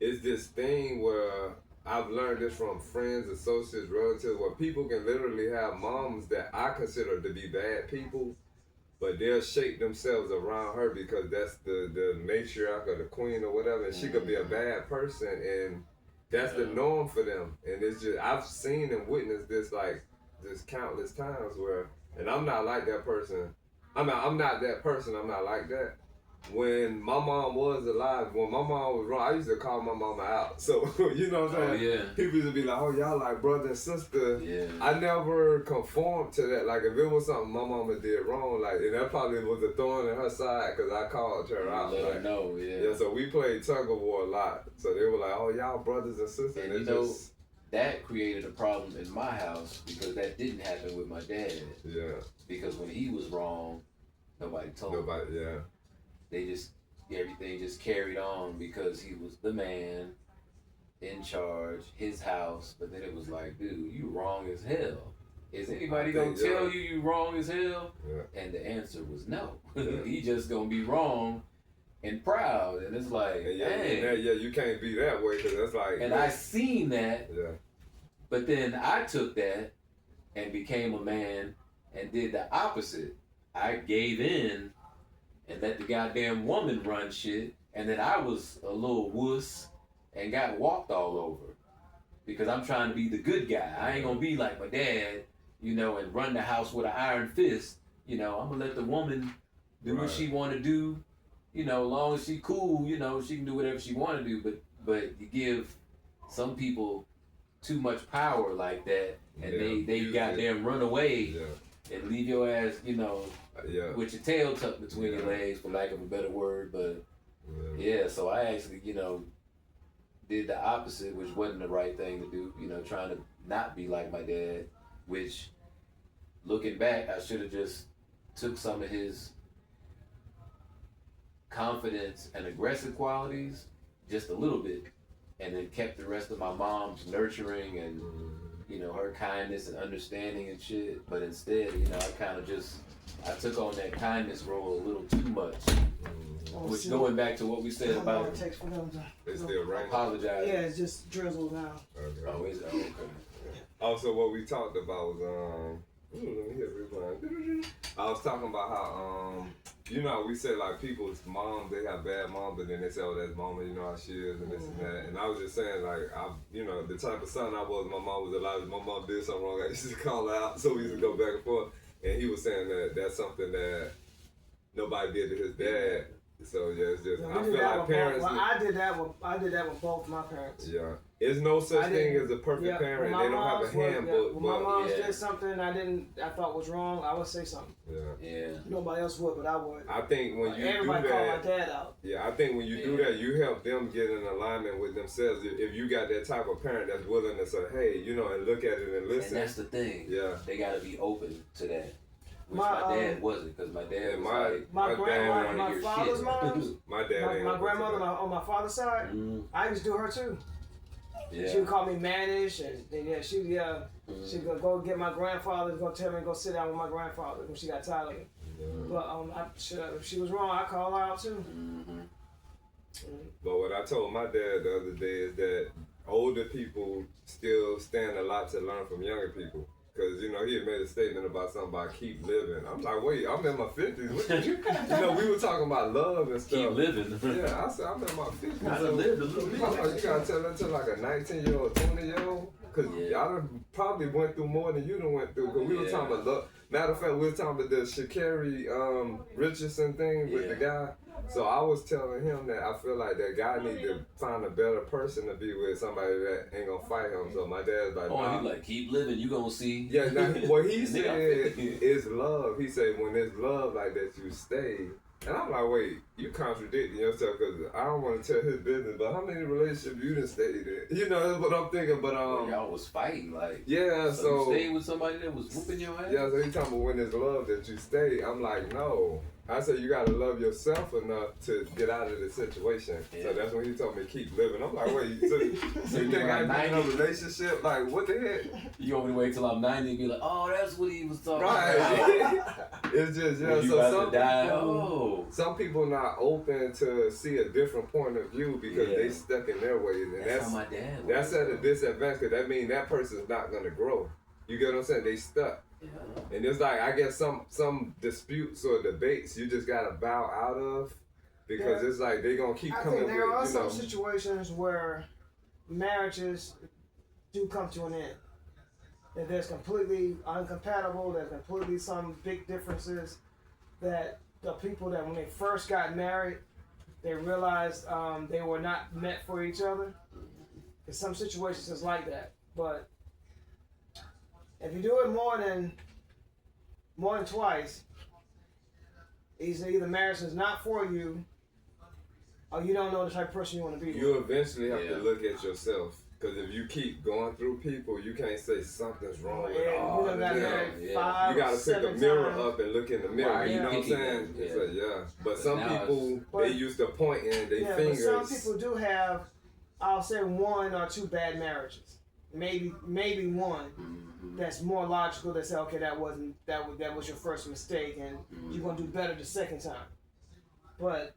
it's this thing where I've learned this from friends, associates, relatives, where people can literally have moms that I consider to be bad people, but they'll shape themselves around her because that's the matriarch or the queen or whatever, and she could be a bad person, and that's the norm for them. And it's just, I've seen and witnessed this like this countless times where, and I'm not like that person. I'm not that person. I'm not like that. When my mom was alive, when my mom was wrong, I used to call my mama out. So, you know what I'm saying? yeah. People used to be like, oh, y'all like brother and sister. Yeah. I never conformed to that. Like, if it was something my mama did wrong, like, and that probably was a thorn in her side because I called her out. Let her Like, know, yeah, so we played tug of war a lot. So they were like, oh, y'all brothers and sisters. And it you know, just, that created a problem in my house because that didn't happen with my dad. yeah. Because when he was wrong, nobody told him. Nobody, yeah. They just, everything just carried on because he was the man in charge, his house. But then it was like, dude, you wrong as hell. Is anybody gonna tell you wrong as hell? Yeah. And the answer was no. He just gonna be wrong and proud. And it's like, And dang. you can't be that way because that's like. And I seen that, Yeah. but then I took that and became a man and did the opposite. I gave in and let the goddamn woman run shit, and then I was a little wuss and got walked all over because I'm trying to be the good guy. I ain't gonna be like my dad, you know, and run the house with an iron fist. You know, I'm gonna let the woman do what she want to do. You know, as long as she cool, you know, she can do whatever she want to do. But you give some people too much power like that, and they goddamn run away and leave your ass, you know, with your tail tucked between your legs, for lack of a better word. But yeah, so I actually, you know, did the opposite, which wasn't the right thing to do. You know, trying to not be like my dad, which, looking back, I should have just took some of his confidence and aggressive qualities, just a little bit, and then kept the rest of my mom's nurturing and, you know, her kindness and understanding and shit. But instead, you know, I took on that kindness role a little too much. Which, going back to what we said how long about it takes for them to It's still raining. apologize. yeah, it's just drizzle now. Okay. Oh, is it? Oh, okay. Also, what we talked about was Ooh, let me hit rewind. I was talking about how you know, we say like people's moms, they have bad moms, but then they say, oh, that's mama, you know how she is, and this and that. And I was just saying, like, you know, the type of son I was, my mom was alive. My mom did something wrong, I used to call her out, so we used to go back and forth. And he was saying that that's something that nobody did to his dad. So yeah, it's just I feel like parents. Well, I did that with both my parents. Yeah, there's no such thing as a perfect parent. They don't have a handbook. When my mom did something I thought was wrong, I would say something. Yeah. Nobody else would, but I would. I think when you everybody do that, called my dad out. Yeah, I think when you do that, you help them get in alignment with themselves. If you got that type of parent that's willing to say, hey, you know, and look at it and listen. And that's the thing. Yeah. They got to be open to that. Which my dad wasn't, because my dad was my father's mom, my dad, my grandmother on my father's side, I used to do her too. Yeah. She would call me mannish, and she'd go get my grandfather, go tell me to go sit down with my grandfather when she got tired of it. But if she was wrong, I call her out too. But what I told my dad the other day is that older people still stand a lot to learn from younger people. Because, you know, he had made a statement about something about keep living. I'm like, wait, I'm in my 50s. What did you know, we were talking about love and stuff. Keep living. Yeah, I said, I'm in my 50s. Gotta live a little bit. You gotta tell that to like a 19-year-old, 20-year-old. Because y'all done probably went through more than you done went through. Because we were talking about love. Matter of fact, we were talking about the Sha'Carri Richardson thing with the guy. So I was telling him that I feel like that guy need to find a better person to be with, somebody that ain't gonna fight him. So my dad's like, nah. He like, keep living, you gonna see. Yeah, what he said is love. He said when there's love like that, you stay. And I'm like, wait, you contradicting yourself, because I don't want to tell his business, but how many relationships you done stayed in? You know, that's what I'm thinking, but y'all was fighting, like. Yeah, so you stayed with somebody that was whooping your ass? Yeah, so he talking about when there's love that you stay. I'm like, no. I said you gotta love yourself enough to get out of the situation. Yeah. So that's when he told me keep living. I'm like, wait, so you think I ain't in a relationship? Like, what the heck? You want me to wait till I'm 90 and be like, oh, that's what he was talking about. It's just, you so some people not open to see a different point of view because they stuck in their ways. And that's how my dad was. That's at a disadvantage, because that means that person's not gonna grow. You get what I'm saying? They stuck. Yeah. And it's like, I guess some disputes or debates you just gotta bow out of, because it's like they gonna keep coming. I think there are some situations where marriages do come to an end. If there's completely incompatible, there's completely some big differences, that the people that when they first got married, they realized they were not meant for each other. In some situations it's like that, but if you do it more than twice, either marriage is not for you, or you don't know the type of person you want to be. You eventually have to look at yourself, because if you keep going through people, you can't say something's wrong with all of them. You gotta pick the mirror up and look in the mirror. You know what I'm saying? But some people, they used to point in their fingers. But some people do have, I'll say, one or two bad marriages. Maybe one that's more logical, that say, okay, that was your first mistake, and you're gonna do better the second time. But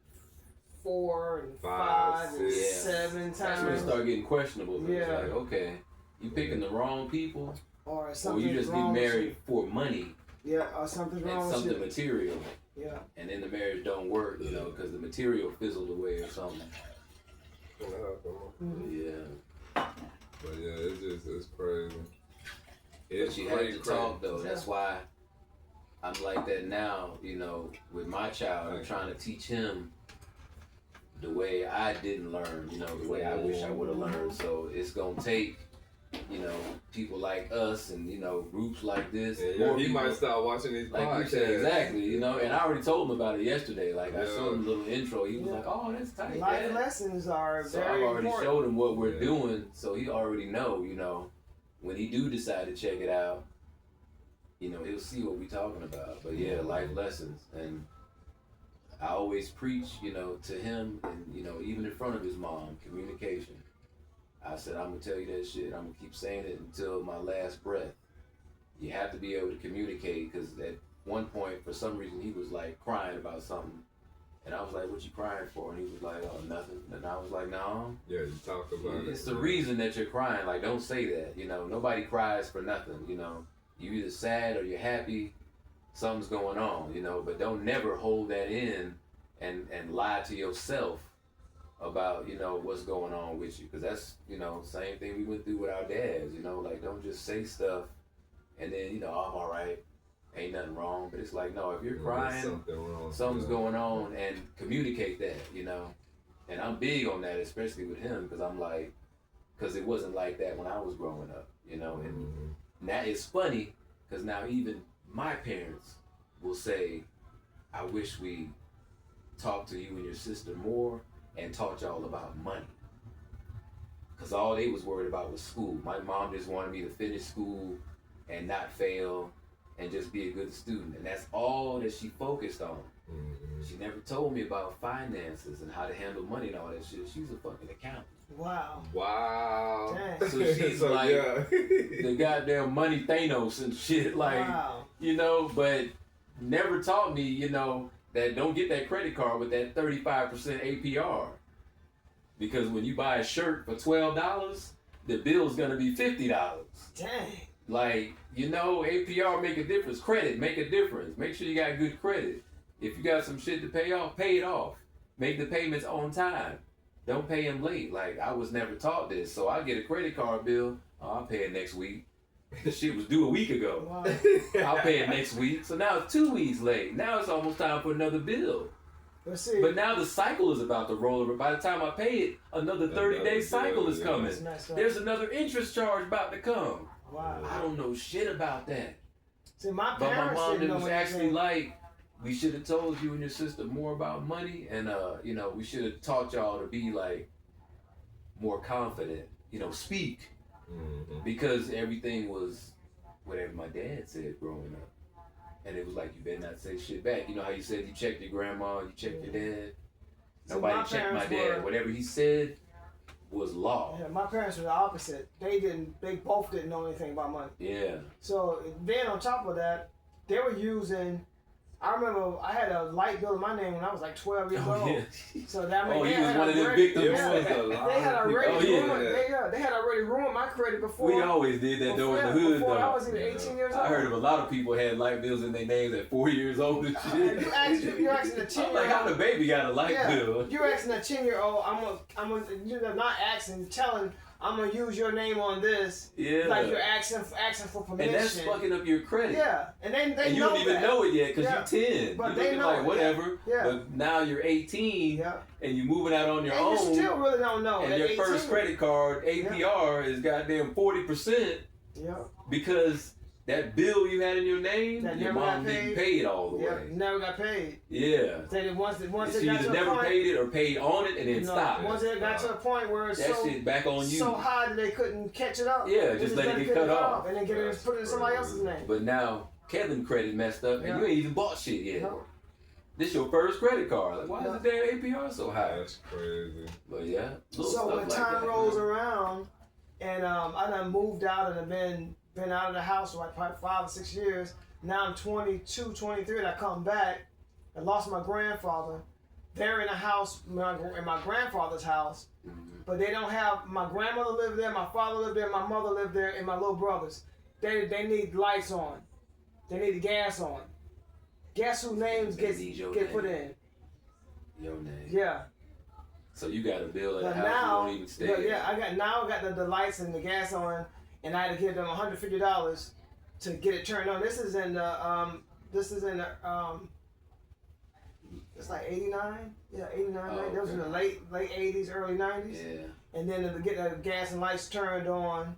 4 and 5 and 7 times, that's when it start getting questionable. It's like, okay, you picking the wrong people, or you just be married for money. Yeah, or something's wrong with something material. Yeah. And then the marriage don't work, you know, because the material fizzled away or something. Yeah. But yeah, it's crazy. But you have to talk though. That's why I'm like that now. You know, with my child, I'm trying to teach him the way I didn't learn. You know, the way I wish I would have learned. So it's gonna take, you know, people like us and, you know, groups like this. Yeah, he might start watching these podcasts. Exactly, you know, and I already told him about it yesterday. Like, I showed him a little intro. He was like, oh, that's tight. Life lessons are very important. So I've already showed him what we're doing, so he already know, you know, when he do decide to check it out, you know, he'll see what we talking about. But yeah, life lessons. And I always preach, you know, to him, and, you know, even in front of his mom, communication. I said, I'm going to tell you that shit. I'm going to keep saying it until my last breath. You have to be able to communicate, because at one point, for some reason, he was like crying about something. And I was like, what you crying for? And he was like, oh, nothing. And I was like, no. Yeah, you talked about it. It's the reason that you're crying. Like, don't say that. You know, nobody cries for nothing, you know. You either sad or you're happy. Something's going on, you know. But don't never hold that in and lie to yourself about, you know, what's going on with you, because that's, you know, same thing we went through with our dads, you know. Like, don't just say stuff and then, you know, oh, I'm all right, ain't nothing wrong. But it's like, no, if you're crying, something's going on, and communicate that, you know. And I'm big on that, especially with him, because I'm like, because it wasn't like that when I was growing up, you know. And now it's funny, because now even my parents will say, I wish we talked to you and your sister more and taught y'all about money. Because all they was worried about was school. My mom just wanted me to finish school and not fail and just be a good student. And that's all that she focused on. She never told me about finances and how to handle money and all that shit. She's a fucking accountant. Wow. Wow. Dang. So she's like the goddamn money Thanos and shit. Like, wow. you know, but never taught me, you know, that don't get that credit card with that 35% APR. Because when you buy a shirt for $12, the bill's gonna be $50. Dang. Like, you know, APR make a difference. Credit make a difference. Make sure you got good credit. If you got some shit to pay off, pay it off. Make the payments on time. Don't pay them late. Like, I was never taught this. So I get a credit card bill, oh, I'll pay it next week. The shit was due a week ago. Wow. I'll pay it next week. So now it's 2 weeks late. Now it's almost time for another bill. Let's see. But now the cycle is about to roll over. By the time I pay it, another 30-day cycle is coming. There's another interest charge about to come. Wow. I don't know shit about that. See, my But parents my mom didn't know was actually anything. like, we should have told you and your sister more about money, and you know, we should have taught y'all to be like more confident, you know, speak, because everything was whatever my dad said growing up, and it was like, you better not say shit back. You know how you said you checked your grandma, you checked your dad. So Nobody my checked my parents dad. were- Whatever he said was law. Yeah, my parents were the opposite. They both didn't know anything about money. Yeah. So then on top of that, they were using, I remember I had a light bill in my name when I was like 12 years old. Yeah. So that means Oh, they he was had one of them already- victims. Yeah, they had already Oh, yeah. ruined, they had already ruined my credit before. We always did that though in the hood before I though. was even 18 years old. I heard of a lot of people had light bills in their names at 4 years old and shit. You asking a 10-year-old. I'm like, how the baby got a light bill? You're asking a 10-year-old. You're not asking, telling. I'm gonna use your name on this. Yeah. Like you're asking for permission. And that's fucking up your credit. Yeah, and they And you know don't even that. know it yet because Yeah. you're 10. But You're they looking know like it, whatever. yeah. But now you're 18 Yeah. and you're moving out on your And own. you still really don't know. and at your 18. first credit card APR is goddamn 40% Yeah. because that bill you had in your name, That your never got mom didn't paid. pay it all the Yeah. way. Never got paid. Yeah. They once So it you got either to a never point. paid it or paid on it and then stopped. Once it got to a point where it's That so shit back on you. so high that they couldn't catch it up. Yeah, They just let it get cut cut off. and then get it put it in somebody else's name. But now Kevin credit messed up and Yeah. you ain't even bought shit yet. No. This your first credit card. Like, why Yeah. is the damn APR so high? That's crazy. But yeah. little So stuff when like time that, rolls man. around, and I done moved out and have been out of the house for like probably 5 or 6 years. Now I'm 22, 23, and I come back. I lost my grandfather. They're in a house, in my grandfather's house, but they don't have, my grandmother lived there, my father lived there, my mother lived there, and my little brothers. They need lights on. They need the gas on. Guess who names They need your get put name. in? Your name. Yeah. So you got a bill at the But house now, you don't even stay but in. yeah, I got the lights and the gas on, and I had to give them $150 to get it turned on. This is in the it's like 89, yeah, 89. Oh, That was in the late 80s, early 90s. Yeah. And then to get the gas and lights turned on,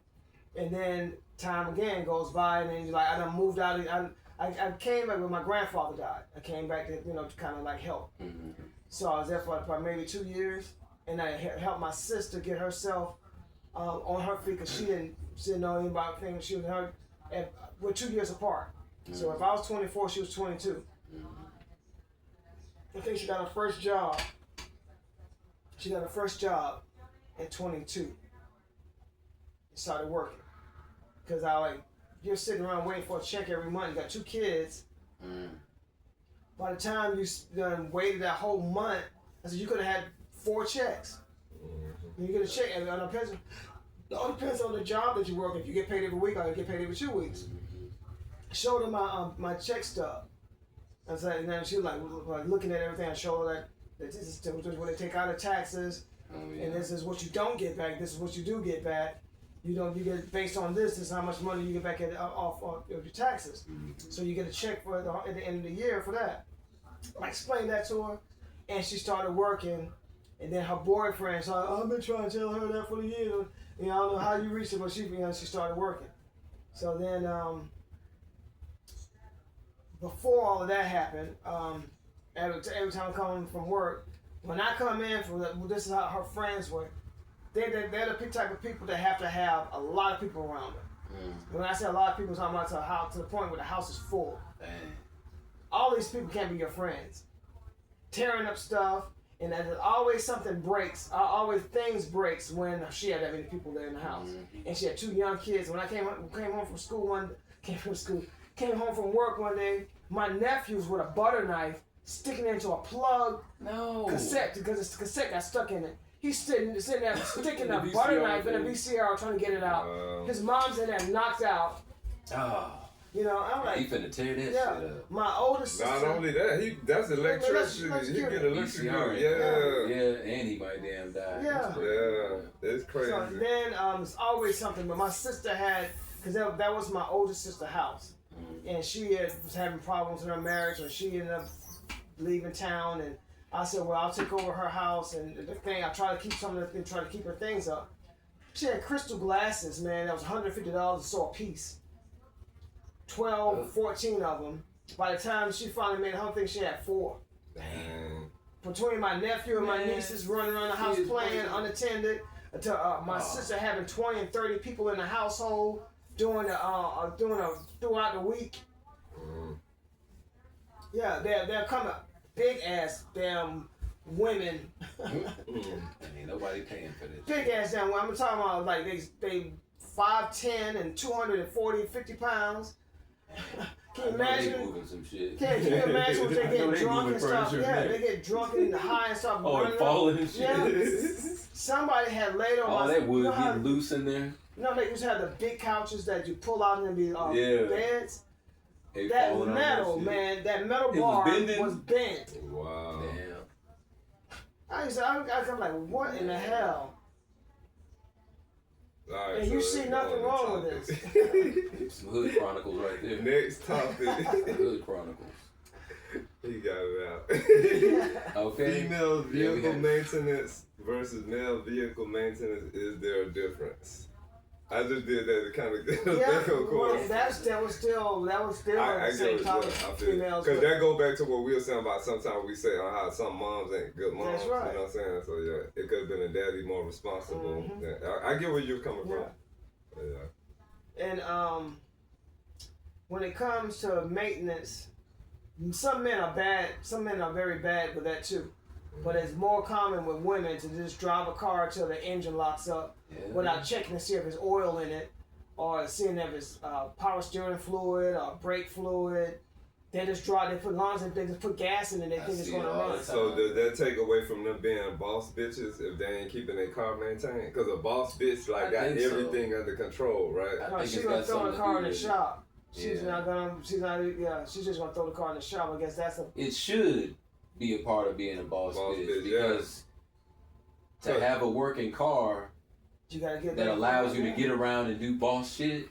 and then time again goes by, and then you're like, I done moved out. I came back when my grandfather died. I came back to to kind of like help. Mm-hmm. So I was there for probably maybe 2 years, and I helped my sister get herself on her feet because she didn't know anything about things. She was her, and we're 2 years apart. So if I was 24, she was 22. I think she got her first job. She got her first job at 22. And started working because you're sitting around waiting for a check every month. You got 2 kids. By the time you done waited that whole month, I said you could have had 4 checks. You get a check, and it all depends on the job that you work. If you get paid every week, or you get paid every 2 weeks. Showed her my check stub. I was like, and then she was like looking at everything. I showed her that this is what they take out of taxes, and this is what you don't get back. This is what you do get back. You get based on this is how much money you get back off of your taxes. So you get a check for at the end of the year for that. I explained that to her, and she started working. And then her boyfriend, so I've been trying to tell her that for the year. I don't know how you reached it, but she started working. So then, before all of that happened, every time I come home from work, when I come in, this is how her friends were. They're the type of people that have to have a lot of people around them. When I say a lot of people, I'm talking about to the point where the house is full. All these people can't be your friends. Tearing up stuff, and there's always something breaks. Always things breaks when she had that many people there in the house, and she had 2 young kids. When I came home from work one day, my nephew's with a butter knife sticking into a plug cassette because the cassette got stuck in it. He's sitting there sticking a butter knife in a VCR trying to get it out. His mom's in there knocked out. I'm like, he finna tear that shit up. My oldest sister. Not only that, that's electricity. He get electrocuted. And he might damn die. It's crazy. So then it's always something. But my sister had, because that was my oldest sister's house, and she was having problems in her marriage, or she ended up leaving town, and I said, well, I'll take over her house, and the thing, I try to keep try to keep her things up. She had crystal glasses, man. That was $150 or so a piece. 12, 14 of them. By the time she finally made her thing, she had 4. Between my nephew and my nieces running around the house playing unattended, to my sister having 20 and 30 people in the household doing throughout the week. Yeah, they're coming big ass damn women. Ain't nobody paying for this. Big ass damn women. I'm talking about like they 5'10" and 240, 50 pounds. Can you imagine? They moving some shit. Can you imagine when they get drunk and stuff? Yeah, they get drunk and high and stuff. And falling and shit. Yeah. Somebody had laid on all that wood getting loose in there. They used to have the big couches that you pull out and be beds. That metal, man, that metal bar was bent. Wow. Damn. I'm like, what in the hell? Right, and you see nothing wrong with this. Some Hood Chronicles right there. Next topic. Hood Chronicles. He got it out. Okay. Female vehicle maintenance versus male vehicle maintenance. Is there a difference? I just did that to kind of get that was still the same topic. Females, because that go back to what we were saying about sometimes we say on how some moms ain't good moms. That's right. You know what I'm saying? So yeah, it could have been a daddy more responsible. I get where you're coming from. And when it comes to maintenance, some men are bad. Some men are very bad with that too. But it's more common with women to just drive a car till the engine locks up without checking to see if there's oil in it, or seeing if it's power steering fluid or brake fluid. They just drive. They just put gas in it. They think it's going to run. So does that take away from them being boss bitches if they ain't keeping their car maintained? Because a boss bitch got everything under control, right? No, she's gonna throw the car in the shop. She's not gonna. She's just gonna throw the car in the shop. I guess that's a. It should be a part of being a boss bitch because to have a working car you gotta get that allows you to get around and do boss shit,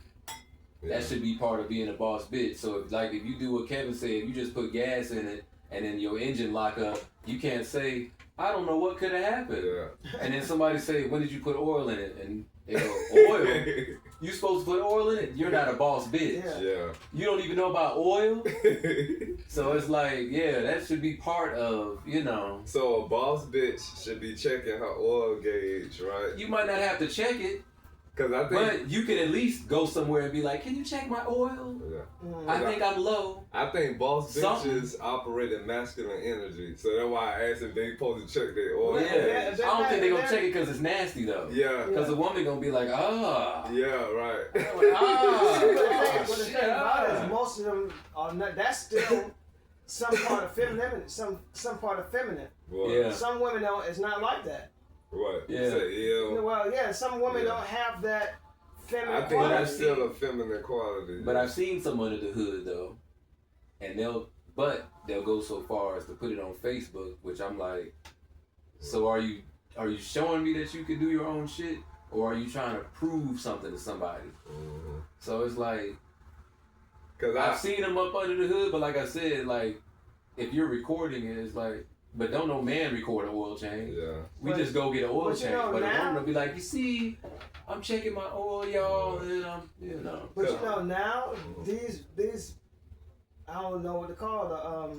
that should be part of being a boss bitch. So if you do what Kevin said, you just put gas in it and then your engine lock up, you can't say, I don't know what could have happened. And then somebody say, when did you put oil in it? And they go, oil? You supposed to put oil in it? You're not a boss bitch. You don't even know about oil? So it's like, that should be part of, So a boss bitch should be checking her oil gauge, right? You might not have to check it. But you can at least go somewhere and be like, can you check my oil? I think I'm low. I think boss bitches operate in masculine energy. So that's why I asked if they supposed to check their oil. I don't think they're going to check it because it's nasty though. Because the woman going to be like, right. But the thing about it is most of them are not, that's still some part of feminine. Some part of feminine. Some women don't. It's not like that. What? Well, some women don't have that feminine I think quality. that's still a feminine quality. But I've seen some under the hood though, and they'll go so far as to put it on Facebook, which I'm like, so are you showing me that you can do your own shit, or are you trying to prove something to somebody? Mm-hmm. So it's like, Cause I've seen them up under the hood, but like I said, like if you're recording it, it's like, but don't no man record an oil change. Yeah. We just go get an oil but you change. know, But a now- woman will be like, you see, I'm checking my oil, y'all, and I'm, you know. But you know now these I don't know what to call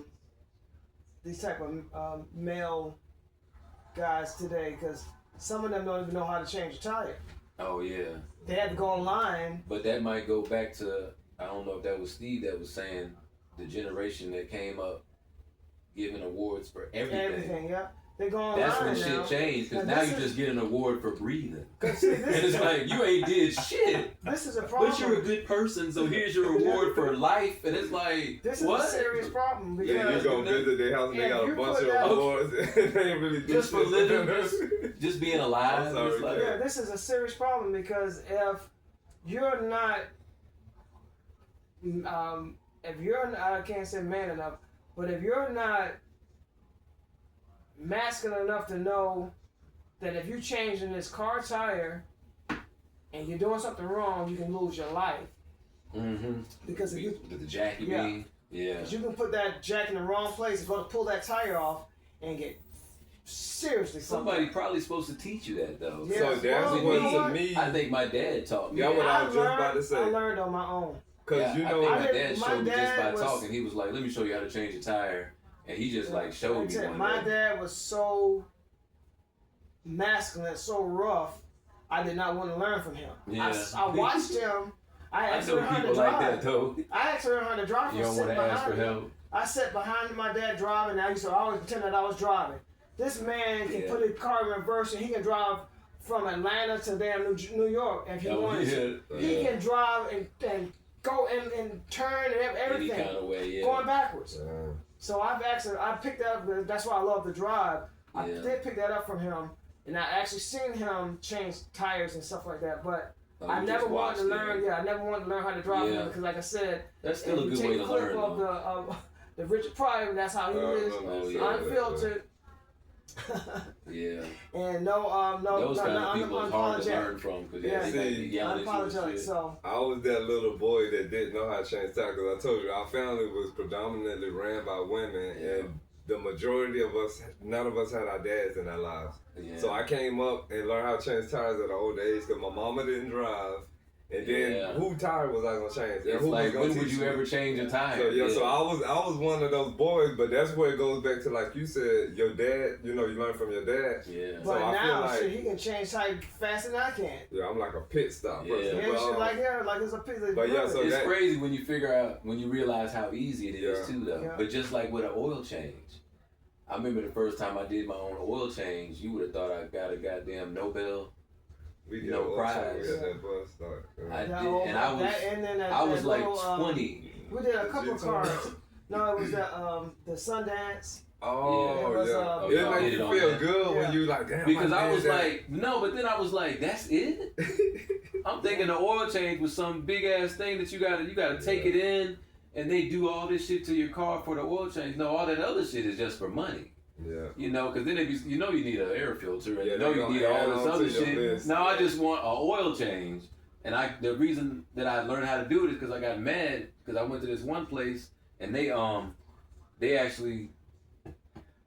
these type of male guys today, because some of them don't even know how to change a tire. Oh yeah. They had to go online. But that might go back to, I don't know if that was Steve that was saying, the generation that came up giving awards for everything. Yeah. They go online That's when now. shit changed, because Now, now this you is- just get an award for breathing. See, And it's like, you ain't did shit, this is a problem. but you're a good person, so here's your award for life. And it's like, This is what? a serious problem because Yeah, you go visit their house and they Yeah, got a you bunch put of that- awards and they ain't really do Just for shit. living, just being alive. I'm sorry, It's like, yeah, this is a serious problem because if you're not, I can't say man enough, but if you're not masculine enough to know that if you're changing this car tire and you're doing something wrong, you can lose your life. mm-hmm. Because if you, The jack you Yeah. mean? Yeah. you can put that jack in the wrong place, it's going to pull that tire off and get seriously Somebody probably supposed to teach you that though. Yeah. So that's Well, what you know to what? me. I think my dad taught me. Yeah, that. what I was just about to say. I learned on my own. Cause Yeah, you I know, think I my did- dad my showed me just dad by was- talking. He was like, "Let me show you how to change a tire," and he just like showed Like I me said, one my day. dad was so masculine, so rough. I did not want to learn from him. Yeah. I watched him. I I actually know learned how to people like drive. that though. I actually learned how to drive. You from don't want sitting to ask for behind him. help. I sat behind my dad driving, and I used to always pretend that I was driving. This man can Yeah. put his car in reverse, and he can drive from Atlanta to damn New York if he Oh, wanted to. yeah. He can drive and go and turn and Any everything, kind of way, yeah. going backwards. uh, So I picked that up. That's why I love to drive. I Yeah. did pick that up from him, and I actually seen him change tires and stuff like that. But Oh, I you never just wanted to watched learn. it. Yeah, I never wanted to learn how to drive Yeah. because, like I said, That's still if a you good take way a to clip learn of though. the Richard Pryor, that's how he is, Oh, yeah. unfiltered, Yeah. and no, Those kind of people is hard to unapologetic. learn from because Yeah. they might be yelling at you and Unapologetic. shit. So I was that little boy that didn't know how to change tires. Cause I told you our family was predominantly ran by women, Yeah. and the majority of us, none of us had our dads in our lives. Yeah. So I came up and learned how to change tires at an old age because my mama didn't drive. And then Yeah. who tire was I gonna change? And It's who like, was gonna when would teach you me? ever change a tire? So yeah, so I was one of those boys, but that's where it goes back to like you said, your dad. You know, you learn from your dad. Yeah. but So I feel now like- shit, he can change tires faster than I can. Yeah, I'm like a pit stop Yeah. person. Yeah, But, shit like yeah, like it's a piece of but yeah, bread. so It's that- crazy when you realize how easy it is Yeah. too though. Yeah. But just like with an oil change. I remember the first time I did my own oil change, you would have thought I got a goddamn Nobel. we did no also, prize. We had that bus start. I did, That old- and I was that- and then that- I was that like little, 20. We did a couple of Jigsaw. cars. No, it was the Sundance. Oh Yeah, it was, yeah, oh, it y'all make did you it on feel that. good Yeah. when you like damn. Because my I dad was did like, no, but then I was like, that's it? I'm thinking the oil change was some big ass thing that you gotta take it in and they do all this shit to your car for the oil change. No, all that other shit is just for money. Yeah. You know, because then you know you need an air filter and Yeah, you know they you gonna need add all this on other to your shit. list. Now I just want an oil change. And the reason that I learned how to do it is because I got mad because I went to this one place and they actually,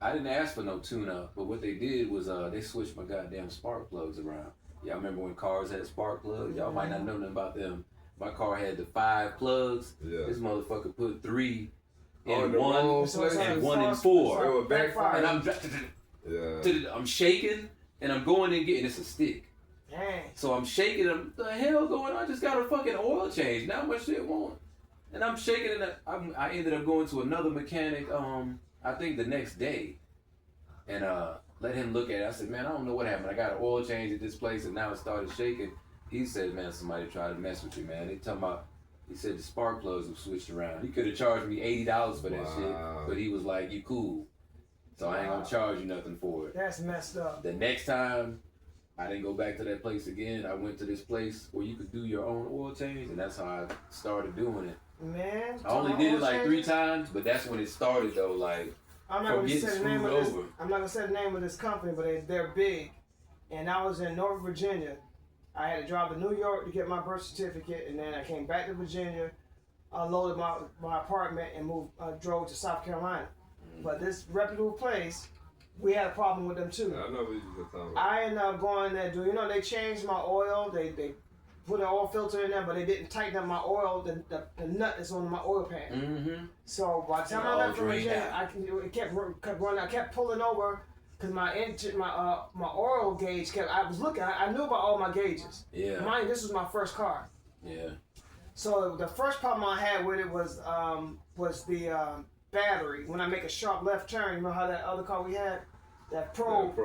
I didn't ask for no tune-up, but what they did was they switched my goddamn spark plugs around. Y'all remember when cars had spark plugs? Y'all might not know nothing about them. My car had the 5 plugs. Yeah. This motherfucker put 3 Oh, in the one, wrong So it's place. and like 1 and sauce- 4. It would backfire. And I'm Yeah. I'm shaking and I'm going and getting it's a stick. Dang. So I'm shaking. I'm the hell going on? I just got a fucking oil change. Now my shit won't. And I'm shaking and I ended up going to another mechanic. I think the next day, and let him look at it. I said, man, I don't know what happened. I got an oil change at this place and now it started shaking. He said, man, somebody tried to mess with you, man. They talking about. He said the spark plugs were switched around. He could have charged me $80 for that Wow. shit, but he was like, you cool. So I ain't gonna charge you nothing for it. That's messed up. The next time I didn't go back to that place again. I went to this place where you could do your own oil change, and that's how I started doing it. Man, I only did it like 3 times, but that's when it started though. Like, I'm not from gonna getting say the name screwed of this. over. I'm not gonna say the name of this company, but they're big. And I was in North Virginia. I had to drive to New York to get my birth certificate, and then I came back to Virginia, unloaded my apartment, and drove to South Carolina. But this reputable place, we had a problem with them too. I know what you just talking about. I ended up going there. They changed my oil. They put an oil filter in there, but they didn't tighten up my oil, the nut that's on my oil pan. Mm-hmm. So by the time I left from Virginia, it kept running. I kept pulling over because my oil gauge kept. I was looking. I knew about all my gauges. Yeah. Mind you, this was my first car. Yeah. So the first problem I had with it was the battery. When I make a sharp left turn, you know how that other car we had, that Probe.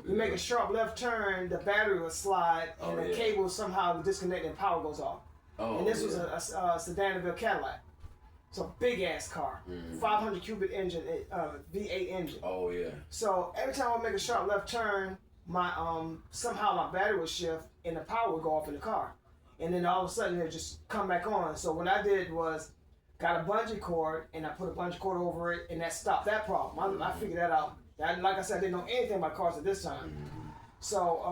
You make a sharp left turn, the battery would slide, and the cable somehow would disconnect and power goes off. Oh, and this was a Sedanville Cadillac. It's a big ass car, 500 cubic engine, V8 engine. Oh yeah. So every time I make a sharp left turn, my somehow my battery would shift and the power would go off in the car, and then all of a sudden it just come back on. So what I did was got a bungee cord and I put a bungee cord over it, and that stopped that problem. I figured that out. Like I said, I didn't know anything about cars at this time. So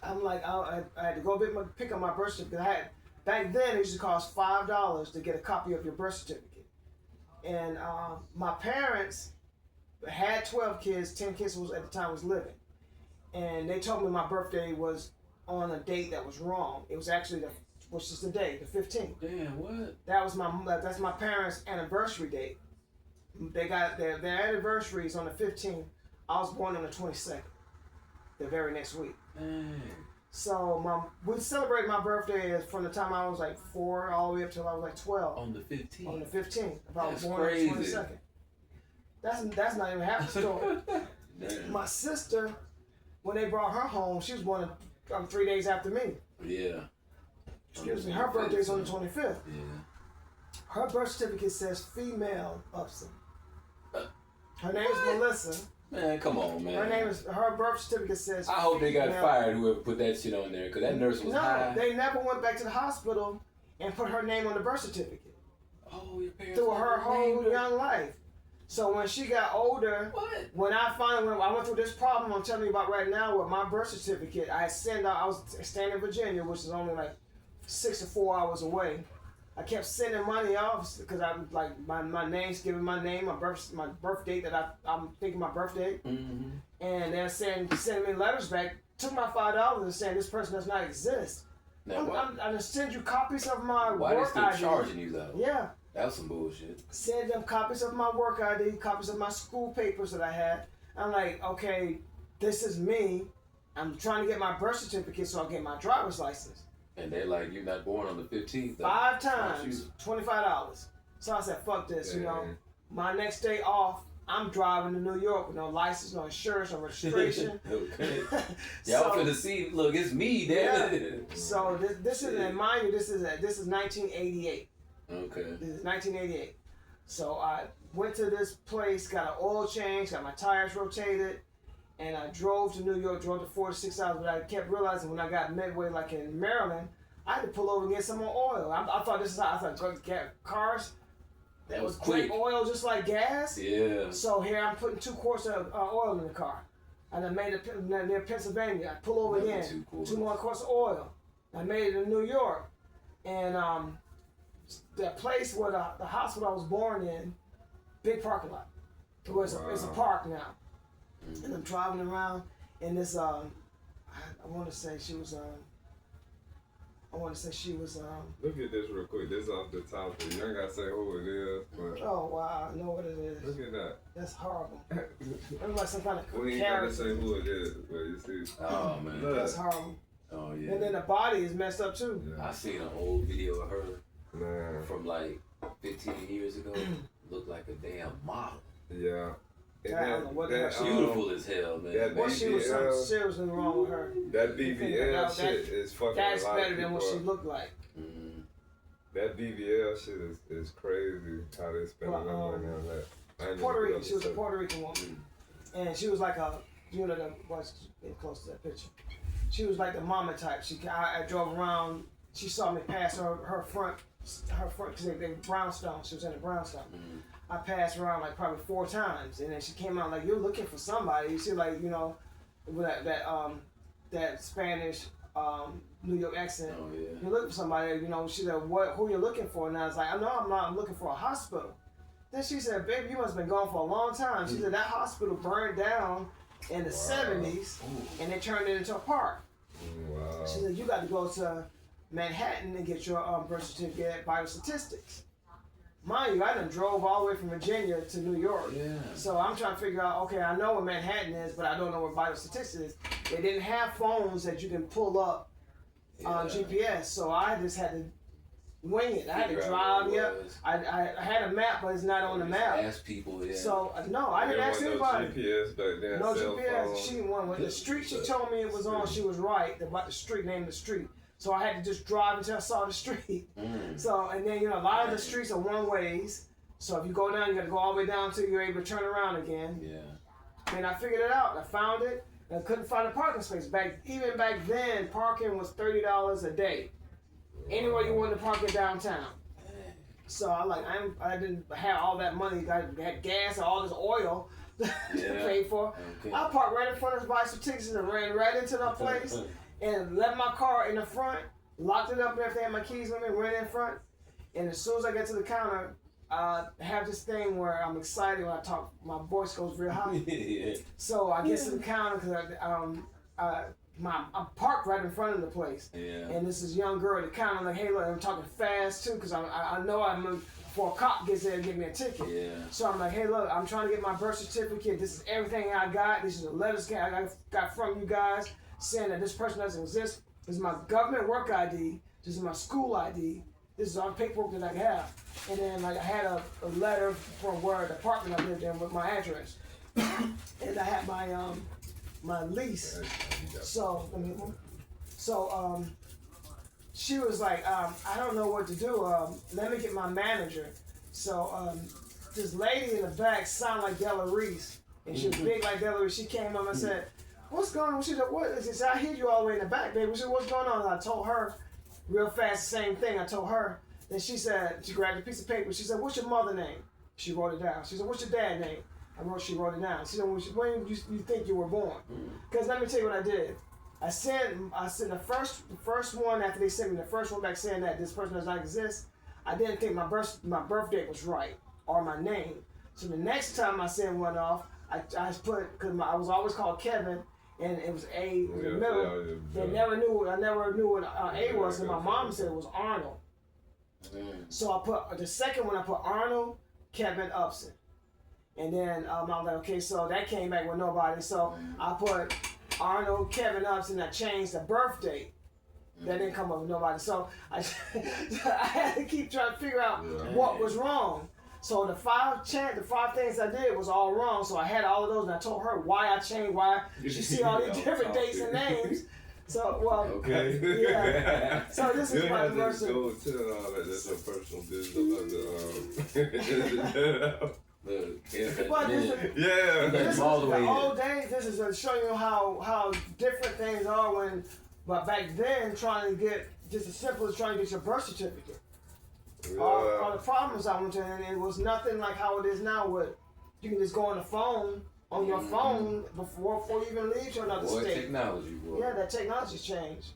I'm like, I had to go pick up my birth certificate. Back then, it used to cost $5 to get a copy of your birth certificate. And my parents had 12 kids, 10 kids at the time was living. And they told me my birthday was on a date that was wrong. It was actually which is the day, the 15th. Damn, what? That's my parents' anniversary date. They got their anniversary is on the 15th. I was born on the 22nd, the very next week. Dang. So we celebrated my birthday from the time I was like 4 all the way up till I was like 12. On the 15th. On the 15th, if I was That's born crazy. on the 22nd. That's not even half the story. My sister, when they brought her home, she was born 3 days after me. Yeah. Excuse me. Her birthday's on the 25th. Yeah. Her birth certificate says female UPSON. Her name is Melissa. Man, come on, man. Her birth certificate says. I hope they got female. fired, whoever put that shit on there, because that nurse was high. No, they never went back to the hospital and put her name on the birth certificate. Oh, your parents. Through her whole young life. So when she got older, when I went through this problem I'm telling you about right now with my birth certificate, I was staying in Virginia, which is only like 6 to 4 hours away. I kept sending money off because I like my name's giving my name, my birth date that I'm thinking my birthday, and they're sending me letters back. Took my $5 and saying this person does not exist. I'm gonna send you copies of my Why work they ID. still charging you though? Yeah. That's some bullshit. Send them copies of my work ID, copies of my school papers that I had. I'm like, okay, this is me. I'm trying to get my birth certificate so I get my driver's license. And they're like, you're not born on the 15th. Though. 5 times, $25. So I said, fuck this, you know. My next day off, I'm driving to New York with no license, no insurance, no registration. Okay. Y'all finna see, look, it's me, damn it. So this is, and mind you, this is 1988. Okay. This is 1988. So I went to this place, got an oil change, got my tires rotated, and I drove to New York, drove to 4 to 6 hours, but I kept realizing when I got midway, like in Maryland, I had to pull over and get some more oil. I thought this is how I thought cars, that was quick quick. oil just like gas. Yeah. So here I'm putting 2 quarts of oil in the car. And I made it near Pennsylvania. I pull over again, 2 more quarts of oil. I made it in New York. And the place where the hospital I was born in, big parking lot. It's a park now. And I'm driving around in this, I want to say she was, Look at this real quick. This off the top. You ain't gotta say who it is, but. Oh wow, I know what it is. Look at that. That's horrible. It was like some kind of We ain't gotta say who it is, but you see. Oh man. That's horrible. Oh yeah. And then the body is messed up too. Yeah. I seen an old video of her Man. from like 15 years ago. Looked like a damn model. Yeah. And I don't know what the hell Beautiful as hell, man. that What she was something seriously wrong with her. That BBL shit is fucking That's a lot better of than what people she up. looked like. That BBL shit is crazy how they spend money on that. Puerto Rican. She was a Puerto Rican woman, and she was like a you know, watch get close to that picture. She was like the mama type. I drove around. She saw me pass her front, because they brownstone. She was in a brownstone. I passed around like probably 4 times, and then she came out like, "You're looking for somebody." You see, like, you know, with that Spanish New York accent. Oh, yeah. You're looking for somebody. You know, she said, who you looking for? And I was like, "No, I'm not. I'm looking for a hospital." Then she said, "Baby, you must have been gone for a long time." She said that hospital burned down in the 70s, and they turned it into a park. Wow. She said, "You got to go to Manhattan and get your birth certificate, vital statistics." Mind you, I done drove all the way from Virginia to New York. Yeah. So I'm trying to figure out, okay, I know where Manhattan is, but I don't know where vital statistics is. They didn't have phones that you can pull up on GPS, so I just had to wing it. I had to drive. Yeah, I had a map, but it's not on the map. Ask people. Yeah. So no, I didn't ask anybody. No GPS back then. No cell GPS. phone. She won with the street. She told me it was on. She was right about the street, name of the street. So I had to just drive until I saw the street. So, and then, you know, a lot of the streets are one ways. So if you go down, you got to go all the way down until you're able to turn around again. Yeah. And I figured it out. I found it. And I couldn't find a parking space. Even back then, parking was $30 a day. Anywhere you wanted to park it downtown. So I didn't have all that money. I had gas and all this oil to pay for. Okay. I parked right in front of the bicycle tickets and ran right into that place and left my car in the front, locked it up and everything, had my keys with me, ran in front. And as soon as I get to the counter, I have this thing where I'm excited when I talk. My voice goes real high. Yeah. So I get to the counter because I'm parked right in front of the place. Yeah. And this is young girl at the counter. I'm like, "Hey, look," I'm talking fast too because I know before a cop gets there and give me a ticket. Yeah. So I'm like, "Hey, look, I'm trying to get my birth certificate. This is everything I got. This is the letters I got from you guys saying that this person doesn't exist. This is my government work ID. This is my school ID. This is all the paperwork that I have." And then like I had a letter from where the apartment I lived in with my address. And I had my lease. So she was like, "I don't know what to do. Let me get my manager." So this lady in the back sounded like Della Reese, and she was big like Della Reese. She came up and said, "What's going on?" She said, "What?" She said, "I hear you all the way in the back, baby." She said, "What's going on?" And I told her real fast the same thing. I told her. Then she said, she grabbed a piece of paper. She said, "What's your mother's name?" She wrote it down. She said, "What's your dad's name?" She wrote it down. She said, "When you think you were born?" Because let me tell you what I did. I sent the first one after they sent me the first one back saying that this person does not exist. I didn't think my birth date was right or my name. So the next time I sent one off, I put, because I was always called Kevin, and it was A in the middle. I never knew what A was, and my mom said it was Arnold. So I put the second one. I put Arnold Kevin Upson, and then I was like, okay, so that came back with nobody. So I put Arnold Kevin Upson. I changed the birth date. That didn't come up with nobody. So I had to keep trying to figure out what was wrong. So the five things I did was all wrong. So I had all of those, and I told her why I changed. Why she see all these different dates and names. So yeah. So this is my version. Go tell all that. That's your personal business about This all the way old days. This is to show you how different things are when. But back then, trying to get just as simple as trying to get your birth certificate. All the problems I went to, and it was nothing like how it is now. With you can just go on the phone. On your phone before you even leave to another state. Technology, boy. Yeah, that technology's changed.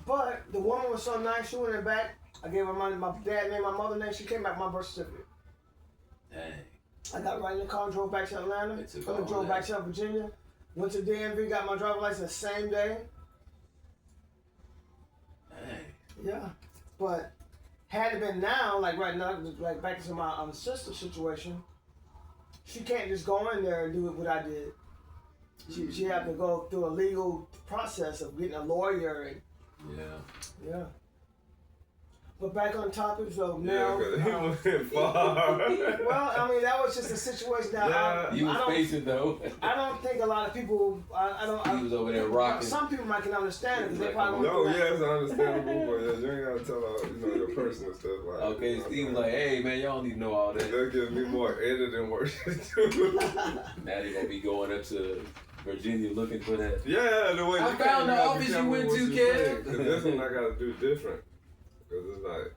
But the woman was so nice. She went in back. I gave her money. My dad named my mother name. She came back with my birth certificate. Dang. I got right in the car, drove back to Atlanta. Drove back to Virginia. Went to DMV, got my driver's license the same day. Dang. Yeah, but had it been now, like right now, like back to my sister situation. She can't just go in there and do what I did. She had to go through a legal process of getting a lawyer and yeah. But back on topic, so now. Well, I mean, that was just a situation that you was facing though. I don't think a lot of people. He was over there rocking. Some people might can understand it because they probably. No, yes, understandable, but you ain't gotta tell all your personal stuff. Like, okay, Steve was like, "Hey man, y'all don't need to know all that." That gives me more editing work to do. Now they gonna be going up to Virginia looking for that. Yeah, the way I you found the office you went to, kid. Because this one I gotta do different. Because it's like,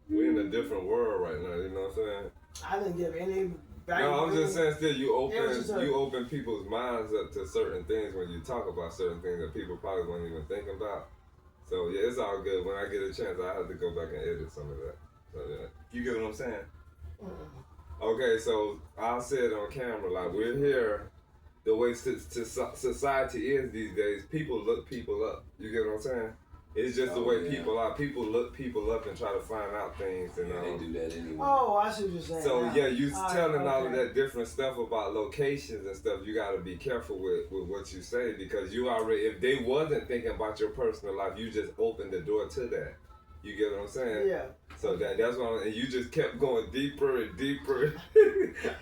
we in a different world right now, you know what I'm saying? I didn't give any back. No, I'm just saying still you just open people's minds up to certain things when you talk about certain things that people probably won't even think about. So yeah, it's all good. When I get a chance, I have to go back and edit some of that. So yeah. You get what I'm saying? Okay, so I'll say it on camera, like we're here, the way society is these days, people look people up. You get what I'm saying? It's just the way people are. People look people up and try to find out things. And they do that anyway. Oh, I see what you're saying. so yeah, you telling all of okay. that different stuff about locations and stuff. You got to be careful with what you say, because you already, if they wasn't thinking about your personal life, you just opened the door to that. You get what I'm saying? Yeah. So that's why, and you just kept going deeper and deeper.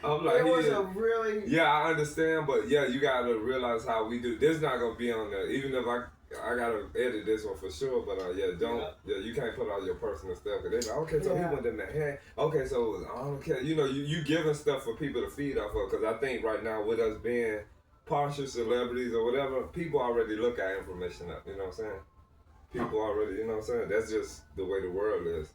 I'm like, it was a really. Yeah, I understand, but yeah, you gotta realize how we do. This not gonna be on there, even if I gotta edit this one for sure. But you can't put all your personal stuff. Cause they like, okay, so he went in the head. Okay, so I don't care. You know, you giving stuff for people to feed off of. Cause I think right now with us being partial celebrities or whatever, people already look at information up. You know what I'm saying? People already, you know what I'm saying? That's just the way the world is.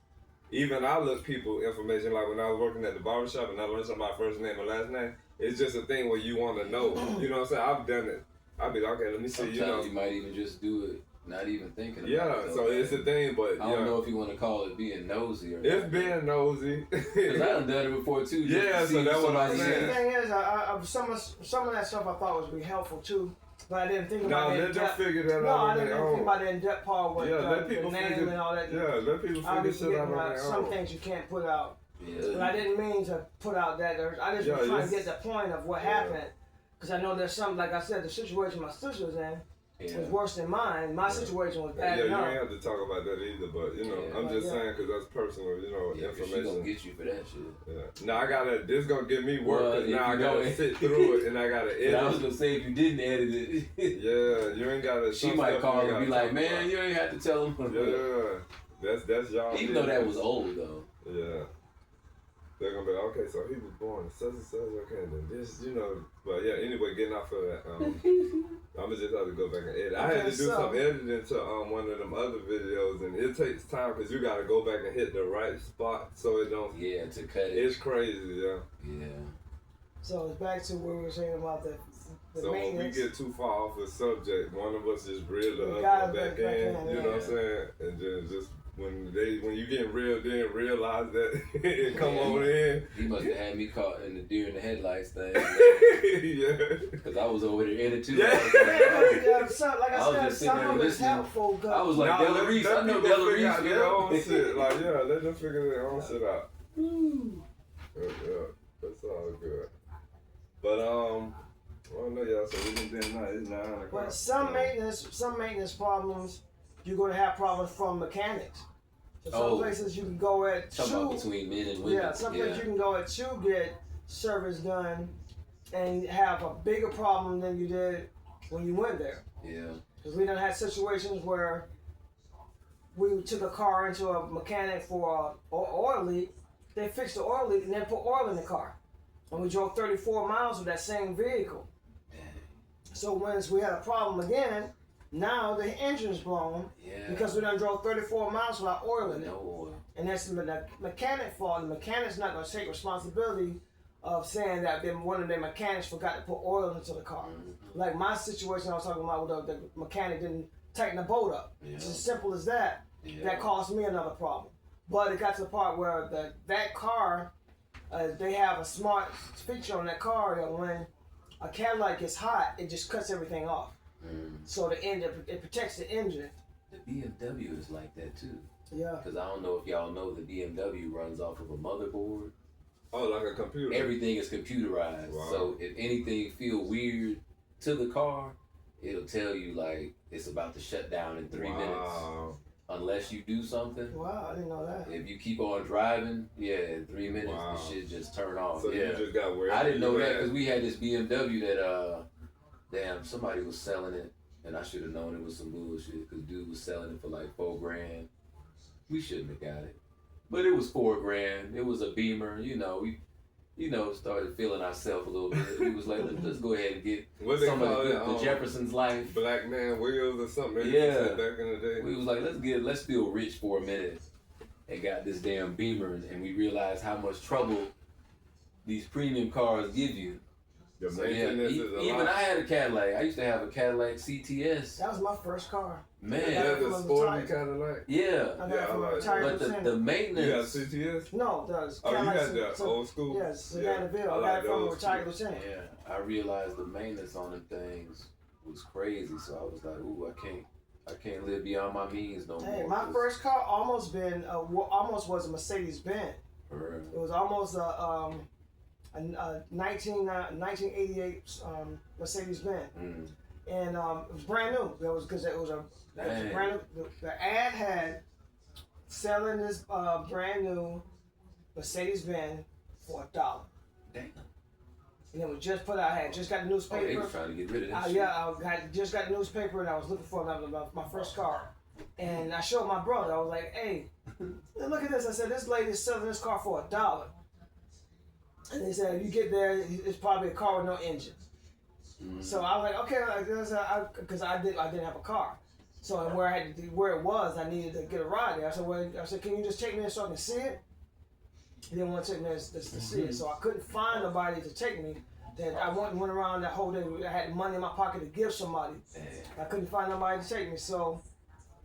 Even I look people information, like when I was working at the barbershop and I learned somebody's first name and last name, it's just a thing where you want to know. You know what I'm saying? I've done it. I'll be like, okay, let me see. Sometimes you might even just do it, not even thinking about it. Yeah, so it's a thing, but I don't know if you want to call it being nosy or it's being nosy. Because I done done it before too. Yeah, so that's what I'm saying. The thing is, some of that stuff I thought was be helpful too. But I didn't think about it. No, let them figure that out. No, I didn't think about the in-depth part with let people the name figure, and all that. Yeah, let people figure shit out on their own. Some things you can't put out. Yeah. But I didn't mean to put out that. I just was trying to get the point of what happened. Because I know there's some, like I said, the situation my sister was in was worse than mine. My situation was bad enough. You ain't have to talk about that either, but you know, I'm just saying because that's personal, you know, information. She gonna get you for that shit. Yeah. Now this gonna give me work because now I gotta sit through it and I gotta edit. I was gonna say if you didn't edit it. Yeah, you ain't gotta. She might call and be like, man, you ain't have to tell them. Yeah, that's y'all. Even though that was old though. Yeah. They're gonna be like, okay, so he was born in such and such, okay, then this, you know. But yeah, anyway, getting off of that, I'm gonna just have to go back and edit. I had to do some editing to one of them other videos, and it takes time because you gotta go back and hit the right spot so it don't. Yeah, to cut it. It's crazy, yeah. Yeah. So it's back to what we were saying about the so maintenance. when we get too far off the subject, one of us just reel the other back in. You know what I'm saying? And then just. When you get real, then realize that it come on in. He must have had me caught in the deer in the headlights thing. Yeah. Because I was over there in it too. Like I said, some of it's helpful. I was like, Della Reese, I know Della Reese. Like, yeah, let them figure their own shit out. Yeah, that's all good. But, I know y'all, so we didn't do it's 9 o'clock. But some maintenance problems, you're going to have problems from mechanics. So some places you can go at talking about between men and women. Yeah, some places you can go at to get service done and have a bigger problem than you did when you went there. Yeah. Because we done had situations where we took a car into a mechanic for an oil leak. They fixed the oil leak and then put oil in the car. And we drove 34 miles with that same vehicle. So once we had a problem again, now the engine's blown because we done drove 34 miles without oil in it. No oil. And that's the mechanic fault. The mechanic's not going to take responsibility of saying that one of their mechanics forgot to put oil into the car. Mm-hmm. Like my situation I was talking about with the mechanic didn't tighten the bolt up. Yeah. It's as simple as that. Yeah. That caused me another problem. But it got to the part where that car, they have a smart feature on that car that when a Cadillac gets hot, it just cuts everything off. So the engine, it protects the engine. The BMW is like that too. Yeah. Because I don't know if y'all know the BMW runs off of a motherboard. Oh, like a computer. Everything is computerized. Wow. So if anything feel weird to the car, it'll tell you like it's about to shut down in 3 minutes. Unless you do something. Wow, I didn't know that. If you keep on driving, in 3 minutes, the shit just turn off. So you just got where I didn't know that because we had this BMW that somebody was selling it, and I should have known it was some bullshit because dude was selling it for like $4,000. We shouldn't have got it, but it was $4,000. It was a Beamer, you know. you know, started feeling ourselves a little bit. We was like, let's go ahead and get What they some of call it, the Jefferson's life. Black man wheels or something. They Yeah. said back in the day. We was like, let's feel rich for a minute, and got this damn Beamer, and we realized how much trouble these premium cars give you. The So, yeah, maintenance is a even lot. I had a Cadillac. I used to have a Cadillac CTS. That was my first car. Man, Yeah, from the a sporty retired- Cadillac. yeah. I got Yeah, it from I a like retired But the lieutenant. You got maintenance. CTS? No, it does. Oh, you Cadillac had the so- old school? Yes, Sedan Yeah. DeVille. I I got like it from a those retired too. lieutenant. Yeah, I realized the maintenance on them things was crazy. So I was like, ooh, I can't live beyond my means no Hey, more. my first car almost was a Mercedes Benz. For It was almost a 1988 Mercedes Benz, and it was brand new. That was because it was a Dang. brand new. The ad had selling this brand new Mercedes Benz for $1. Damn. And it was just put out. I had just got the Oh, they newspaper. was trying to get rid of that shit. Yeah, just got the newspaper, and I was looking for it. That was my first car. And I showed my brother. I was like, "Hey, look at this." I said, "This lady's selling this car for $1." And he said, "If you get there, it's probably a car with no engine." So I was like, "Okay," because I didn't have a car. So where it was, I needed to get a ride there. I said, "Can you just take me there so I can see it?" He didn't want to take me there to see it, so I couldn't find nobody to take me. That I went around that whole day. I had money in my pocket to give somebody. I couldn't find nobody to take me. So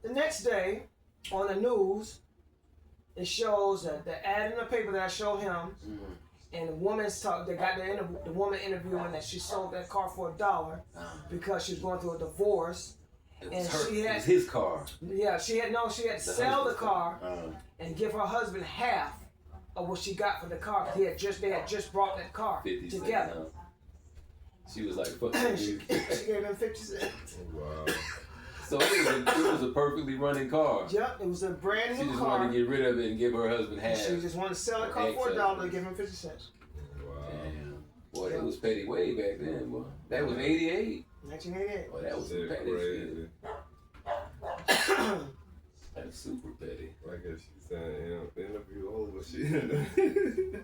the next day, on the news, it shows that the ad in the paper that I showed him, and the woman's talk. They got the woman interviewing that she sold that car for $1 because she was going through a divorce. It And was she it had- was his car. Yeah, she had to sell the husband's car and give her husband half of what she got for the car. They had just brought that car 50 cents. together. She was like, fuck she you. gave him 50 cents. Wow. So it was a perfectly running car. Yep, it was a brand She new just car. wanted to get rid of it and give her husband half. She just wanted to sell the car for $1 and give him 50 cents. Wow. Damn. Boy, it was petty way back then, boy. That was 88. 1988. Boy, that was some That's petty crazy. shit. That's super petty. I guess she's saying, interview over shit.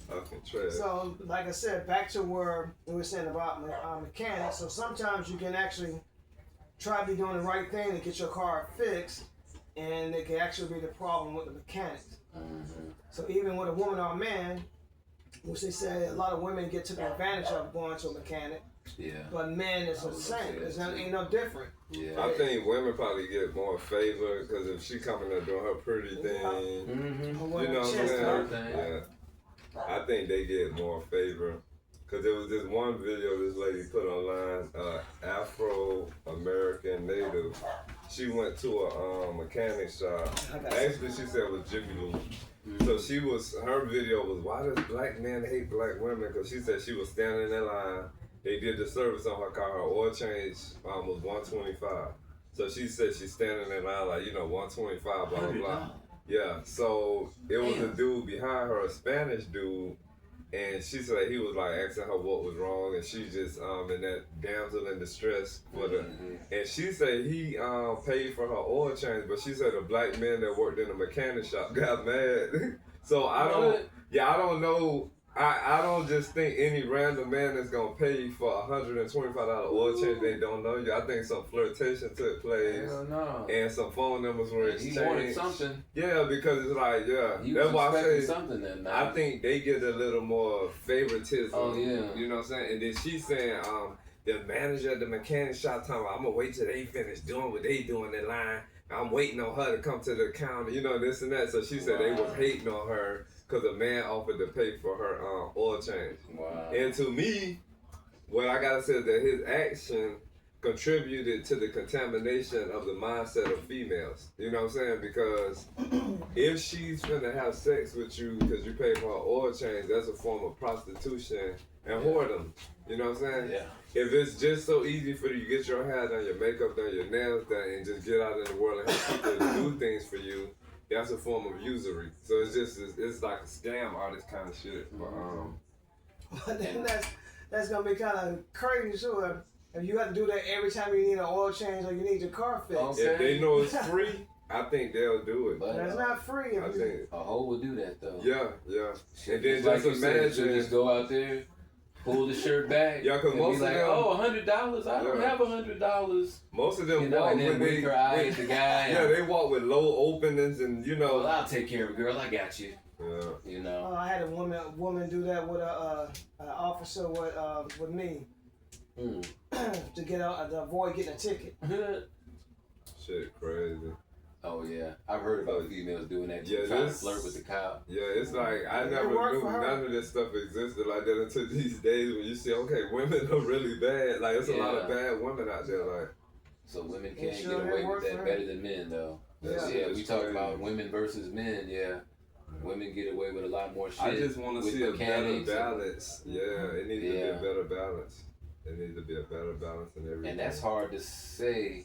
Fucking trash. So, like I said, back to where we were saying about mechanics. So sometimes you can actually try to be doing the right thing to get your car fixed, and it can actually be the problem with the mechanics. So even with a woman or a man, which they say a lot of women get taken advantage of going to a mechanic, Yeah. but men is the same. Ain't no different. Yeah. I think women probably get more favor because if she coming there doing her pretty thing, Mm-hmm. you know what I'm Chest saying? out. Yeah. I think they get more favor. Cause there was this one video this lady put online, Afro-American native. She went to a mechanic shop. Actually, she said it was Jiffy Lube. So her video was, why does black men hate black women? Cause she said she was standing in line. They did the service on her car. Her oil change was $125. So she said she's standing in line like, 125, blah, blah, blah. Yeah, so it was a dude behind her, a Spanish dude, and she said he was like asking her what was wrong, and she just in that damsel in distress for the, and she said he paid for her oil change, but she said the black men that worked in the mechanic shop got mad. So I don't know. I don't just think any random man is gonna pay for $125 oil change. They don't know you. I think some flirtation took place. Hell no. And some phone numbers were exchanged. He wanted something. Yeah, because it's like, He that's was why I expecting say something then. I think they get a little more favoritism. Oh, yeah. You know what I'm saying? And then she's saying, the manager at the mechanic shop talking about, I'm gonna wait till they finish doing what they doing in line. I'm waiting on her to come to the counter, this and that. So she said they was hating on her because a man offered to pay for her oil change. Wow. And to me, what I gotta say is that his action contributed to the contamination of the mindset of females. You know what I'm saying? Because if she's finna have sex with you because you pay for her oil change, that's a form of prostitution and whoredom. You know what I'm saying? Yeah. If it's just so easy for you to get your hair done, your makeup done, your nails done, and just get out in the world and have people do things for you, that's a form of usury. So it's like a scam, all this kind of shit. But then that's gonna be kind of crazy, sure. If you have to do that every time you need an oil change or you need your car fixed. Okay. If they know it's free, I think they'll do it. But It's not free. I think. a hoe would do that though. Yeah, yeah. Shit, And then like just you said, imagine. she'll just go out there, pull the shirt back, Yeah, 'cause and most be of like, them- "Oh, $100? I don't Yeah. have $100." Most of them You know, walk and then with wink her eye at the guy. Yeah, they walk with low openings and you Well, know. I'll take care of it, girl. I got you. Yeah. You know. I had a woman do that with an officer with me Mm. to to avoid getting a ticket. Shit, crazy. Oh yeah, I've heard about females doing that. Yeah, Trying to this- flirt with the cop. Yeah, it's like I It never worked knew for her. none of this stuff existed like that until these days when you see, okay, women are really bad. Like, there's a lot of Yeah. bad women out there. Like, So women It can't sure get did away work with for that her. better than men, though. That's Yeah, we just talk crazy. about women versus men. Yeah, women get away with a lot more shit. I just want to with see a better mechanics and- balance. Yeah, it needs to be Yeah. a better balance. It needs to be a better balance in everything. And that's hard to say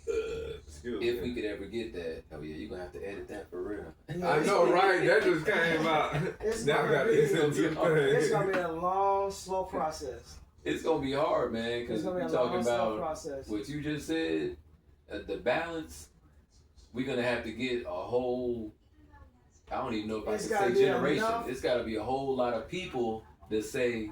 Excuse if me. we could ever get that. Oh yeah, you're gonna have to edit that for real. I know, right? That just came out. It's Now I gonna got to be- listen to It's things. gonna be a long, slow process. It's gonna be hard, man, It's because gonna be we're a talking long, slow about process. what you just said. The balance. We're gonna have to get a whole. I don't even know if I It's can gotta say be generation. enough. It's got to be a whole lot of people that say,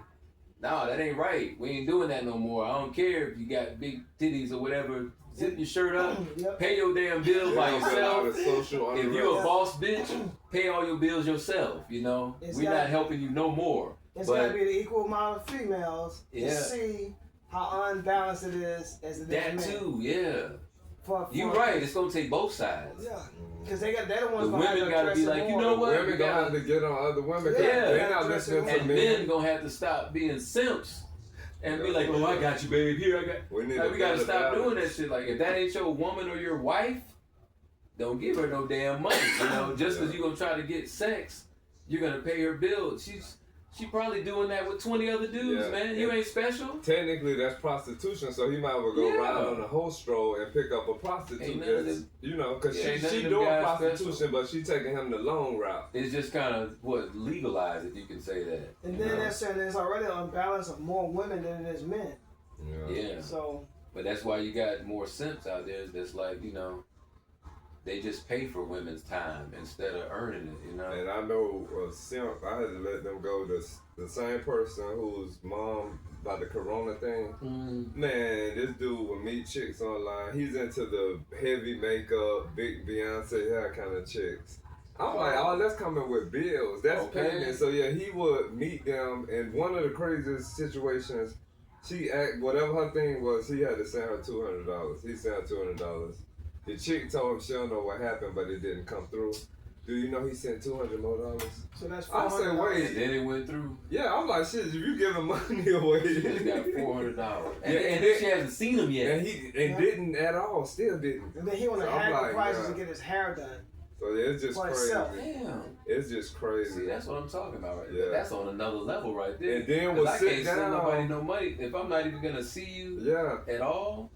"Nah, that ain't right. We ain't doing that no more. I don't care if you got big titties or whatever. Zip your shirt up. Yep. Pay your damn bills by There's a lot yourself. of social If unrest. you're a boss bitch, pay all your bills yourself. You know, It's we're gotta- not helping you no more. It's But- gotta be the equal amount of females Yeah. to see how unbalanced it is as it is That men. too, yeah. For- You for- right. It's gonna take both sides. Yeah, because they're the The ones women gonna gotta have be to like, address you it know more. what? Women gonna have to get on other women because Yeah. they're not listening to And men. men gonna have to stop being simps and be like, "Oh, I got you, babe. Here, I got." We need Like, a we gotta better stop balance. doing that shit. Like, if that ain't your woman or your wife, don't give her no damn money. You know, just because Yeah. you gonna try to get sex, you're gonna pay her bill. She probably doing that with 20 other dudes, Yeah. man. You ain't special. Technically, that's prostitution, so he might as well go Yeah. ride on a whole stroll and pick up a Ain't prostitute. none of That's, them- you know, because Yeah, ain't none she of them doing guys prostitution, special. but she taking him the long route. It's just kind of what legalized, if you can say that. And you then know? they're saying there's already an imbalance of more women than it is men. Yeah. So But that's why you got more simps out there that's like, you know, they just pay for women's time instead of earning it, you know? And I know a simp, I had to let them go. The same person whose mom, about the corona thing, man, this dude would meet chicks online. He's into the heavy makeup, big Beyonce hair kind of chicks. I'm like, oh, that's coming with bills. That's Okay. payment. So yeah, he would meet them, and one of the craziest situations, she act whatever her thing was, he had to send her $200. He sent her $200. The chick told him she don't know what happened, but it didn't come through. Do you know he sent $200 more? so that's I said, $400. wait. And then it went through. Yeah, I'm like, shit, if you giving money away. She got $400. And, Yeah, and and then she hasn't seen him yet. And he didn't at all, still didn't. And then he want to So I'm haggle like, prices yeah. to get his hair done. So yeah, it's just For crazy. itself. Damn. It's just crazy. See, that's what I'm talking about right Yeah. there. That's on another level right there. And then 'Cause we'll I sit can't send down. nobody no money. If I'm not even going to see you Yeah. at all,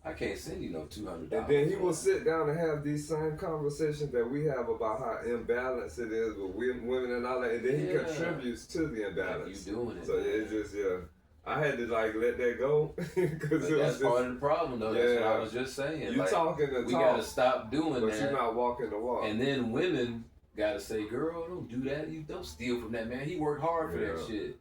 I can't send you no $200. And then he will sit down and have these same conversations that we have about how imbalanced it is with women and all that. And then he Yeah. contributes to the Like, imbalance. you doing it. So yeah, it's just, yeah. I had to like let that go. But Because it that's was part just, of the problem, though. That's what I Yeah. was just saying. you Like, talking the we talk, got to stop doing but that. you're not walking the walk. And then women got to say, girl, don't do that. You don't steal from that man. He worked hard for that Yeah. shit.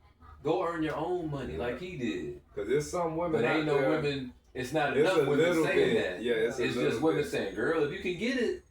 Go earn your own money like he did. Because there's some women But out ain't no there, women, it's not it's enough a women little saying bit. that. Yeah, it's a It's little just women bit. saying, girl, if you can get it,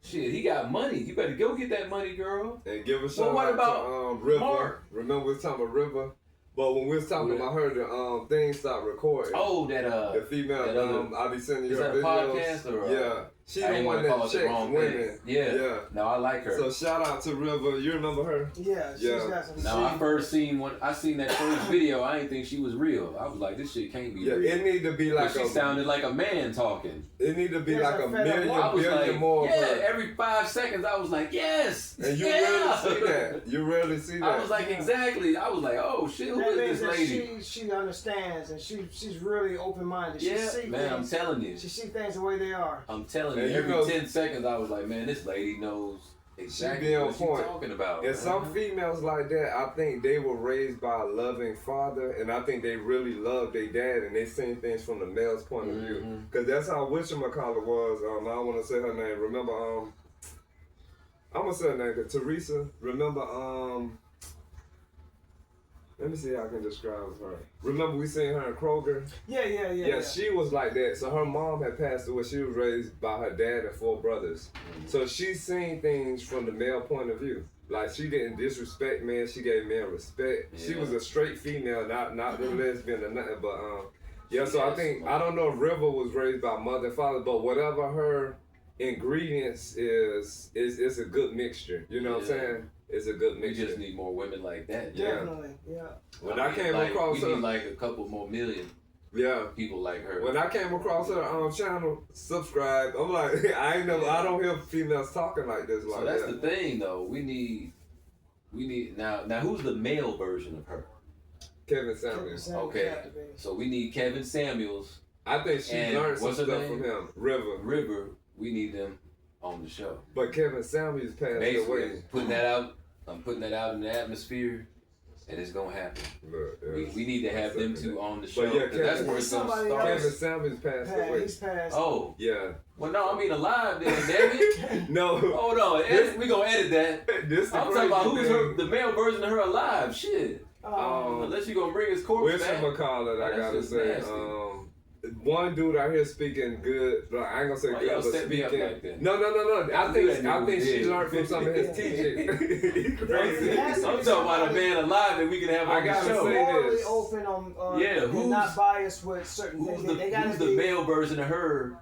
shit, he got money. You better go get that money, girl. And give a shout what out about to River. Mark? Remember we was talking about River? But when we was talking Yeah. about her, the thing stopped recording. Oh, that, The female, that other- I be sending you is her that a videos. podcast or yeah, she I the ain't one wanna call that it the checks wrong women. thing. Yeah. No, I like her. So shout out to River. You remember her? Yeah, she's Yeah. got some. Now I first seen that first video. I didn't think she was real. I was like, this shit can't be Yeah, real. it need to be like But she sounded like a man talking. It need to be Yes, like I a fed up. million, I was billion like, more. of yeah. her. Every 5 seconds, I was like, yes. And you yeah. rarely see that. You rarely see that. I was like, exactly. I was like, oh shit, who That is means this that lady? she understands and she's really open minded. She Yeah, see man, I'm things. telling you. She see things the way they are. I'm telling you. And you Every know- 10 seconds, I was like, man, this lady knows Exactly She be on what you point. talking about. And some females like that, I think they were raised by a loving father, and I think they really love their dad, and they seen things from the male's point of view. Because that's how whatchamacallit was. I don't want to say her name. Remember, I'm going to say her name, Teresa. Remember, let me see how I can describe her. Remember we seen her in Kroger? Yeah. She was like that. So her mom had passed away. She was raised by her dad and 4 brothers. So she seen things from the male point of view. Like she didn't disrespect men. She gave men respect. Yeah. She was a straight female, not the lesbian or nothing. But so I think I don't know if River was raised by mother and father, but whatever her ingredients is a good mixture. You know what I'm saying? It's a good We mixture. just need more women like that. Definitely, yeah. When I came across we her, need like a couple more million people like her. When I came across her channel, subscribe. I'm like, I don't hear females talking like this. So that's the thing, though. We need now. Who's the male version of her? Kevin Samuels. Okay, so we need Kevin Samuels. I think she learned some stuff from him. River. We need them on the show. But Kevin Samuels passed away. Putting that out. I'm putting that out in the atmosphere, and it's gonna happen. We need to have them two on the show. But that's where it's gonna start. Kevin Samuels passed away. He's passed. Oh. Yeah. Well, no, I mean alive then, damn it. No. Hold on. We gonna edit that. I'm talking about who's the male version of her alive. Shit. Unless you gonna bring his corpse back. Whatchamacallit, I gotta say. One dude out here speaking good. I ain't gonna say good, but speaking. Like no. I think she learned from some of his teachings. He's crazy. I'm talking about a man alive that we can have on the show. Morally open on, who's not biased with certain things. Who's the male version of her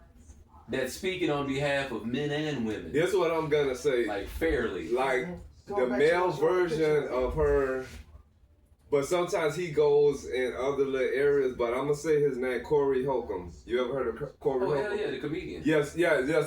that's speaking on behalf of men and women? This is what I'm gonna say. Like fairly. Like the male version of her. But sometimes he goes in other little areas. But I'm gonna say his name, Corey Holcomb. You ever heard of Corey Holcomb? Oh, yeah, the comedian. Yes.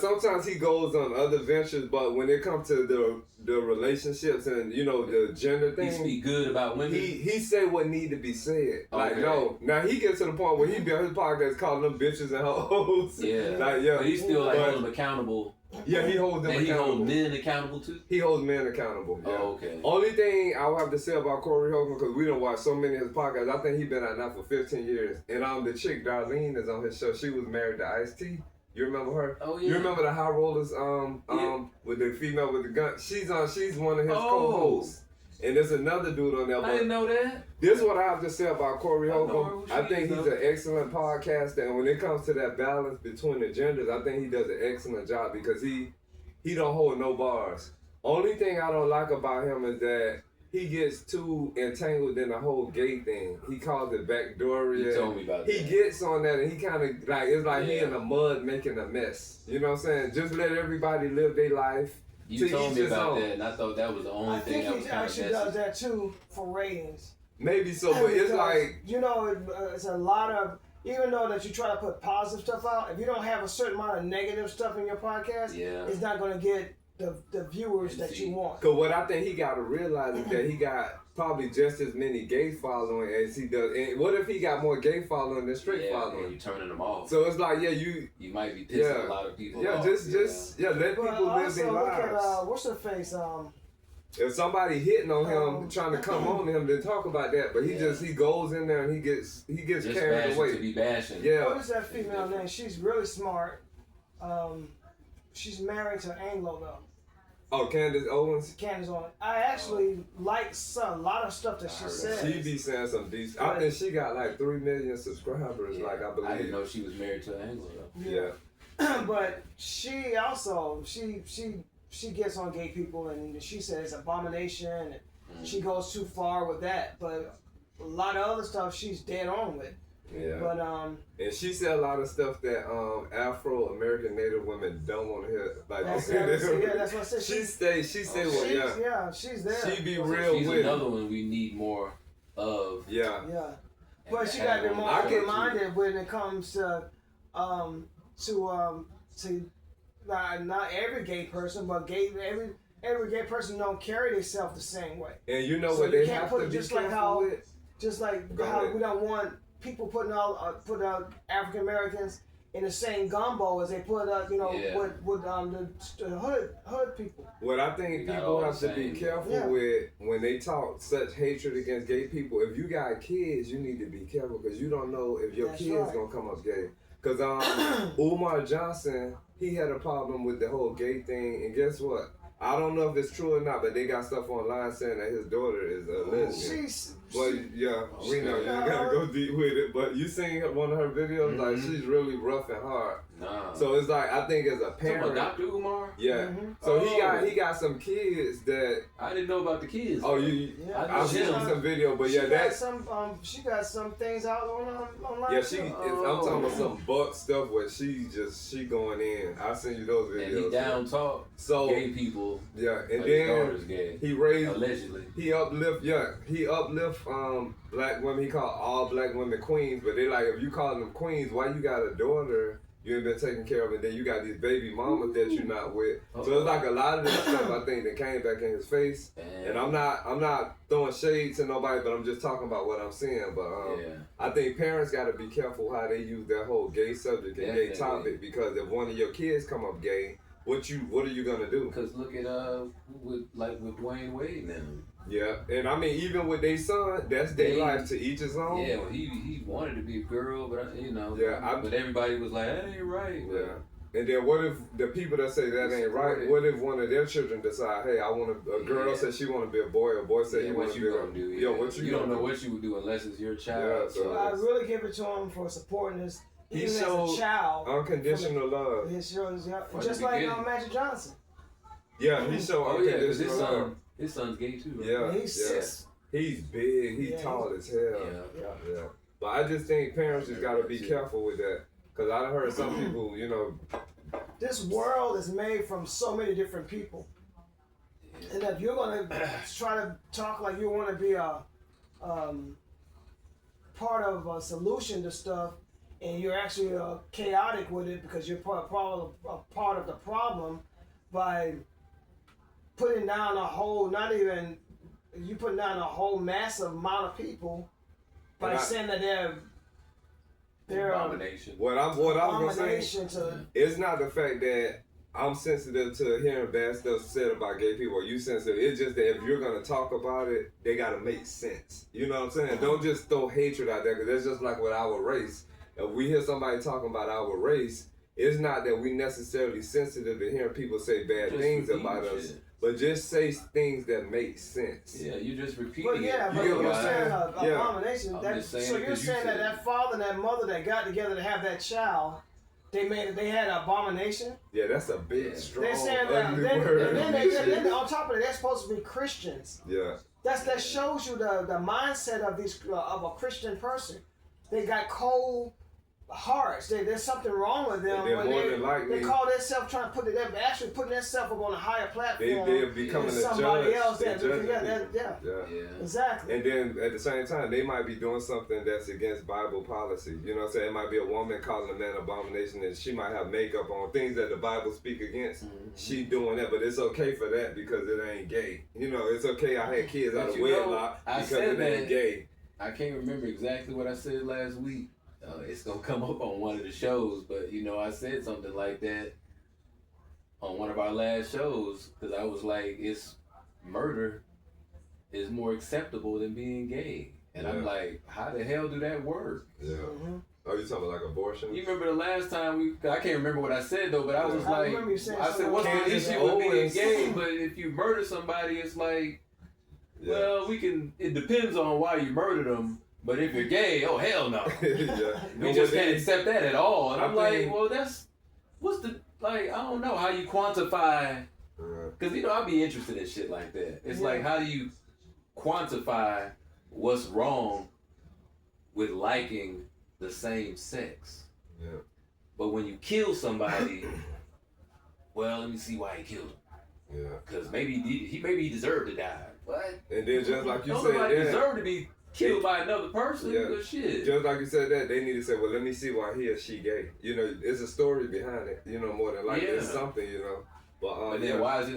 Sometimes he goes on other ventures, but when it comes to the relationships and the gender thing, he speak good about women. He say what need to be said. Like no, now he gets to the point where he be on his podcast calling them bitches and hoes. Yeah, but he still holds them accountable. Yeah, he holds them accountable. He holds men accountable too? He holds men accountable. Yeah. Oh, okay. Only thing I would have to say about Corey Holcomb, because we don't watch so many of his podcasts, I think he's been out now for 15 years. And the chick, Darlene, is on his show. She was married to Ice-T. You remember her? Oh, yeah. You remember the High Rollers with the female with the gun? She's one of his co-hosts. And there's another dude on there. I didn't know that. This is what I have to say about Corey Holcomb. I think he's an excellent podcaster. And when it comes to that balance between the genders, I think he does an excellent job because he don't hold no bars. Only thing I don't like about him is that he gets too entangled in the whole gay thing. He calls it backdooria. You told me about that. He gets on that and he kind of it's like he in the mud making a mess. You know what I'm saying? Just let everybody live their life. You told me about that, and I thought that was the only thing that was kind of I think he actually does that too for ratings. Maybe so, but it's like it's a lot of. Even though that you try to put positive stuff out, if you don't have a certain amount of negative stuff in your podcast, it's not going to get the viewers that you want. Because what I think he got to realize is that he got probably just as many gay following as he does. And what if he got more gay following than straight following? And you turning them off. So it's like, you might be pissing a lot of people off. Let people live their lives. Look at, what's her face? If somebody hitting on him, trying to come on him, then talk about that. But he goes in there and he gets just carried away. To be bashing. Yeah. What is that female name? She's really smart. She's married to Anglo though. Oh, Candace Owens. Candace Owens. I actually like a lot of stuff that she says. She be saying some decent. I think she got like 3 million subscribers. Like I believe. I didn't know she was married to an Anglo though. Yeah. But she also she gets on gay people and she says it's abomination and she goes too far with that. But a lot of other stuff she's dead on with. Yeah. But and she said a lot of stuff that Afro American Native women don't want to hear. Like that's what I said. She say she's there. She be real she's with another one we need more of. Yeah. But she got to be more open-minded when it comes to not every gay person, but every gay person don't carry themselves the same way. And you know what they have to be just careful with? Just like how we don't want people putting out African Americans in the same gumbo as they put you know, Yeah. with the hood people. What I think Not people all have the to be same. careful Yeah. with when they talk such hatred against gay people. If you got kids, you need to be careful because you don't know if your That's kid's right. gonna come up gay. Because Umar Johnson, he had a problem with the whole gay thing, and guess what? I don't know if it's true or not, but they got stuff online saying that his daughter is a lesbian. But yeah, we know you gotta go deep with it. But you seen one of her videos? Like she's really rough and hard. Nah. So it's like I think as a Talking parent, about Dr. Umar? yeah. Mhm. So Oh. he got some kids that. I didn't know about the kids. Oh, you. Yeah, I've seen Yeah. some video, but she yeah, got that. she got some things out online. Yeah, too. I'm talking about some buck stuff where she going in. I seen you those And videos. he down talk So gay people. yeah, and Like his then daughter's gay. he raised. Allegedly. He uplift black women. He called all black women queens, but they like if you call them queens, why you got a daughter you ain't been taking care of, and then you got these baby mamas that you're not with. So it's like a lot of this stuff I think that came back in his face. And I'm not throwing shade to nobody, but I'm just talking about what I'm seeing. But Yeah. I think parents got to be careful how they use that whole gay subject and gay Definitely. topic, because if one of your kids come up gay, what are you gonna do? Because look at with Dwayne Wade now. Yeah, and I mean even with their son, that's their They- life, to each his own. Yeah, well, he wanted to be a girl, but you know. Yeah, but everybody was like, that ain't right. Yeah. And then what if the people that say that ain't right, what if one of their children decide, hey, I want a girl Yeah. says she want to be a boy, or boy says Yeah, he want what to you be gonna do? Yeah, what you don't gonna know do? what you would do unless it's your child. Yeah, So I really give it to him for supporting this, He even as showed a child. unconditional love. His children, From just the like beginning. Magic Johnson. Yeah, he showed Oh yeah, because unconditional love. his son's gay too. Right? Yeah, He's yeah. 6. He's big. He's Yeah, tall as hell. Yeah. Yeah. But I just think parents just gotta be careful with that, because I done heard some people, you know. This world is made from so many different people, and if you're gonna try to talk like you want to be a part of a solution to stuff, and you're actually chaotic with it because you're part of the problem by putting down a whole, putting down a whole massive amount of people by And saying that they're Abomination. What I was gonna say, abomination to. it's not the fact that I'm sensitive to hearing bad stuff said about gay people, or you sensitive. It's just that if you're gonna talk about it, they gotta make sense. You know what I'm saying? Don't just throw hatred out there, because that's just like with our race. If we hear somebody talking about our race, it's not that we necessarily sensitive to hearing people say bad Just things repeat about us, shit. but just say things that make sense. Yeah, you just repeating But yeah, it. but You you're get what I'm saying saying? Yeah. abomination. I'm That, just saying so it you're 'cause you saying that said that it. father and that mother that got together to have that child, they had an abomination. Yeah, that's a big, Yeah. strong, They're saying that. ugly Then, word. and then on top of it, they're supposed to be Christians. Yeah. That shows you the mindset of these of a Christian person. They got cold hearts. There's something wrong with them. They're when more they, than likely- they call themselves trying to they're actually putting themselves up on a higher platform. They're becoming than a somebody judge. else. They're judging Yeah, people. yeah, Yeah. Yeah. exactly. And then at the same time, they might be doing something that's against Bible policy. You know what I'm saying? It might be a woman calling a man abomination, and she might have makeup on, things that the Bible speak against. Mm-hmm. She doing that, but it's okay for that because it ain't gay. You know, it's okay I had kids out But of you know, wedlock I because said it ain't that. gay. I can't remember exactly what I said last week. It's gonna come up on one of the shows, but you know, I said something like that on one of our last shows because I was like, "It's murder is more acceptable than being gay," and I'm Yeah. like, "How the hell do that work?" Yeah. Mhm. Oh, you talking about like abortion? You remember the last time I can't remember what I said though, but I was Yeah. I like, remember you saying I said, something "What's like the Kansas issue with being Owens. gay?" But if you murder somebody, it's like, Yeah. well, it depends on why you murdered them. But if you're gay, oh hell no. Yeah. We And just what can't they- accept that at all. And I I'm like, think- well, what's the, like, I don't know how you quantify, because, you know, I'd be interested in shit like that. It's like, how do you quantify what's wrong with liking the same sex? Yeah. But when you kill somebody, well, let me see why he killed him. Yeah. Because maybe he deserved to die. What? And then just like you Don't said, nobody yeah. deserve to be killed by another person. Yeah. Good shit. Just like you said that, they need to say, well, let me see why he or she gay. You know, there's a story behind it. You know, more than likely it's Yeah. something. You know, but But then yeah. why is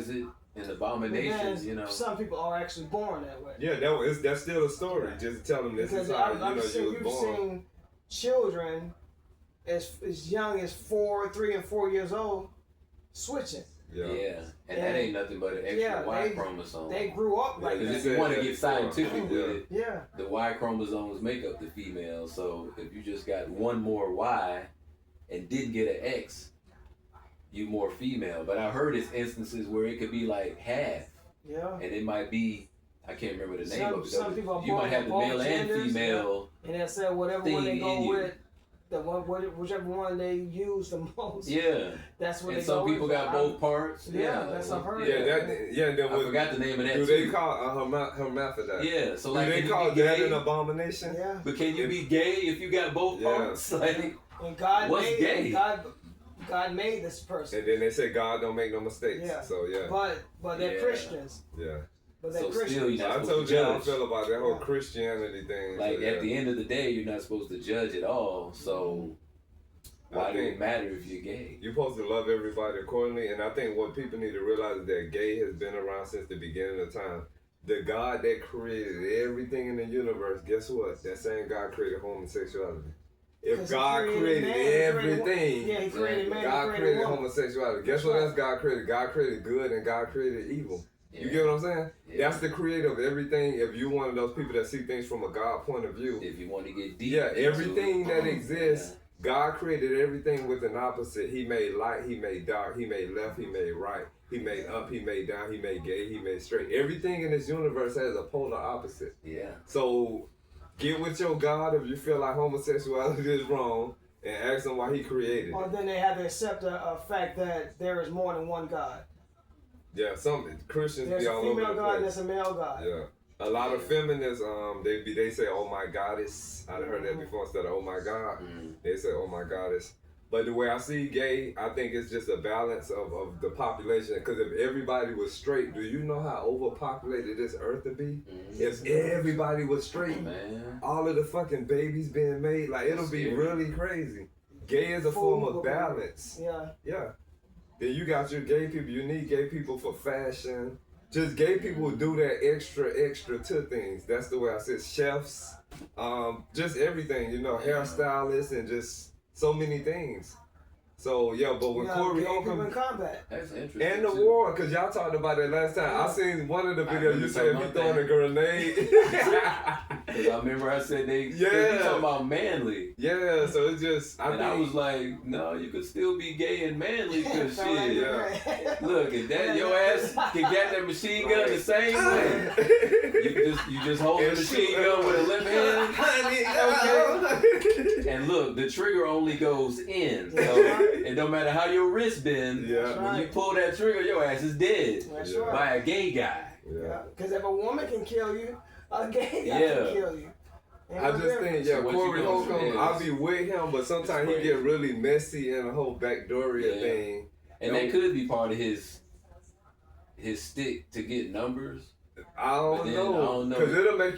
it an abomination? Man, You know. some people are actually born that way. Yeah, that's still a story. Just tell them this Because is how you've you was born. seen children as young as 3 and 4 years old, switching. Yeah. And that ain't nothing but an extra Y chromosome. They grew up like Because that. if you want to get scientific with it, Yeah. the Y chromosomes make up the female. So if you just got one more Y and didn't get an X, you more female. But I heard it's instances where it could be like half. Yeah. And it might be, I can't remember the name of it. Some people are you might have the born male and genders, female. And they said whatever one they thing go in you. with, whichever one they use the most. Yeah. That's what And they some go people with. got both parts. Yeah, that's what I've heard. And then I forgot the name of that do too. they call hermaphrodite? Yeah, so Do like they can call you be that gay? an abomination? Yeah. But can you be gay if you got both parts? Like, And God what's made gay? God made this person. And then they say God don't make no mistakes. Yeah. So yeah. But they're Yeah. Christians. Yeah. But they're So still, Christians. you're not I supposed told to you how I judge. feel about that whole Christianity thing. Like so, at the end of the day, you're not supposed to judge at all. So why do it matter if you're gay? You're supposed to love everybody accordingly, and I think what people need to realize is that gay has been around since the beginning of time. The God that created everything in the universe, guess what? That same God created homosexuality. If God created everything, He created man. God he created woman. homosexuality. Guess what else God created? God created good and God created evil. You get what I'm saying? Yeah. That's the creator of everything. If you're one of those people that see things from a God point of view, If you want to get deep, yeah, into everything it, that exists, God created everything with an opposite. He made light, he made dark, he made left, he made right, he made up, he made down, he made gay, he made straight. Everything in this universe has a polar opposite. Yeah. So get with your God if you feel like homosexuality is wrong and ask him why he created Or it. then they have to accept a fact that there is more than one God. Yeah, some Christians There's be a all over female the God and place. there's a male God. Yeah. A lot of feminists, they say, "Oh my goddess." I've heard that before instead of "Oh my God." They say, "Oh my goddess." But the way I see gay, I think it's just a balance of the population. Because if everybody was straight, do you know how overpopulated this earth would be? If everybody was straight, Man. all of the fucking babies being made, like it'll be really crazy. Gay is a form of balance. Yeah. Yeah. Then you got your gay people. You need gay people for fashion. Just gay people do that extra to things. That's the way I said. Chefs, just everything, hairstylists and just so many things. So yeah, but when Corey Holcomb in combat. That's interesting. and the too. war, cause y'all talked about it last time. I seen one of the videos you said he throwing a grenade. Cause I remember I said they Yeah. they talking about manly. Yeah, so it's just I was like, no, you could still be gay and manly because Sound like shit. yeah. Look, if that your ass can get that machine gun the same way. You just hold the And machine shoot, gun with a left hand. Honey, And look, the trigger only goes in. So it don't matter how your wrist bend. Yeah. When you pull that trigger, your ass is dead That's Yeah. right. by a gay guy. Yeah. Because if a woman can kill you, a gay guy Yeah. can kill you. Ain't I no just think, difference. yeah, What you Corey gonna Holcomb, do I'll is- be with him, but sometimes he crazy. get really messy in the whole backdooria Yeah. thing. And that could be part of his stick to get numbers. I But don't then, know, I don't know. because it'll make